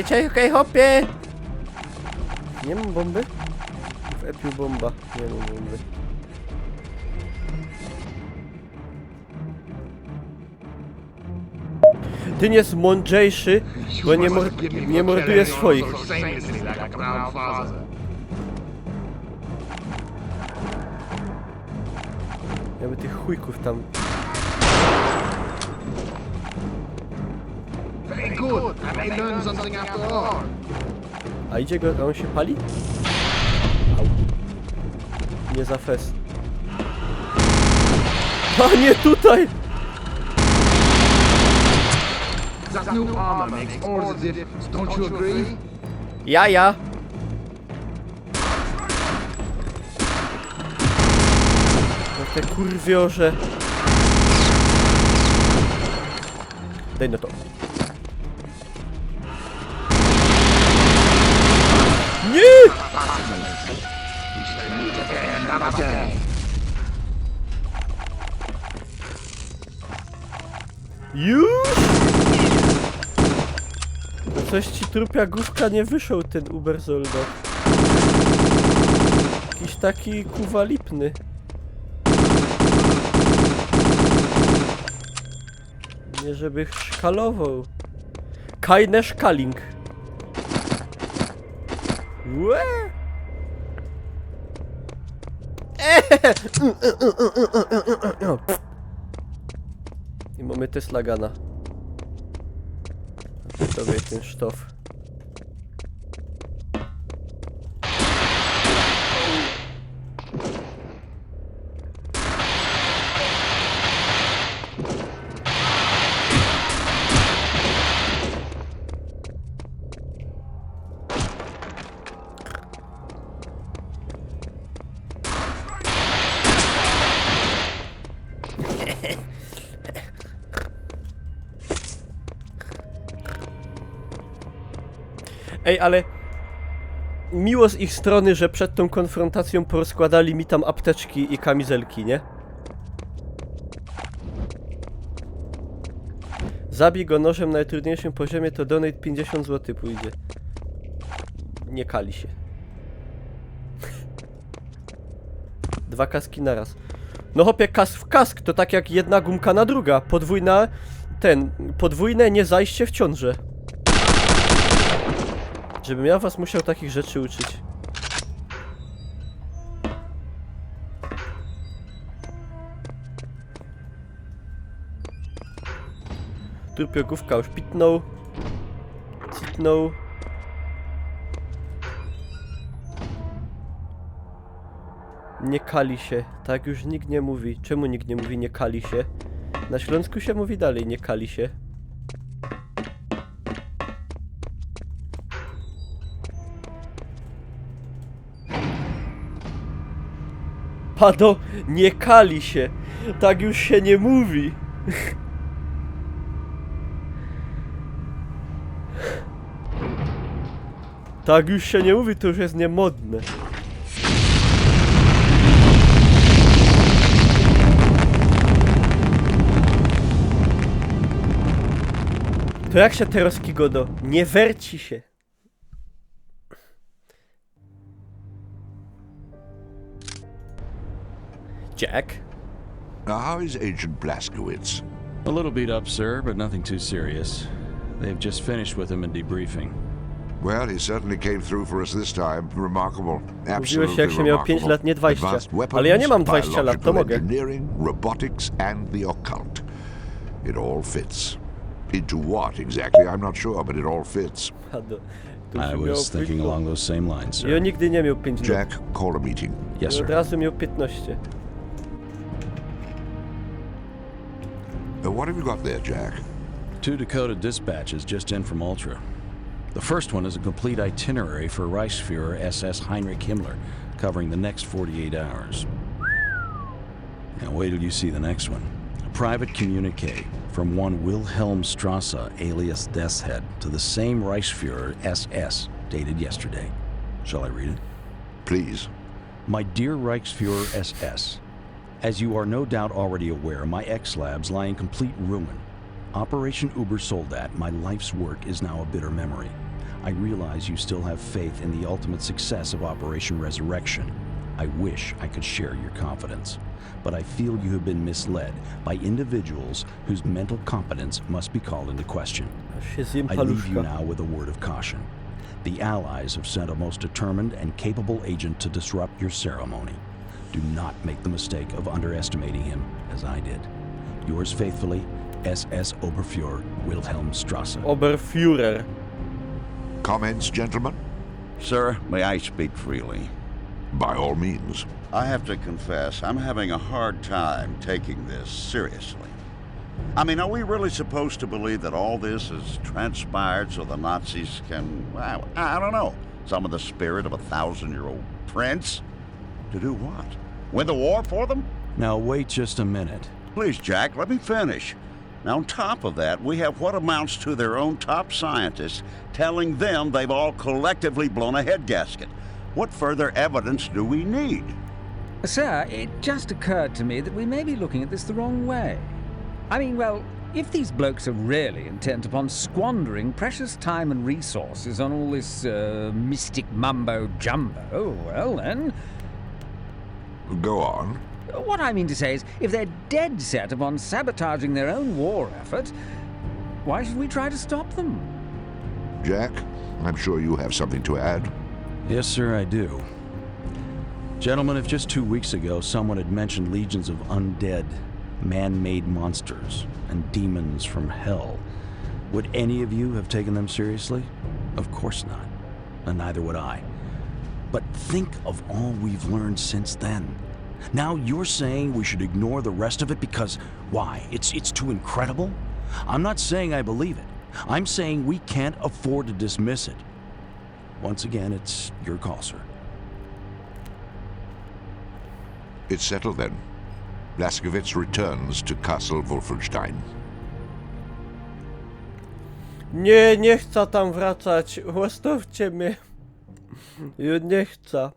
Czekaj, hopie! Nie mam bomby? W Epiu bomba. Nie mam bomby. Ty nie jest mądrzejszy, bo nie morduje swoich. Jakby tych chujków tam. Very good. I may learn something after all. A idzie go, a on się pali? Au. Nie za fest. A nie tutaj! That new armor makes all the difference, don't you agree? Ja. No te kurwiorze. Daj no to. Nie! Another day. Już? No coś ci trupia główka nie wyszł ten Uberzoldat. Jakiś taki kuwa lipny. Nie żeby szkalował. Keine Szkaling. Łe! I mamy Tesla Gana. Tobie ten sztof. Ej, ale miło z ich strony, że przed tą konfrontacją porozkładali mi tam apteczki i kamizelki, nie? Zabij go nożem na najtrudniejszym poziomie, to donate 50 zł pójdzie. Nie kali się. 2 kaski naraz. No hopie, kask w kask, to tak jak jedna gumka na druga. Podwójne nie zajście w ciążę. Żebym ja was musiał takich rzeczy uczyć. Turpiogówka już pitnął. Citnął. Nie kali się. Tak już nikt nie mówi. Czemu nikt nie mówi nie kali się? Na Śląsku się mówi dalej nie kali się. Pado, nie kali się. Tak już się nie mówi. Tak już się nie mówi, to już jest niemodne. To jak się teraz Godo? Nie werci się. Jack? Now, how is Agent Blazkowicz? A little beat up, sir, but nothing too serious. They've just finished with him in debriefing. Well, he certainly came through for us this time. Remarkable. Mówiłeś, jak Absolutely się miał 5 remarkable. lat, nie 20. Advanced weapons, Ale ja nie mam 20 lat, to biological mogę. engineering, robotics, and the occult. It all fits. Into what exactly? I'm not sure, but it all fits. Pado. To już I miał was thinking pięć- along those same lines, I on sir. nigdy nie miał 5 lat. Jack, call a meeting. Yes, I od sir. razu miał 15. What have you got there, Jack? 2 decoded dispatches just in from Ultra. The first one is a complete itinerary for Reichsfuhrer SS Heinrich Himmler, covering the next 48 hours. Now wait till you see the next one. A private communique from one Wilhelm Strasse, alias Death's Head, to the same Reichsfuhrer SS, dated yesterday. Shall I read it? Please. My dear Reichsfuhrer SS, as you are no doubt already aware, my X-Labs lie in complete ruin. Operation Ubersoldat, my life's work, is now a bitter memory. I realize you still have faith in the ultimate success of Operation Resurrection. I wish I could share your confidence. But I feel you have been misled by individuals whose mental competence must be called into question. Aż się zjem I leave you paluszka. now with a word of caution. The Allies have sent a most determined and capable agent to disrupt your ceremony. Do not make the mistake of underestimating him, as I did. Yours faithfully, SS Oberfuhrer Wilhelm Strasse. Oberführer. Comments, gentlemen? Sir, may I speak freely? By all means. I have to confess, I'm having a hard time taking this seriously. I mean, are we really supposed to believe that all this has transpired so the Nazis can, well, I don't know, summon the spirit of a 1,000-year-old prince? To do what? Win the war for them? Now wait just a minute. Please, Jack, let me finish. Now, on top of that, we have what amounts to their own top scientists telling them they've all collectively blown a head gasket. What further evidence do we need? Sir, it just occurred to me that we may be looking at this the wrong way. I mean, well, if these blokes are really intent upon squandering precious time and resources on all this mystic mumbo-jumbo, well then, Go on. what I mean to say is, if they're dead set upon sabotaging their own war effort, why should we try to stop them? Jack, I'm sure you have something to add. Yes, sir, I do. Gentlemen, if just 2 weeks ago someone had mentioned legions of undead, man-made monsters and demons from hell, would any of you have taken them seriously? Of course not. And neither would I. But think of all we've learned since then. Now you're saying we should ignore the rest of it because, why, it's too incredible? I'm not saying I believe it. I'm saying we can't afford to dismiss it. Once again, it's your call, sir. It's settled then. Blazkowicz returns to Castle Wolfenstein. Nie, nie chcę tam wracać. Zostawcie mnie. Ja nie chcę.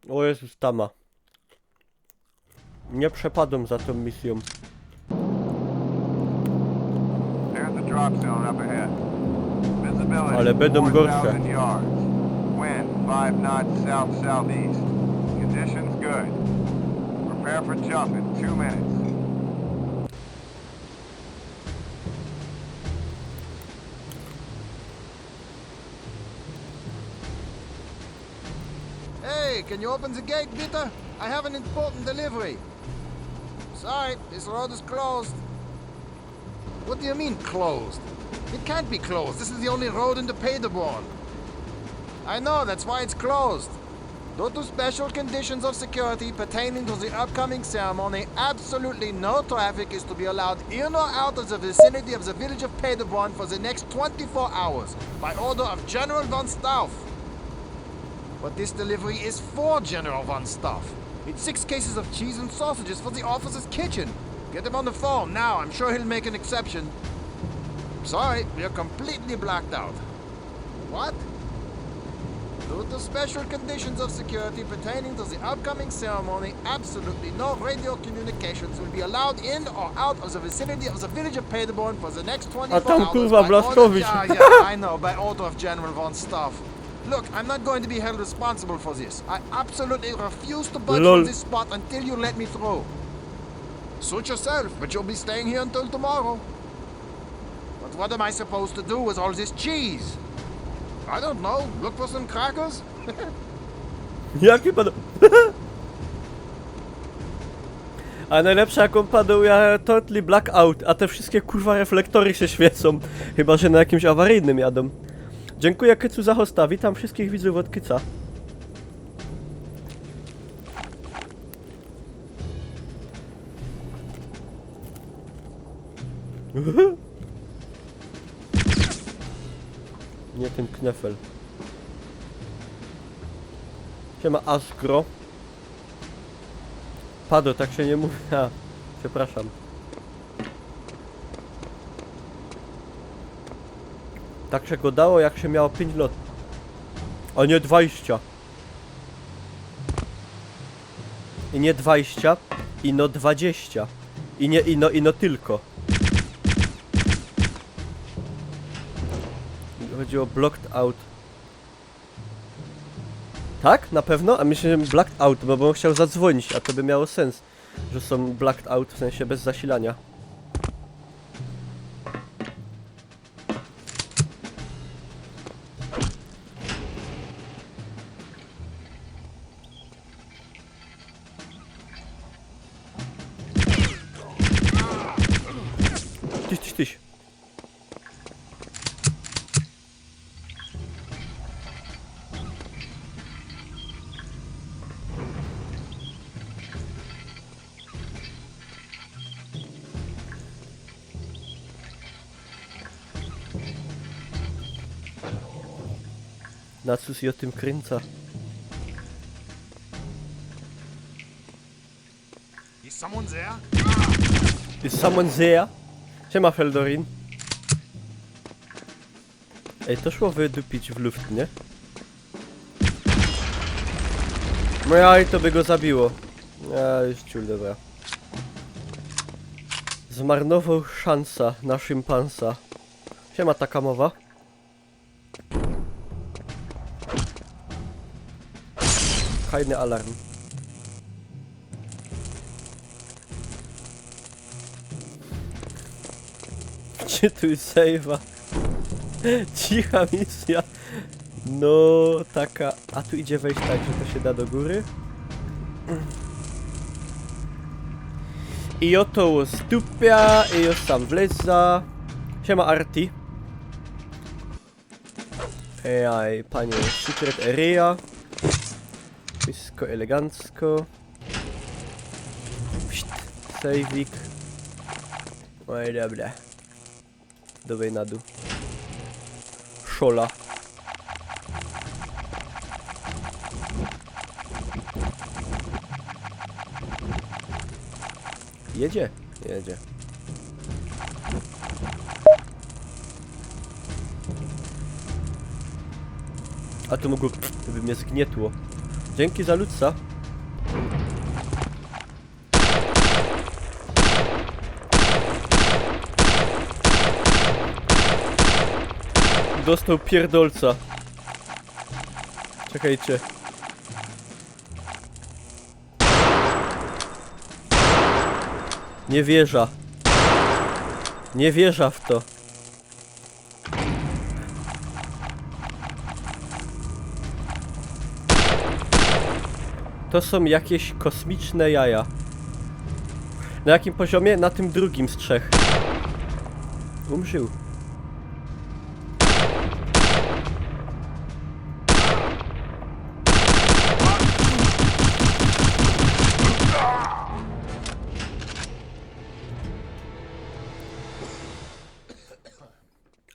O Jezus, tama. Nie przepadam za tą misją. There's the drop zone up ahead. Visibility Ale będą gorsze. 4,000 yards. Wind 5 knots south-southeast. Conditions good. Prepare for jump in 2 minutes. Hey, can you open the gate, bitte? I have an important delivery. Sorry, this road is closed. What do you mean, closed? It can't be closed. This is the only road into Paderborn. I know, that's why it's closed. Due to special conditions of security pertaining to the upcoming ceremony, absolutely no traffic is to be allowed in or out of the vicinity of the village of Paderborn for the next 24 hours, by order of General von Stauff. But this delivery is for General von Stauff. It's 6 cases of cheese and sausages for the officer's kitchen. Get him on the phone now. I'm sure he'll make an exception. Sorry, we're completely blacked out. What? Due to special conditions of security pertaining to the upcoming ceremony, absolutely no radio communications will be allowed in or out of the vicinity of the village of Paderborn for the next 24 A tam, hours. kurwa, by Blaskowicz. order- Yeah, I know, by order of General von Stauff. Look, I'm not going to be held responsible for this. I absolutely refuse to budge Lol. from this spot until you let me through. Suit yourself, but you'll be staying here until tomorrow. But what am I supposed to do with all this cheese? I don't know. Look for some crackers? Jaki padł? A najlepsze jak on padł, ja totally blackout, a te wszystkie kurwa reflektory się świecą. Chyba, że na jakimś awaryjnym jadą. Dziękuję Kycu za hosta, witam wszystkich widzów od Kyca. Nie ten knefel. Siema Askro. Padło, tak się nie mówi. A, przepraszam. Tak się go dało, jak się miało 5 lot. A nie 20. I nie 20, ino 20. I nie ino tylko. Chodzi o blocked out. Tak? Na pewno? A myślę, że blacked out, bo bym chciał zadzwonić, a to by miało sens, że są blacked out, w sensie bez zasilania. Tyś. Nacus i o tym kręca. Is someone there? Is someone there? Siema Feldorin. Ej, to szło wydupić w luft, nie? No ja i to by go zabiło. Ja już ciul, dobra. Zmarnował szansa na szympansa. Siema taka mowa. Fajny alarm. Czytuj save'a. Cicha misja. No, taka... A tu idzie wejść tak, że to się da do góry. I oto stupia, i już sam wleza. Siema Arti. Ej, panie, secret area. Wszystko elegancko. Pszt, save'ik. Oj, dobra. Dawaj na dół. Szola. Jedzie? Jedzie. A to mogło... To by mnie zgnietło. Dzięki za ludca. Dostał pierdolca. Czekajcie. Nie wierzę. Nie wierzę w to. To są jakieś kosmiczne jaja. Na jakim poziomie? Na tym drugim z 3. Umrzył.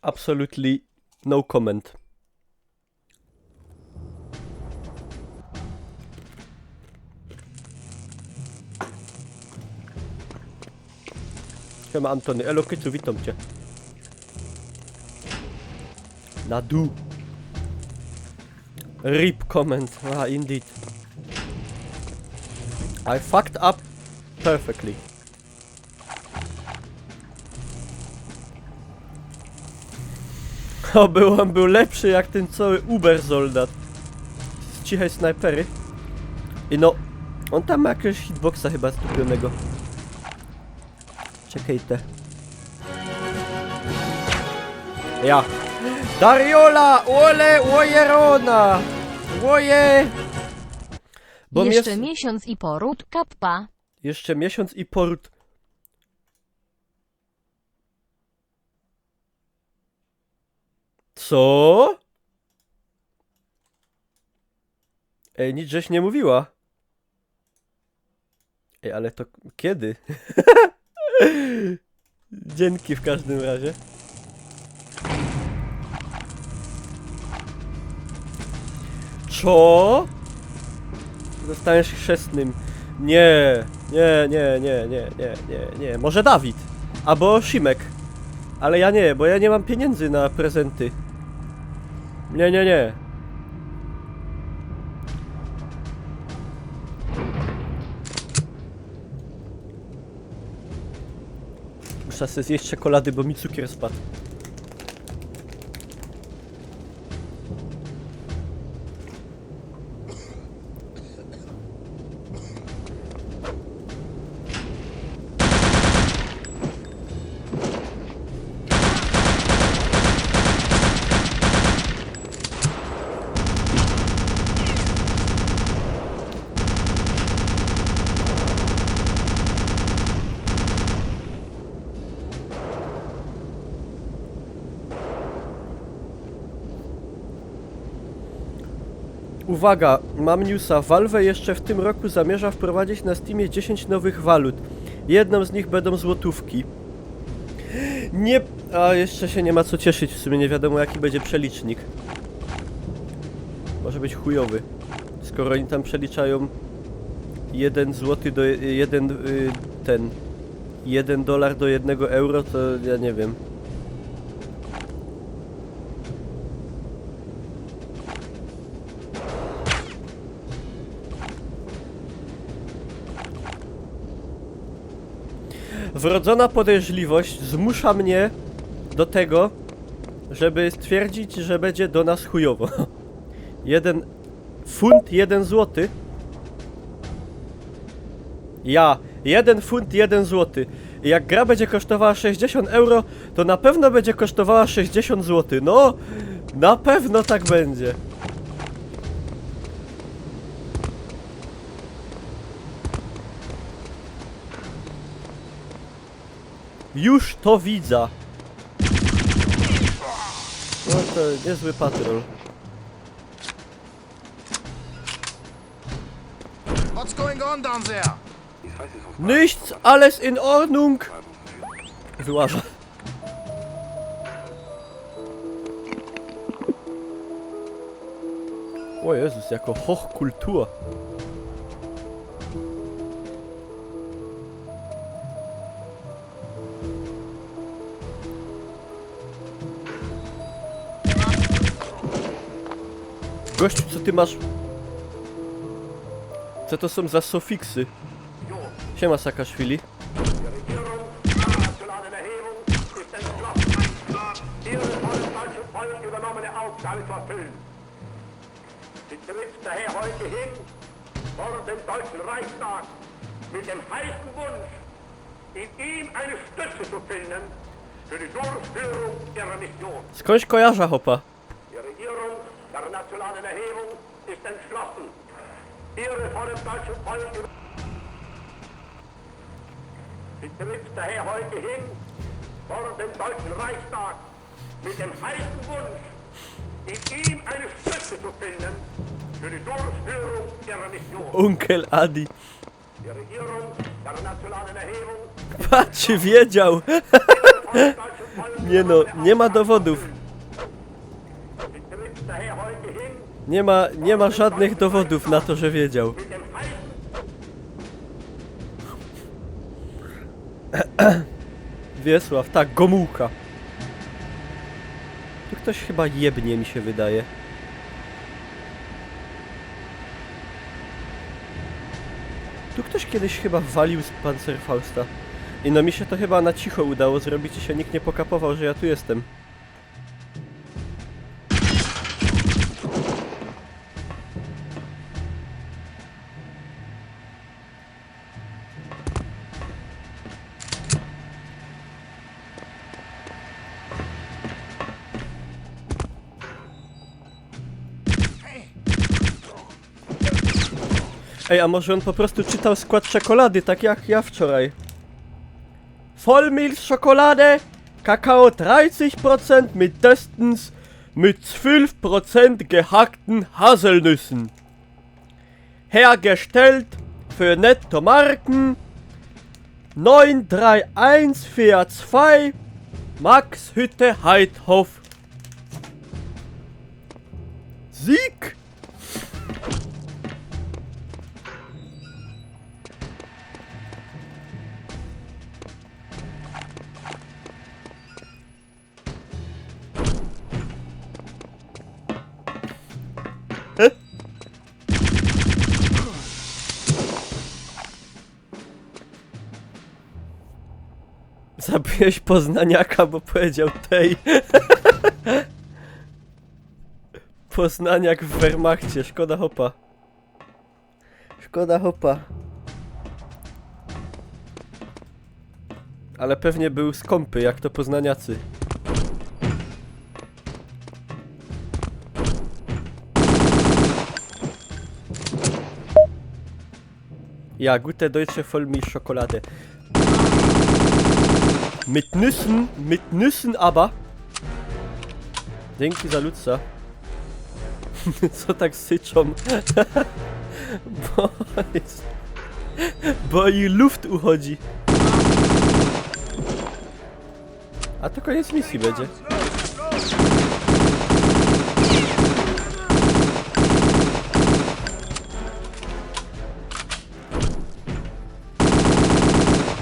Absolutely no comment. Siema Antony, elo Kycu, witam cię. Na du. RIP comment, indeed. I fucked up perfectly. O, on był lepszy jak ten cały Uber soldat z cichej snajpery. I no, on tam ma jakiegoś hitboxa chyba stupionego. Czekaj te. Ja. Dariola! Ole! Ojerona! Oje! Bo jeszcze miesiąc i poród, kappa. Jeszcze miesiąc i poród. Co? Ej, nic żeś nie mówiła. Ej, ale to kiedy? Dzięki w każdym razie. Co? Zostaniesz chrzestnym. Nie. Nie. Może Dawid. Albo Szymek. Ale ja nie, bo ja nie mam pieniędzy na prezenty. Nie. Muszę sobie zjeść czekolady, bo mi cukier spadł. Uwaga, mam newsa. Valve jeszcze w tym roku zamierza wprowadzić na Steamie 10 nowych walut. Jedną z nich będą złotówki. Nie... A jeszcze się nie ma co cieszyć, w sumie nie wiadomo jaki będzie przelicznik. Może być chujowy. Skoro oni tam przeliczają 1 złoty do... 1 dolar do 1 euro, to ja nie wiem. Wrodzona podejrzliwość zmusza mnie do tego, żeby stwierdzić, że będzie do nas chujowo. 1 funt, 1 złoty. Ja, 1 funt, 1 złoty. Jak gra będzie kosztowała 60 euro, to na pewno będzie kosztowała 60 zł. No, na pewno tak będzie. Już to widzę. No to niezły patrol. What's going on down there? Nichts, alles in Ordnung. Wyłażę. O Jezus, jako Hochkultur. Gościu, co ty masz? Co to są za sufiksy? Siema Saakaszwili. vorgenommene Aufgabe zu erfüllen. Sie tritt daher heute hin vor dem Deutschen Reichstag mit dem heißen Wunsch, in ihm eine Stütze zu finden für die Durchführung ihrer Mission. Skądś kojarza hopa? Die Regierung der nationalen Erhebung ist entschlossen, ihre vor dem deutschen Volk Sie tritt daher heute hin vor dem Deutschen Reichstag mit dem heißen Wunsch, in ihm eine Stütze zu finden für die Durchführung ihrer Mission. Onkel Adi. Die Regierung der nationalen Erhebung Patrz, wiedział. ihre vor dem deutschen Volk Nie no, nie ma dowodów. Sie tritt daher heute hin Nie ma żadnych dowodów na to, że wiedział. mit dem heißen Wiesław, tak, Gomułka. Tu ktoś chyba jebnie, mi się wydaje. Tu ktoś kiedyś chyba walił z Panzerfausta. I no mi się to chyba na cicho udało zrobić i się nikt nie pokapował, że ja tu jestem. Ej, a może on po prostu czytał skład czekolady, tak jak ja wczoraj. Vollmilchschokolade, Kakao 30% mit Döstens mit 12% gehackten Haselnüssen. Hergestellt für Netto Marken 93142 Max Hütte Heidhof. Sieg! Zabiłeś Poznaniaka, bo powiedział tej. Poznaniak w Wehrmachcie, szkoda hopa. Szkoda hopa. Ale pewnie był skąpy, jak to Poznaniacy. Ja, gute deutsche Vollmilchschokolade. Mit Nüssen aber. Dzięki za Luca. Co tak syczą? Bo i luft uchodzi. A to koniec misji będzie.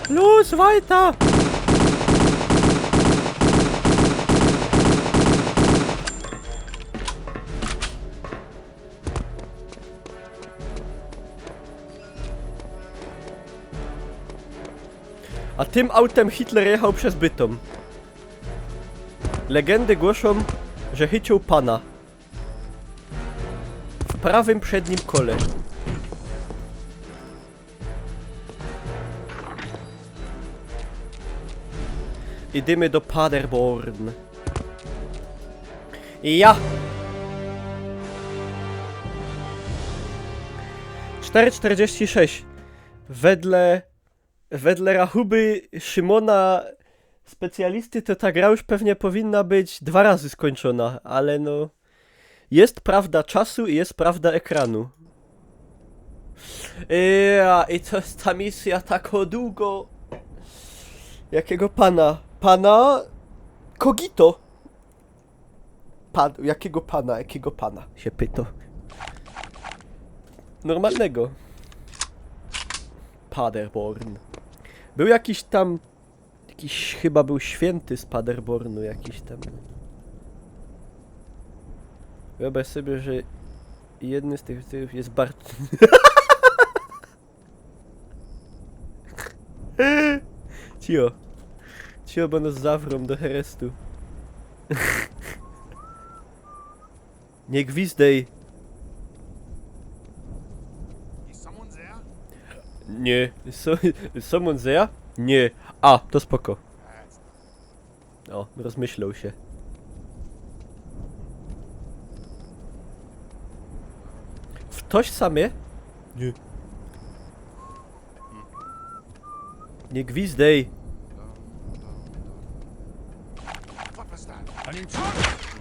Los, weiter! A tym autem Hitler jechał przez Bytom. Legendy głoszą, że chycił pana. W prawym przednim kole. Idziemy do Paderborn. Ja! 4,46. Wedle rachuby Szymona specjalisty to ta gra już pewnie powinna być 2 razy skończona, ale no... Jest prawda czasu i jest prawda ekranu. I to jest ta misja tak długo... Jakiego pana? Pana... Kogito! Jakiego pana? Jakiego pana? Się pyta. Normalnego. Paderborn. Był jakiś tam... Jakiś chyba był święty z Paderbornu, jakiś tam. Wyobraź sobie, że jedny z tych typów jest bardzo... Cio. Cio, bo nas zawrą do herestu. Nie gwizdej. Is someone there? Nie. Someone there? Nie. A, to spoko. O, rozmyślał się. W tożsamie? Nie. Nie gwizdej. What was that?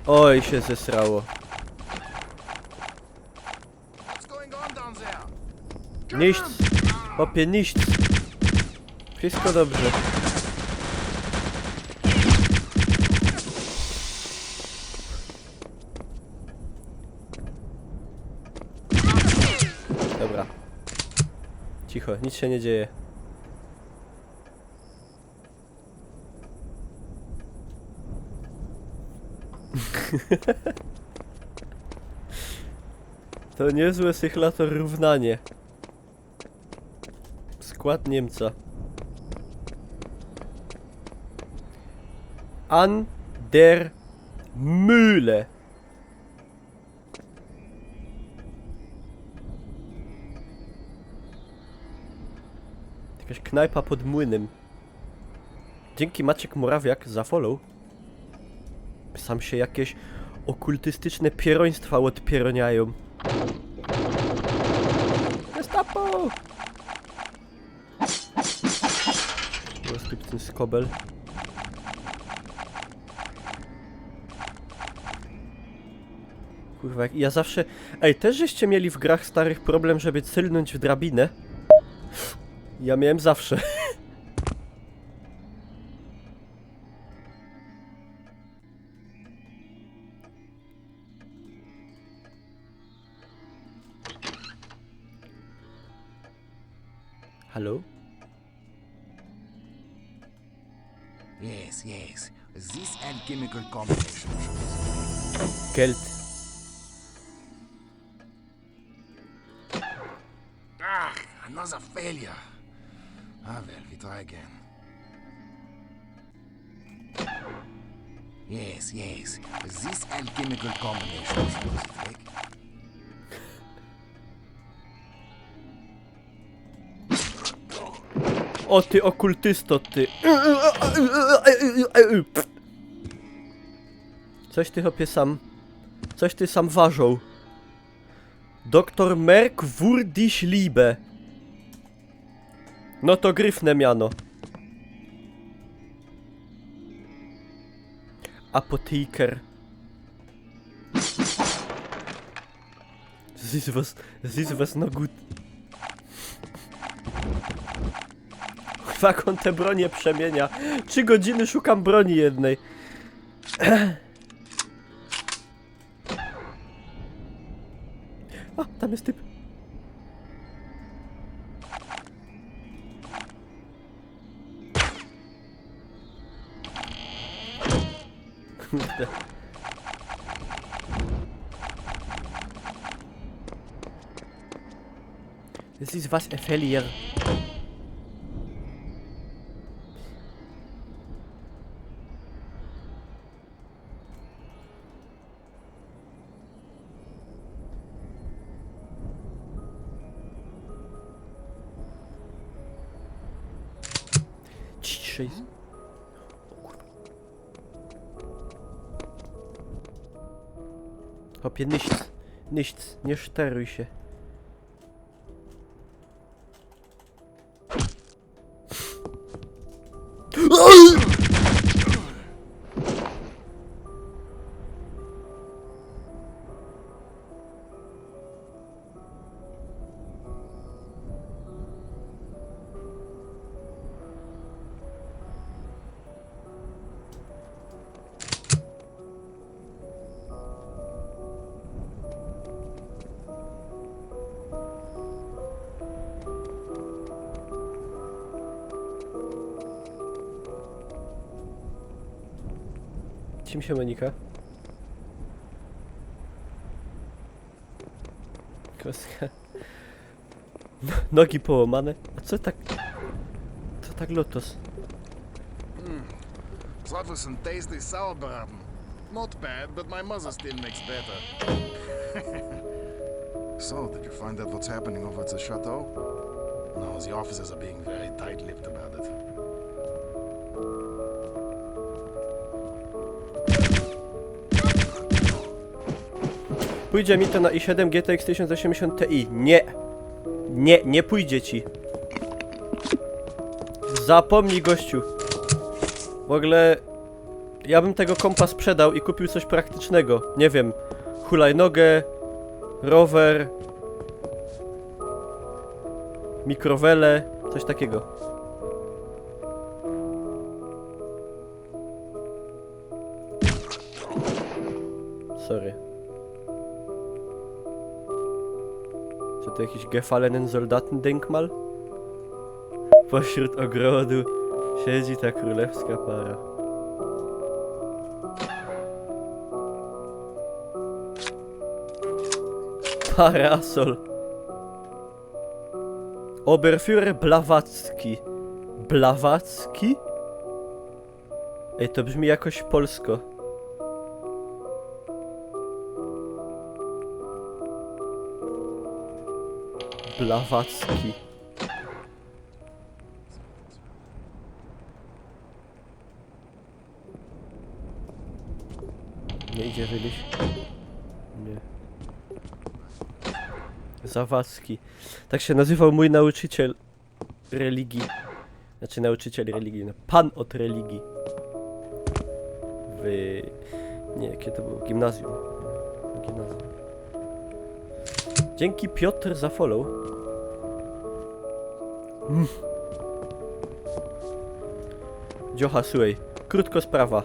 Oj, się zesrało. What's going on down there? Nichts. Chłopie, nichts. Wszystko dobrze. Dobra. Cicho, nic się nie dzieje. To niezłe sychlator równanie. Skład Niemca. An der Mühle. Jakaś knajpa pod młynem. Dzięki Maciek Morawiak za follow. Sam się jakieś okultystyczne pieroństwa odpieroniają. Gestapo! Roztypny skobel. Kurwa, ja zawsze... Ej, też żeście mieli w grach starych problem, żeby cylnąć w drabinę? Ja miałem zawsze. Hallo? Yes, yes. This alchemical combination. Geld. Another failure. Ah, well, we try again. Yes, yes. This alchemical combination shows the trick. O ty okultysto, ty. Coś ty chopie sam... Coś ty sam ważą. Doktor Merk Wurdisch Liebe. No to gryfne miano. Apotheker. This was no good. Jak on te bronie przemienia. 3 godziny szukam broni jednej. O, tam jest typ. Kurde. Das ist was a failure. Ciszej. Hopie, nichts. Nichts. Nie szteruj się. Czym się Monika? Koska. Nogi połamane? A co tak... Co tak lotos? That was some tasty sauerbraten. Not bad, but my mother still makes better. So, did you find out what's happening over at the chateau? No, the officers are being very tight-lipped about it. Pójdzie mi to na i7 GTX 1080 Ti. Nie pójdzie ci. Zapomnij, gościu. W ogóle ja bym tego kompa sprzedał i kupił coś praktycznego. Nie wiem, hulajnogę, rower, mikrowele, coś takiego. Sorry. Co to jakiś gefallenen Soldatendenkmal? Pośród ogrodu siedzi ta królewska para. Parasol. Oberführer Blawacki. Blawacki? Ej, to brzmi jakoś polsko. Blawacki. Nie idzie wyjść. Nie. Zawadzki. Tak się nazywał mój nauczyciel religii. Znaczy nauczyciel religii. No, pan od religii. Nie, jakie to było? Gimnazjum. Gimnazjum. Dzięki Piotr za follow. Dziocha, słuchaj. Krótko sprawa.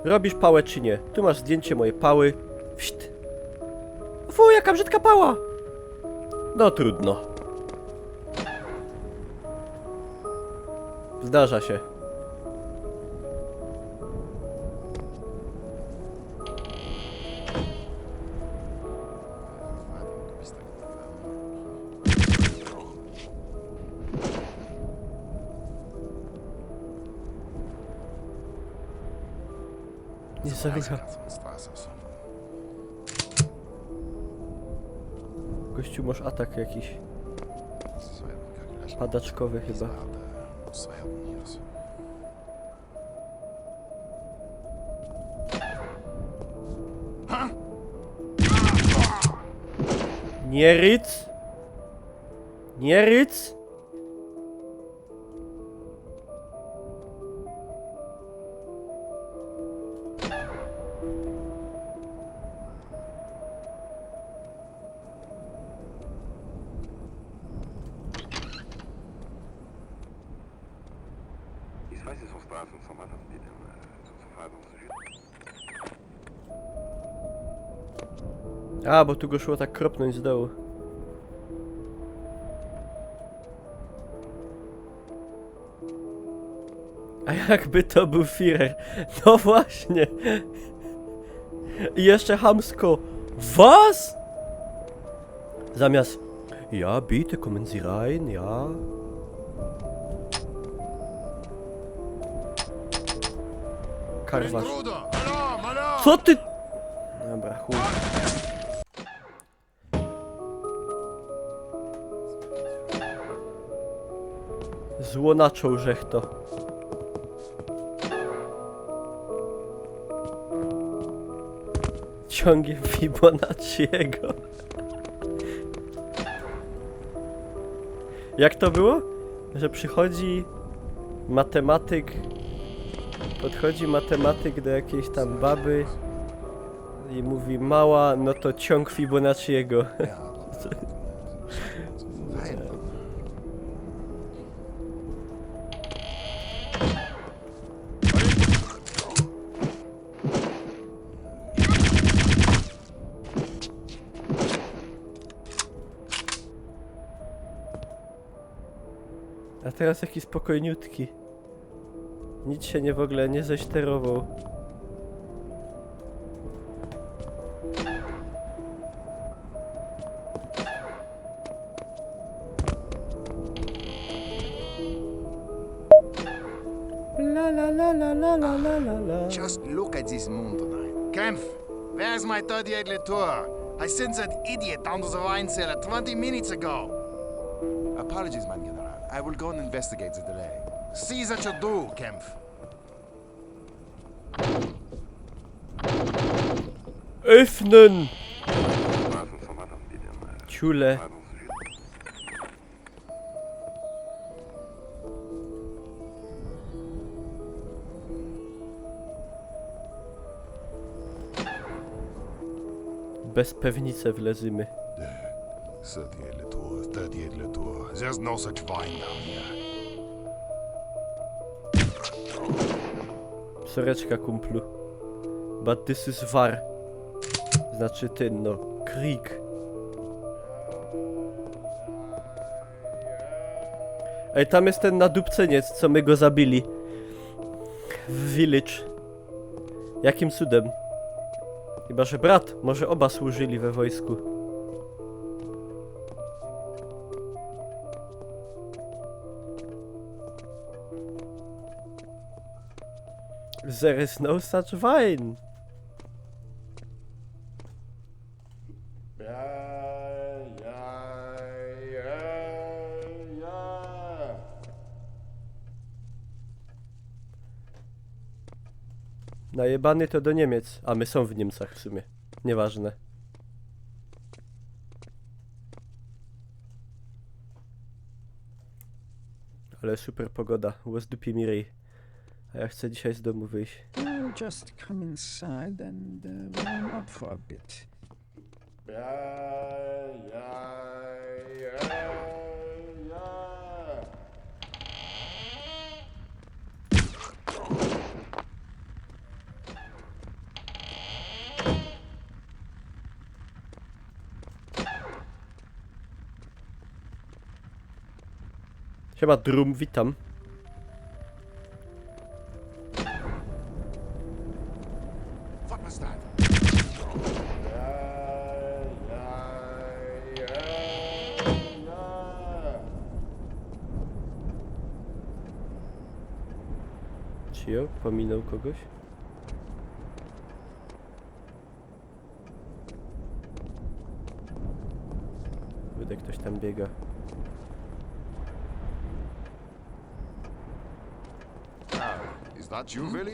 Robisz pałę czy nie? Tu masz zdjęcie mojej pały. Wść. Fu, jaka brzydka pała! No trudno. Zdarza się. Nie zarycha. Gościu, masz atak jakiś padaczkowy chyba. Nie ryc! Nie ryc! A, bo tu go szło tak kropnąć z dołu. A jakby to był Führer? No właśnie. I jeszcze chamsko. Was? Zamiast ja, bitte, kommen Sie rein, ja. Karwasz. Co ty? Dobra, chuj. Złonaczą żech to. Ciągiem Fibonacciego. Jak to było? Że przychodzi matematyk. Podchodzi matematyk do jakiejś tam baby i mówi: mała, no to ciąg Fibonacciego. A teraz jaki spokojniutki. Nic się nie w ogóle nie ześterował. La la la la la la la la la. Just look at this moon tonight. Kempf, where's my 38 Latour? I sent that idiot down to the wine cellar 20 minutes ago. Apologies, mein General. I will go and investigate the delay. See that you do, Kempf. Öffnen! Ciule. Bez pewnicy wlezymy. 38 Latour, 38 Latour. There's no such wine down here. Soreczka, kumplu. But this is war. Znaczy ten, no, Krieg. Ej, tam jest ten nadupceniec, co my go zabili. W Village. Jakim cudem? Chyba, że brat. Może oba służyli we wojsku. There is no such wine. Najebany to do Niemiec, a my są w Niemcach w sumie. Nieważne. Ale super pogoda, łez dupie mi ryj. A ja chcę dzisiaj z domu wyjść. Just come inside and warm up for a bit. Siema Drum, witam. What was that? Cio, pominął kogoś? Kurde, ktoś tam biega. Is that you, really?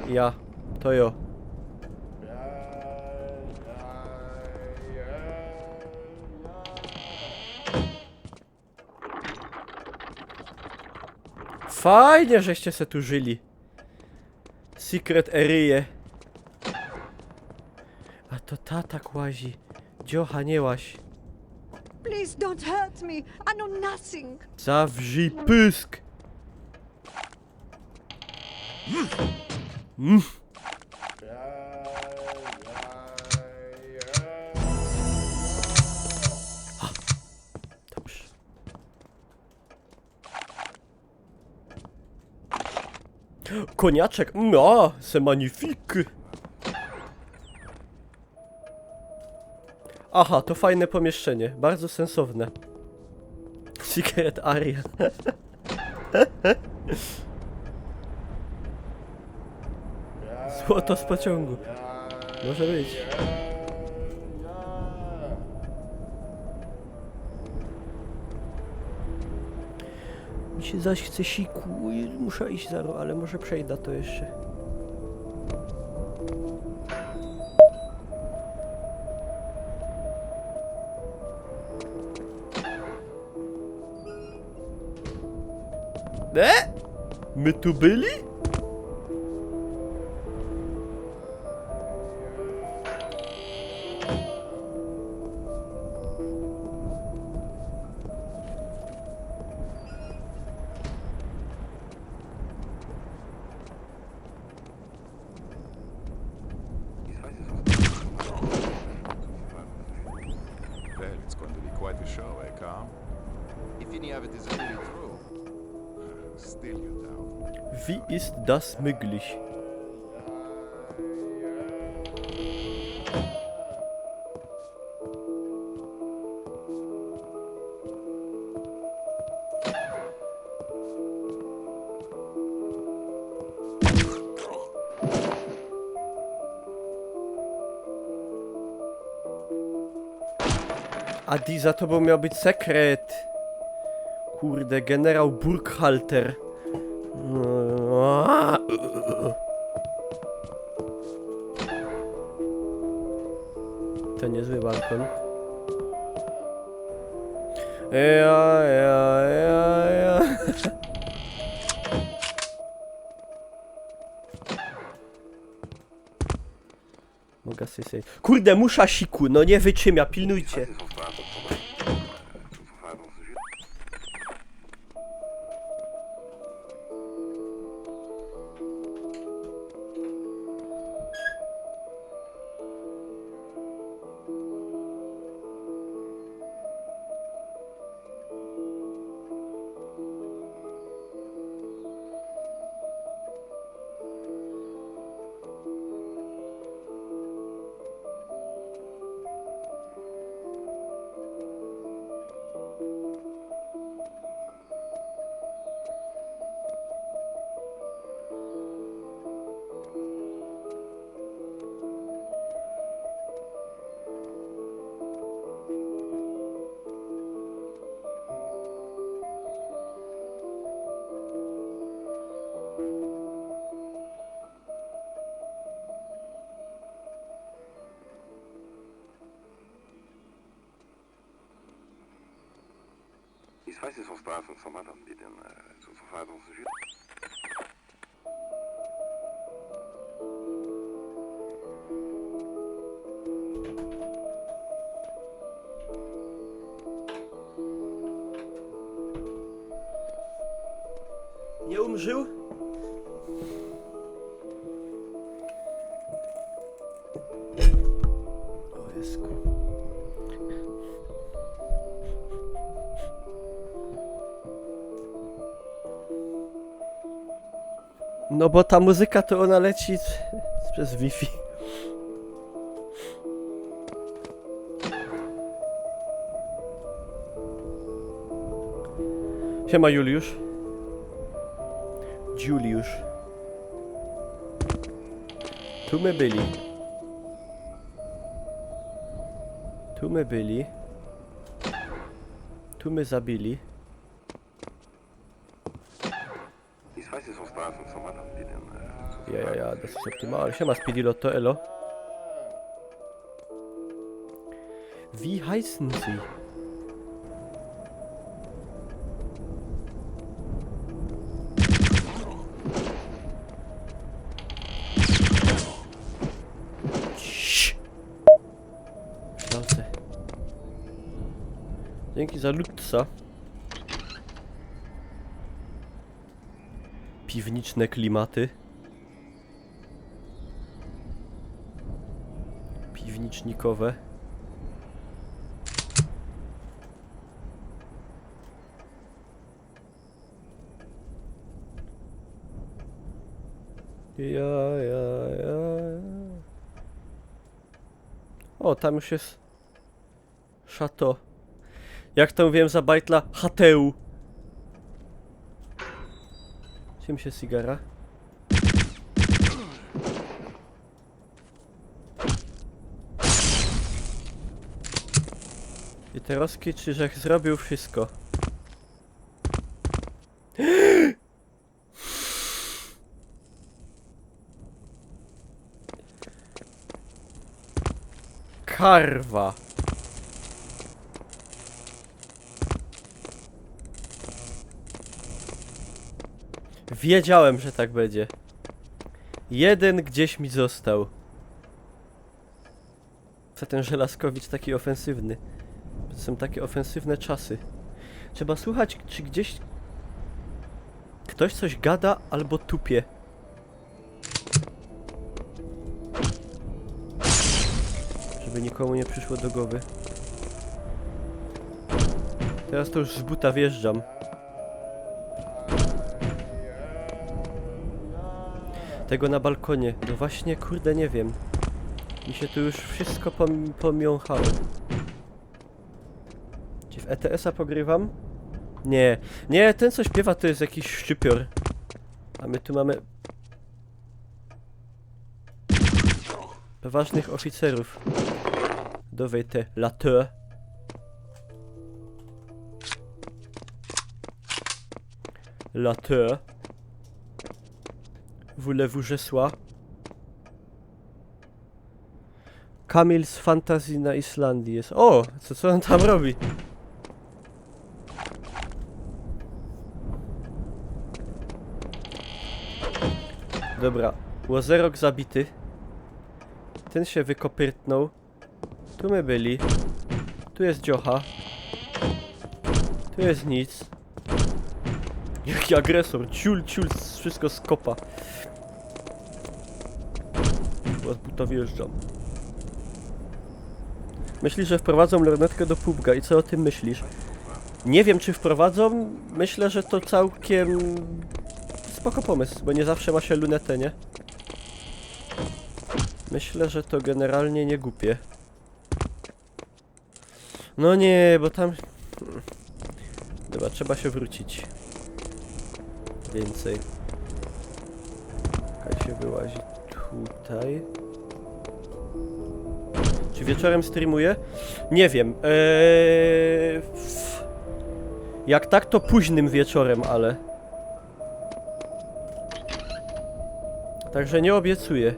Ja, to jo. Fajnie, żeście se tu żyli. Secret area. A to tata łazi. Dziocha, nie łaź. Please don't hurt me. I know nothing. Zawrzyj pysk. Dobrze. Koniaczek, no, c'est magnifique. Aha, to fajne pomieszczenie, bardzo sensowne. Secret area. Złoto z pociągu. Może być. Mi się zaś chce siku. Muszę iść zaro, ale może przejdę to jeszcze. My tu byli? Well, it's going to be quite a show, eh, Carl? If any of it is really true, still you doubt. Wie ist das möglich? Adi, za tobą miał być sekret. Kurde, generał Burkhalter. To niezły balkon. Ja. Mogę sobie... Kurde, musza siku, no nie wytrzymia, pilnujcie. Ich weiß nicht, was da ist, was man dann mit den so Verfahren und so. Nie umrzył? O Jesku. No bo ta muzyka to ona leci przez Wi-Fi. Siema Juliusz. Juliusz. Tu my byli. Tu my byli. Tu my zabili. Ich weiß nicht, was da ist, was man dann mit den Ja, das ist optimal. Siema Speedilotto, elo. Wie heißen sie? Schnauze. Dzięki za lutsa. Piwniczne klimaty. Piwnicznikowe. Ja. O, tam już jest szato. Jak to mówiłem za bajtla? Chateu. Czym się cygara? I teraz Krzyżek zrobił wszystko. Karwa. Wiedziałem, że tak będzie. Jeden gdzieś mi został. Co ten Żelazkowicz taki ofensywny? To są takie ofensywne czasy. Trzeba słuchać, czy gdzieś ktoś coś gada albo tupie. Żeby nikomu nie przyszło do głowy. Teraz to już z buta wjeżdżam. Tego na balkonie. No właśnie, kurde, nie wiem. Mi się tu już wszystko pomiąchało. Czy w ETS-a pogrywam? Nie. Nie, ten co śpiewa to jest jakiś szczypior. A my tu mamy... ważnych oficerów. Dowej te Lateux. Latte. Voulez-vous je sois? Kamil z fantazji na Islandii jest. O! Co on tam robi? Dobra. Łozerok zabity. Ten się wykopyrtnął. Tu my byli. Tu jest dziocha. Tu jest nic. Jaki agresor. Ciul, wszystko skopa. Bo z buta wjeżdżam. Myślisz, że wprowadzą lornetkę do PUBG'a i co o tym myślisz? Nie wiem, czy wprowadzą. Myślę, że to całkiem spoko pomysł, bo nie zawsze ma się lunetę, nie? Myślę, że to generalnie nie głupie. No nie, bo tam... Dobra, trzeba się wrócić. Więcej. Jak się wyłazi tutaj. Czy wieczorem streamuję? Nie wiem. Jak tak, to późnym wieczorem, ale... Także nie obiecuję.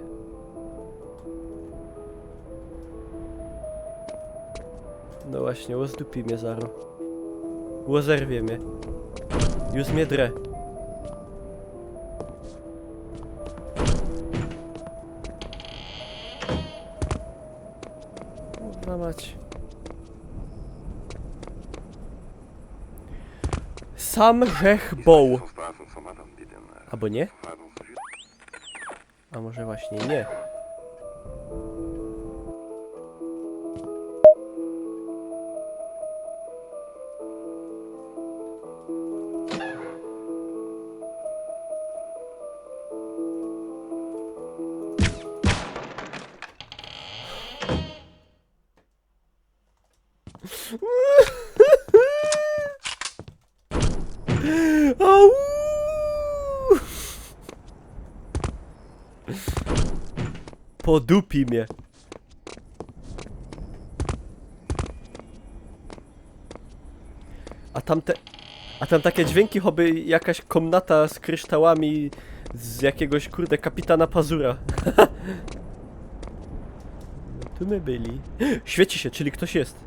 No właśnie, łozdupi mnie zaro. Łozerwie mnie. Już mnie drę. Kurwa mać. Sam Rzech Boł. Albo nie? A może właśnie nie. Au! Podupi mnie. A tam takie dźwięki, choby jakaś komnata z kryształami z jakiegoś kurde kapitana Pazura. No, tu my byli. Świeci się, czyli ktoś jest.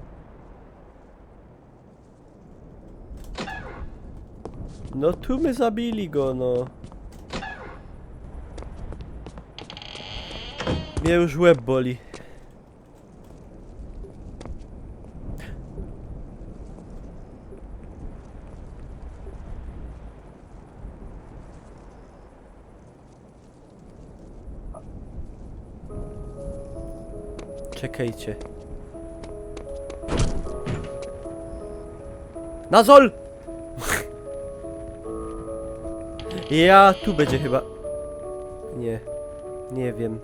No tu my zabili go, no. Mnie już łeb boli. Czekajcie. Nazol! Ja, tu będzie chyba. Nie. Nie wiem.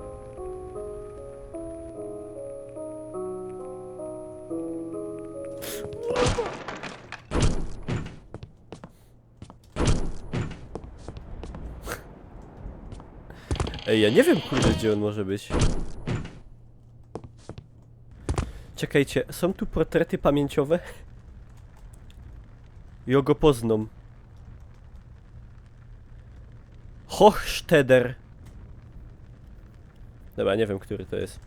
Ej, ja nie wiem, kurde, gdzie on może być. Czekajcie, są tu portrety pamięciowe? Ja go poznam. Hochsteder. Dobra, nie wiem, który to jest.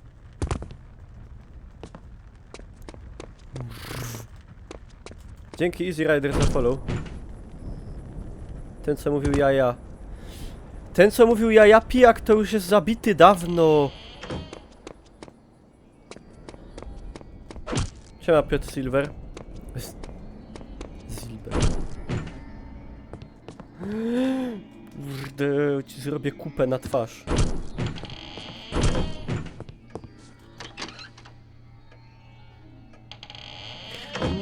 Dzięki Easy Rider za follow. Ten, co mówił jaja. Ten, co mówił jaja pijak, to już jest zabity dawno. Siema, Piotr Silver. Silver. Kurde, ci zrobię kupę na twarz.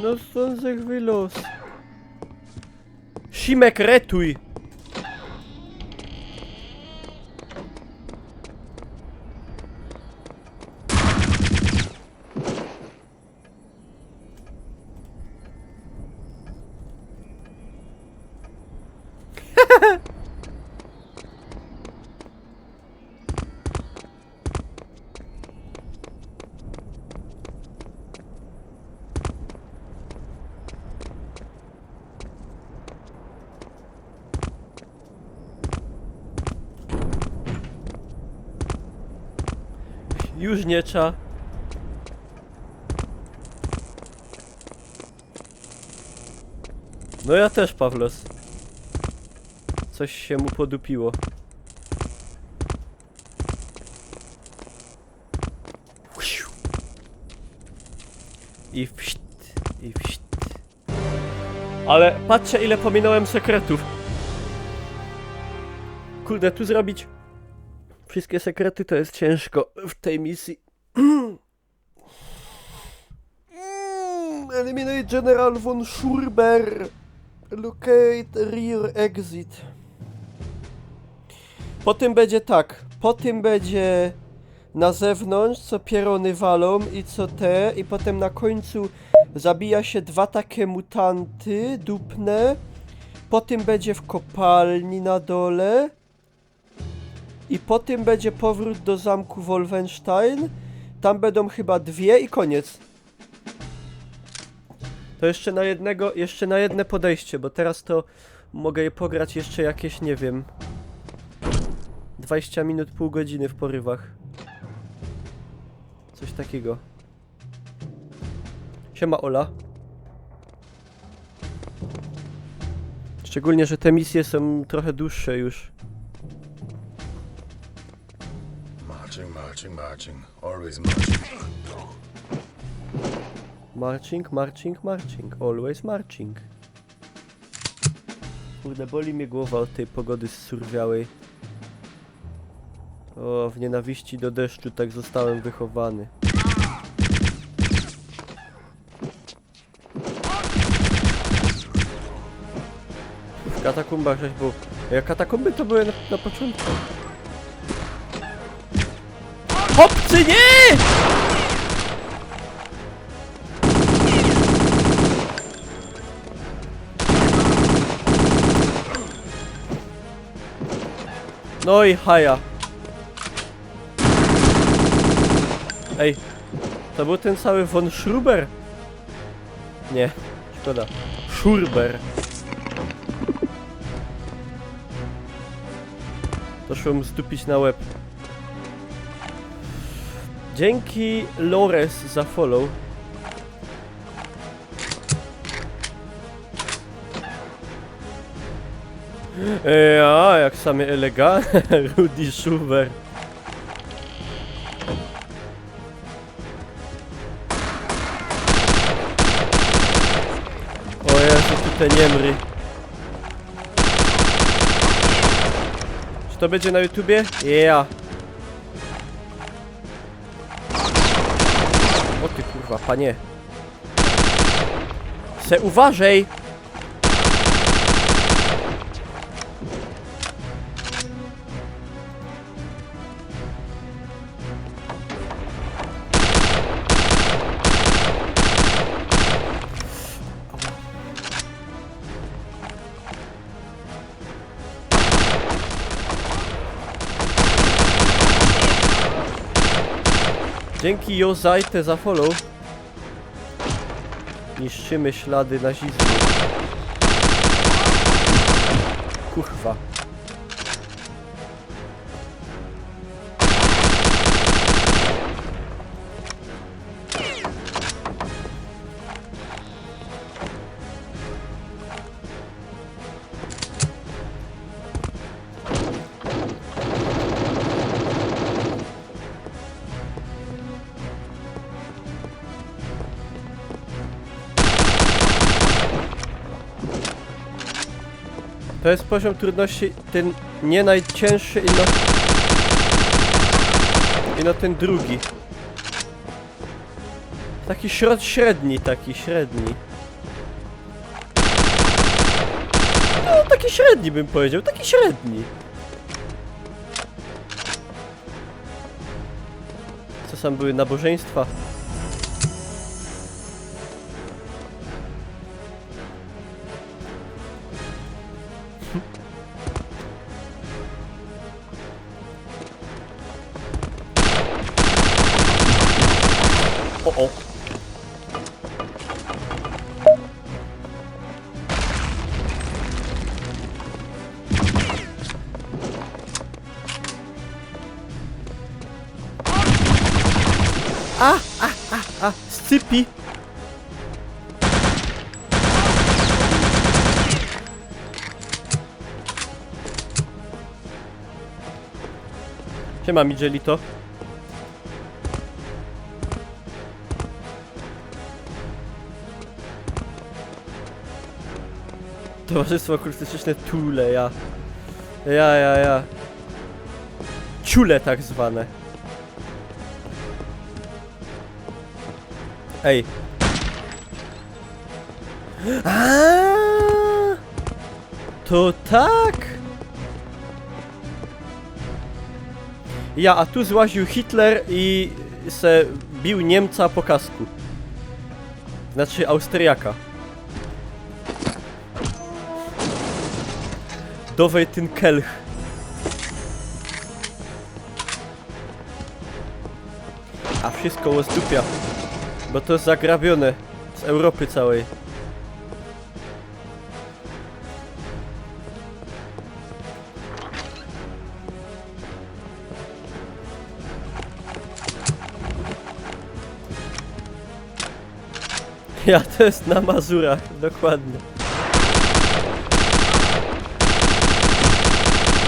No stąd zechwy los. Simek, retuj! Już nie cza. No ja też, Pawlos. Coś się mu podupiło. I wść, i wść. Ale patrzę, ile pominąłem sekretów. Kurde, tu zrobić wszystkie sekrety to jest ciężko w tej misji. Eliminate General von Schurber. Locate rear exit. Po tym będzie tak. Po tym będzie na zewnątrz, co pierony walą i co te. I potem na końcu zabija się 2 takie mutanty dupne. Po tym będzie w kopalni na dole. I po tym będzie powrót do zamku Wolfenstein. Tam będą chyba 2 i koniec. To jeszcze na jedne podejście, bo teraz to mogę je pograć jeszcze jakieś, nie wiem, 20 minut, pół godziny w porywach. Coś takiego. Siema, Ola. Szczególnie, że te misje są trochę dłuższe już. Marching, marching, marching. Always marching. Marching, marching, marching. Always marching. Kurde, boli mnie głowa od tej pogody zsurwiałej. O, w nienawiści do deszczu tak zostałem wychowany. W katakumbach żeś był. Ja katakumby to były na początku. Chłopcy, nie! No i haja. Ej, to był ten cały von Schurber? Nie, szkoda. Schurber. Doszło mu zdupić na łeb. Dzięki Lores za follow. Ja, jak same eleganckie. Rudy Schubert. O Jezu, tu te niemry. Czy to będzie na YouTubie? Yeah. O ty kurwa, panie. Se uważaj! Dzięki Jozajte za follow. Niszczymy ślady nazizmu. Kurwa. To jest poziom trudności, ten nie najcięższy i no ten drugi. Taki średni, No, taki średni bym powiedział, taki średni. Co sam były nabożeństwa? O. Scypi! Siema, Miguelito. Towarzystwo Okultystyczne Tule, ja. Ciule tak zwane. Ej. To tak? Ja, a tu złaził Hitler i se bił Niemca po kasku. Znaczy Austriaka. Dowej ten kelch. A wszystko łozdupia. Bo to jest zagrabione z Europy całej. Ja, to jest na Mazurach, dokładnie.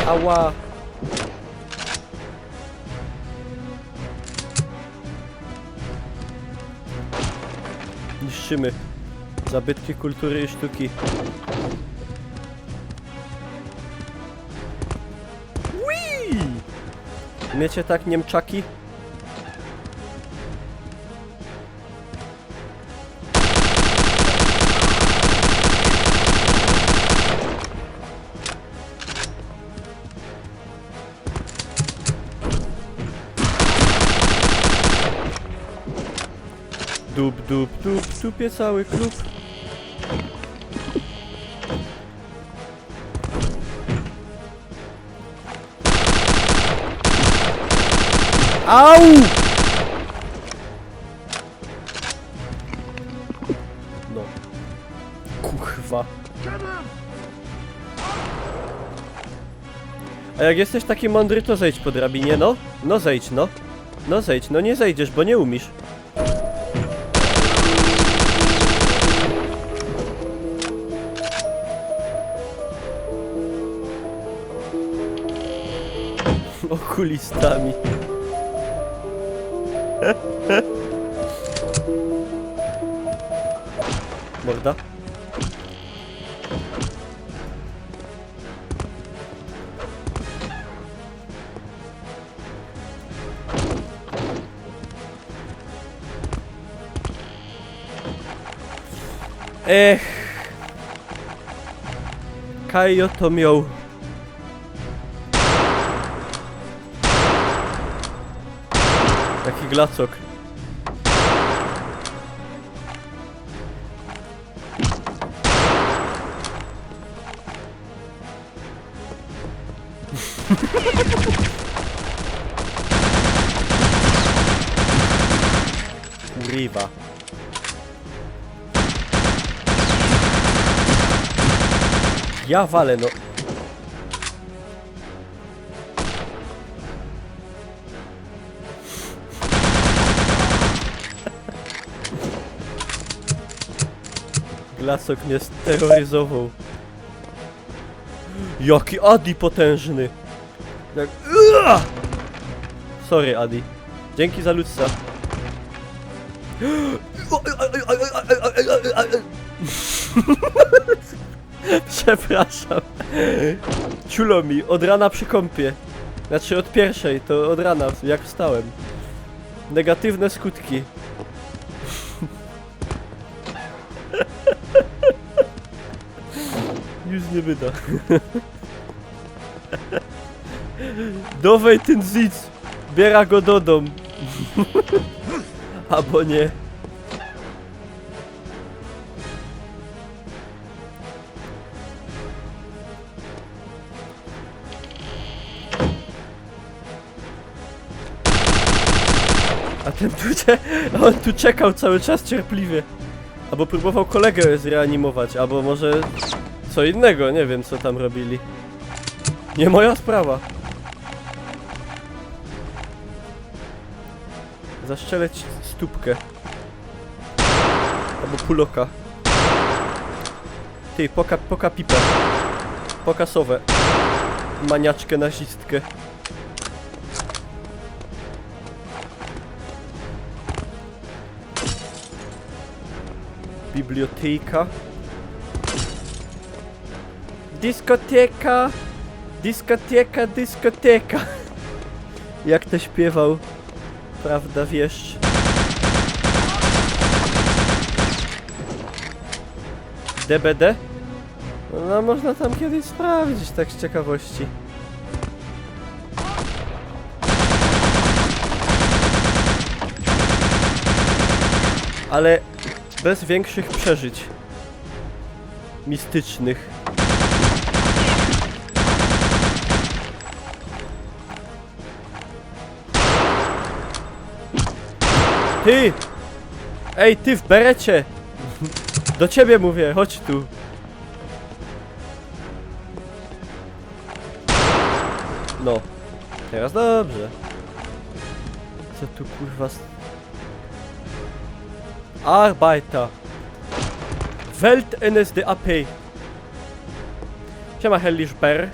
Ała. Niszczymy zabytki kultury i sztuki. Whee! Umiecie tak, Niemczaki? Dupie cały klub. Au! No. Kurwa. A jak jesteś taki mądry, to zejdź po drabinie, no. No zejdź, no. No zejdź, no nie zejdziesz, bo nie umiesz. Okulistami. Morda. Kajo to miał. Taki glacok. Kurwa. Ja walę, no. Glacok mnie steroryzował. Jaki Adi potężny. Tak. Sorry, Adi. Dzięki za ludca. Przepraszam. Ciulo mi, od rana przy kąpie. Znaczy od pierwszej, to od rana, jak wstałem. Negatywne skutki. Już nie wyda. Dowej ten zic. Biera go do dom. Albo nie. A ten on tu czekał cały czas cierpliwie. Albo próbował kolegę zreanimować, albo może co innego, nie wiem co tam robili. Nie moja sprawa. Zaszczeleć stópkę. Albo puloka. Ty, poka pipę. Pokasowe. Maniaczkę nazistkę. Biblioteka. Dyskoteka. Dyskoteka, dyskoteka. Jak to śpiewał, prawda, wiesz? DBD? No można tam kiedyś sprawdzić, tak z ciekawości. Ale bez większych przeżyć mistycznych. Ty! Ej, ty w berecie! Do ciebie mówię, chodź tu. No. Teraz dobrze. Co tu kurwa... Arbeiter. Welt NSDAP. Siema Hellischber.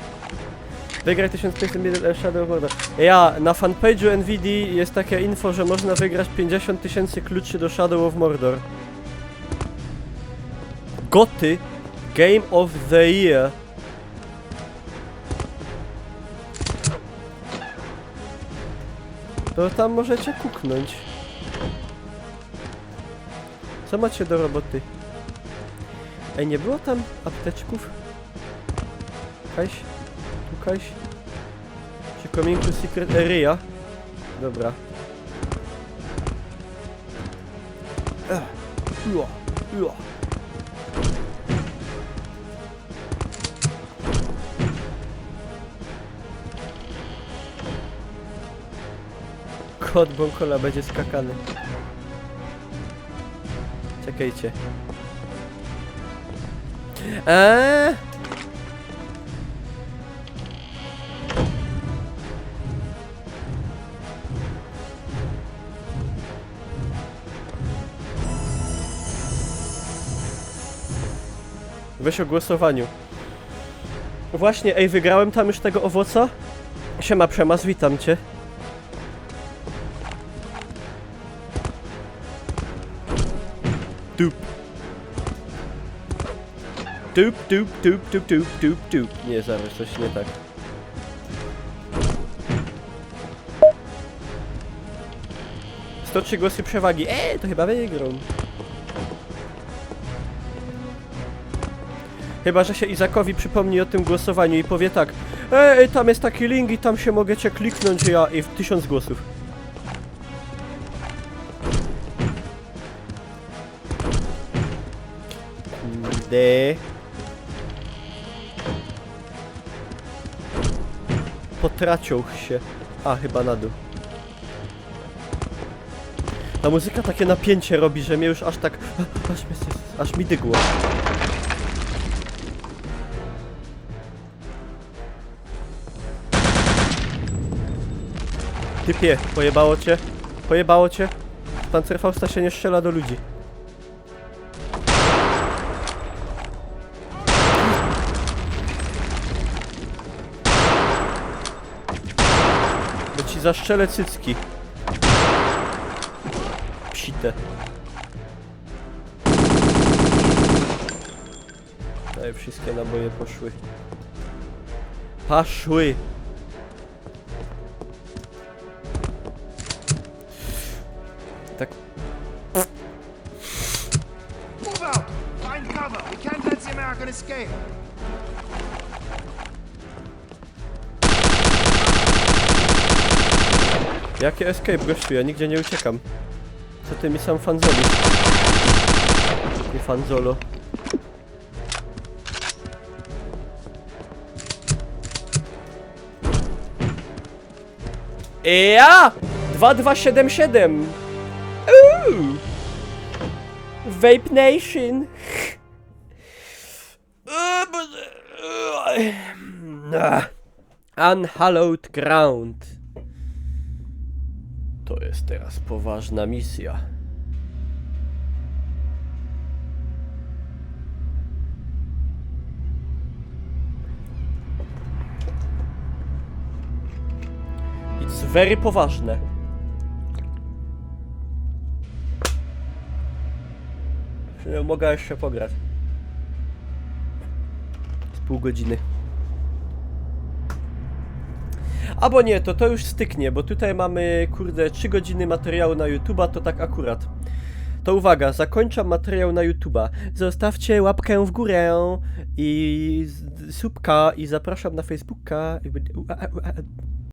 Wygraj 1500 Shadow of Mordor. Ja, na fanpage'u NVIDIA jest takie info, że można wygrać 50 000 kluczy do Shadow of Mordor. GOTY Game of the Year. To tam możecie kuknąć. Co macie do roboty? Ej, nie było tam apteczków? Kaś? Tu kaś? Czy coming to secret area? Dobra. Kot Bonkola będzie skakany. Czekajcie. Weź o głosowaniu. Właśnie, ej, wygrałem tam już tego owoca? Siema Przemas, witam cię. Dup. Dup, dup, dup, dup, dup, dup, dup. Nie, zaraz, coś nie tak. Głosy przewagi. To chyba wygrą. Chyba że się Izakowi przypomni o tym głosowaniu i powie tak: tam jest taki link i tam się możecie kliknąć, ja i w 1000 głosów. Kurde. Potracił się. A, chyba na dół. Ta muzyka takie napięcie robi, że mnie już aż tak... Aż mi dygło. Typie, pojebało cię? Pojebało cię? Panzerfausta się nie strzela do ludzi. Bo ci zaszczelę cycki. Psite. Tutaj wszystkie naboje poszły. Poszły! Tak. Move out! Find cover! We can't let the American escape! Jakie escape, gościu? Ja nigdzie nie uciekam. Co ty mi sam fanzoli? Nie fanzolo. Ja! 2277! Vape Nation! Unhallowed Ground. To To jest teraz poważna misja. It's very poważne. Mogę jeszcze pograć. Z pół godziny. Albo nie, to już styknie, bo tutaj mamy, kurde, 3 godziny materiału na YouTube'a, to tak akurat. To uwaga, zakończam materiał na YouTube'a. Zostawcie łapkę w górę i subka i zapraszam na Facebooka.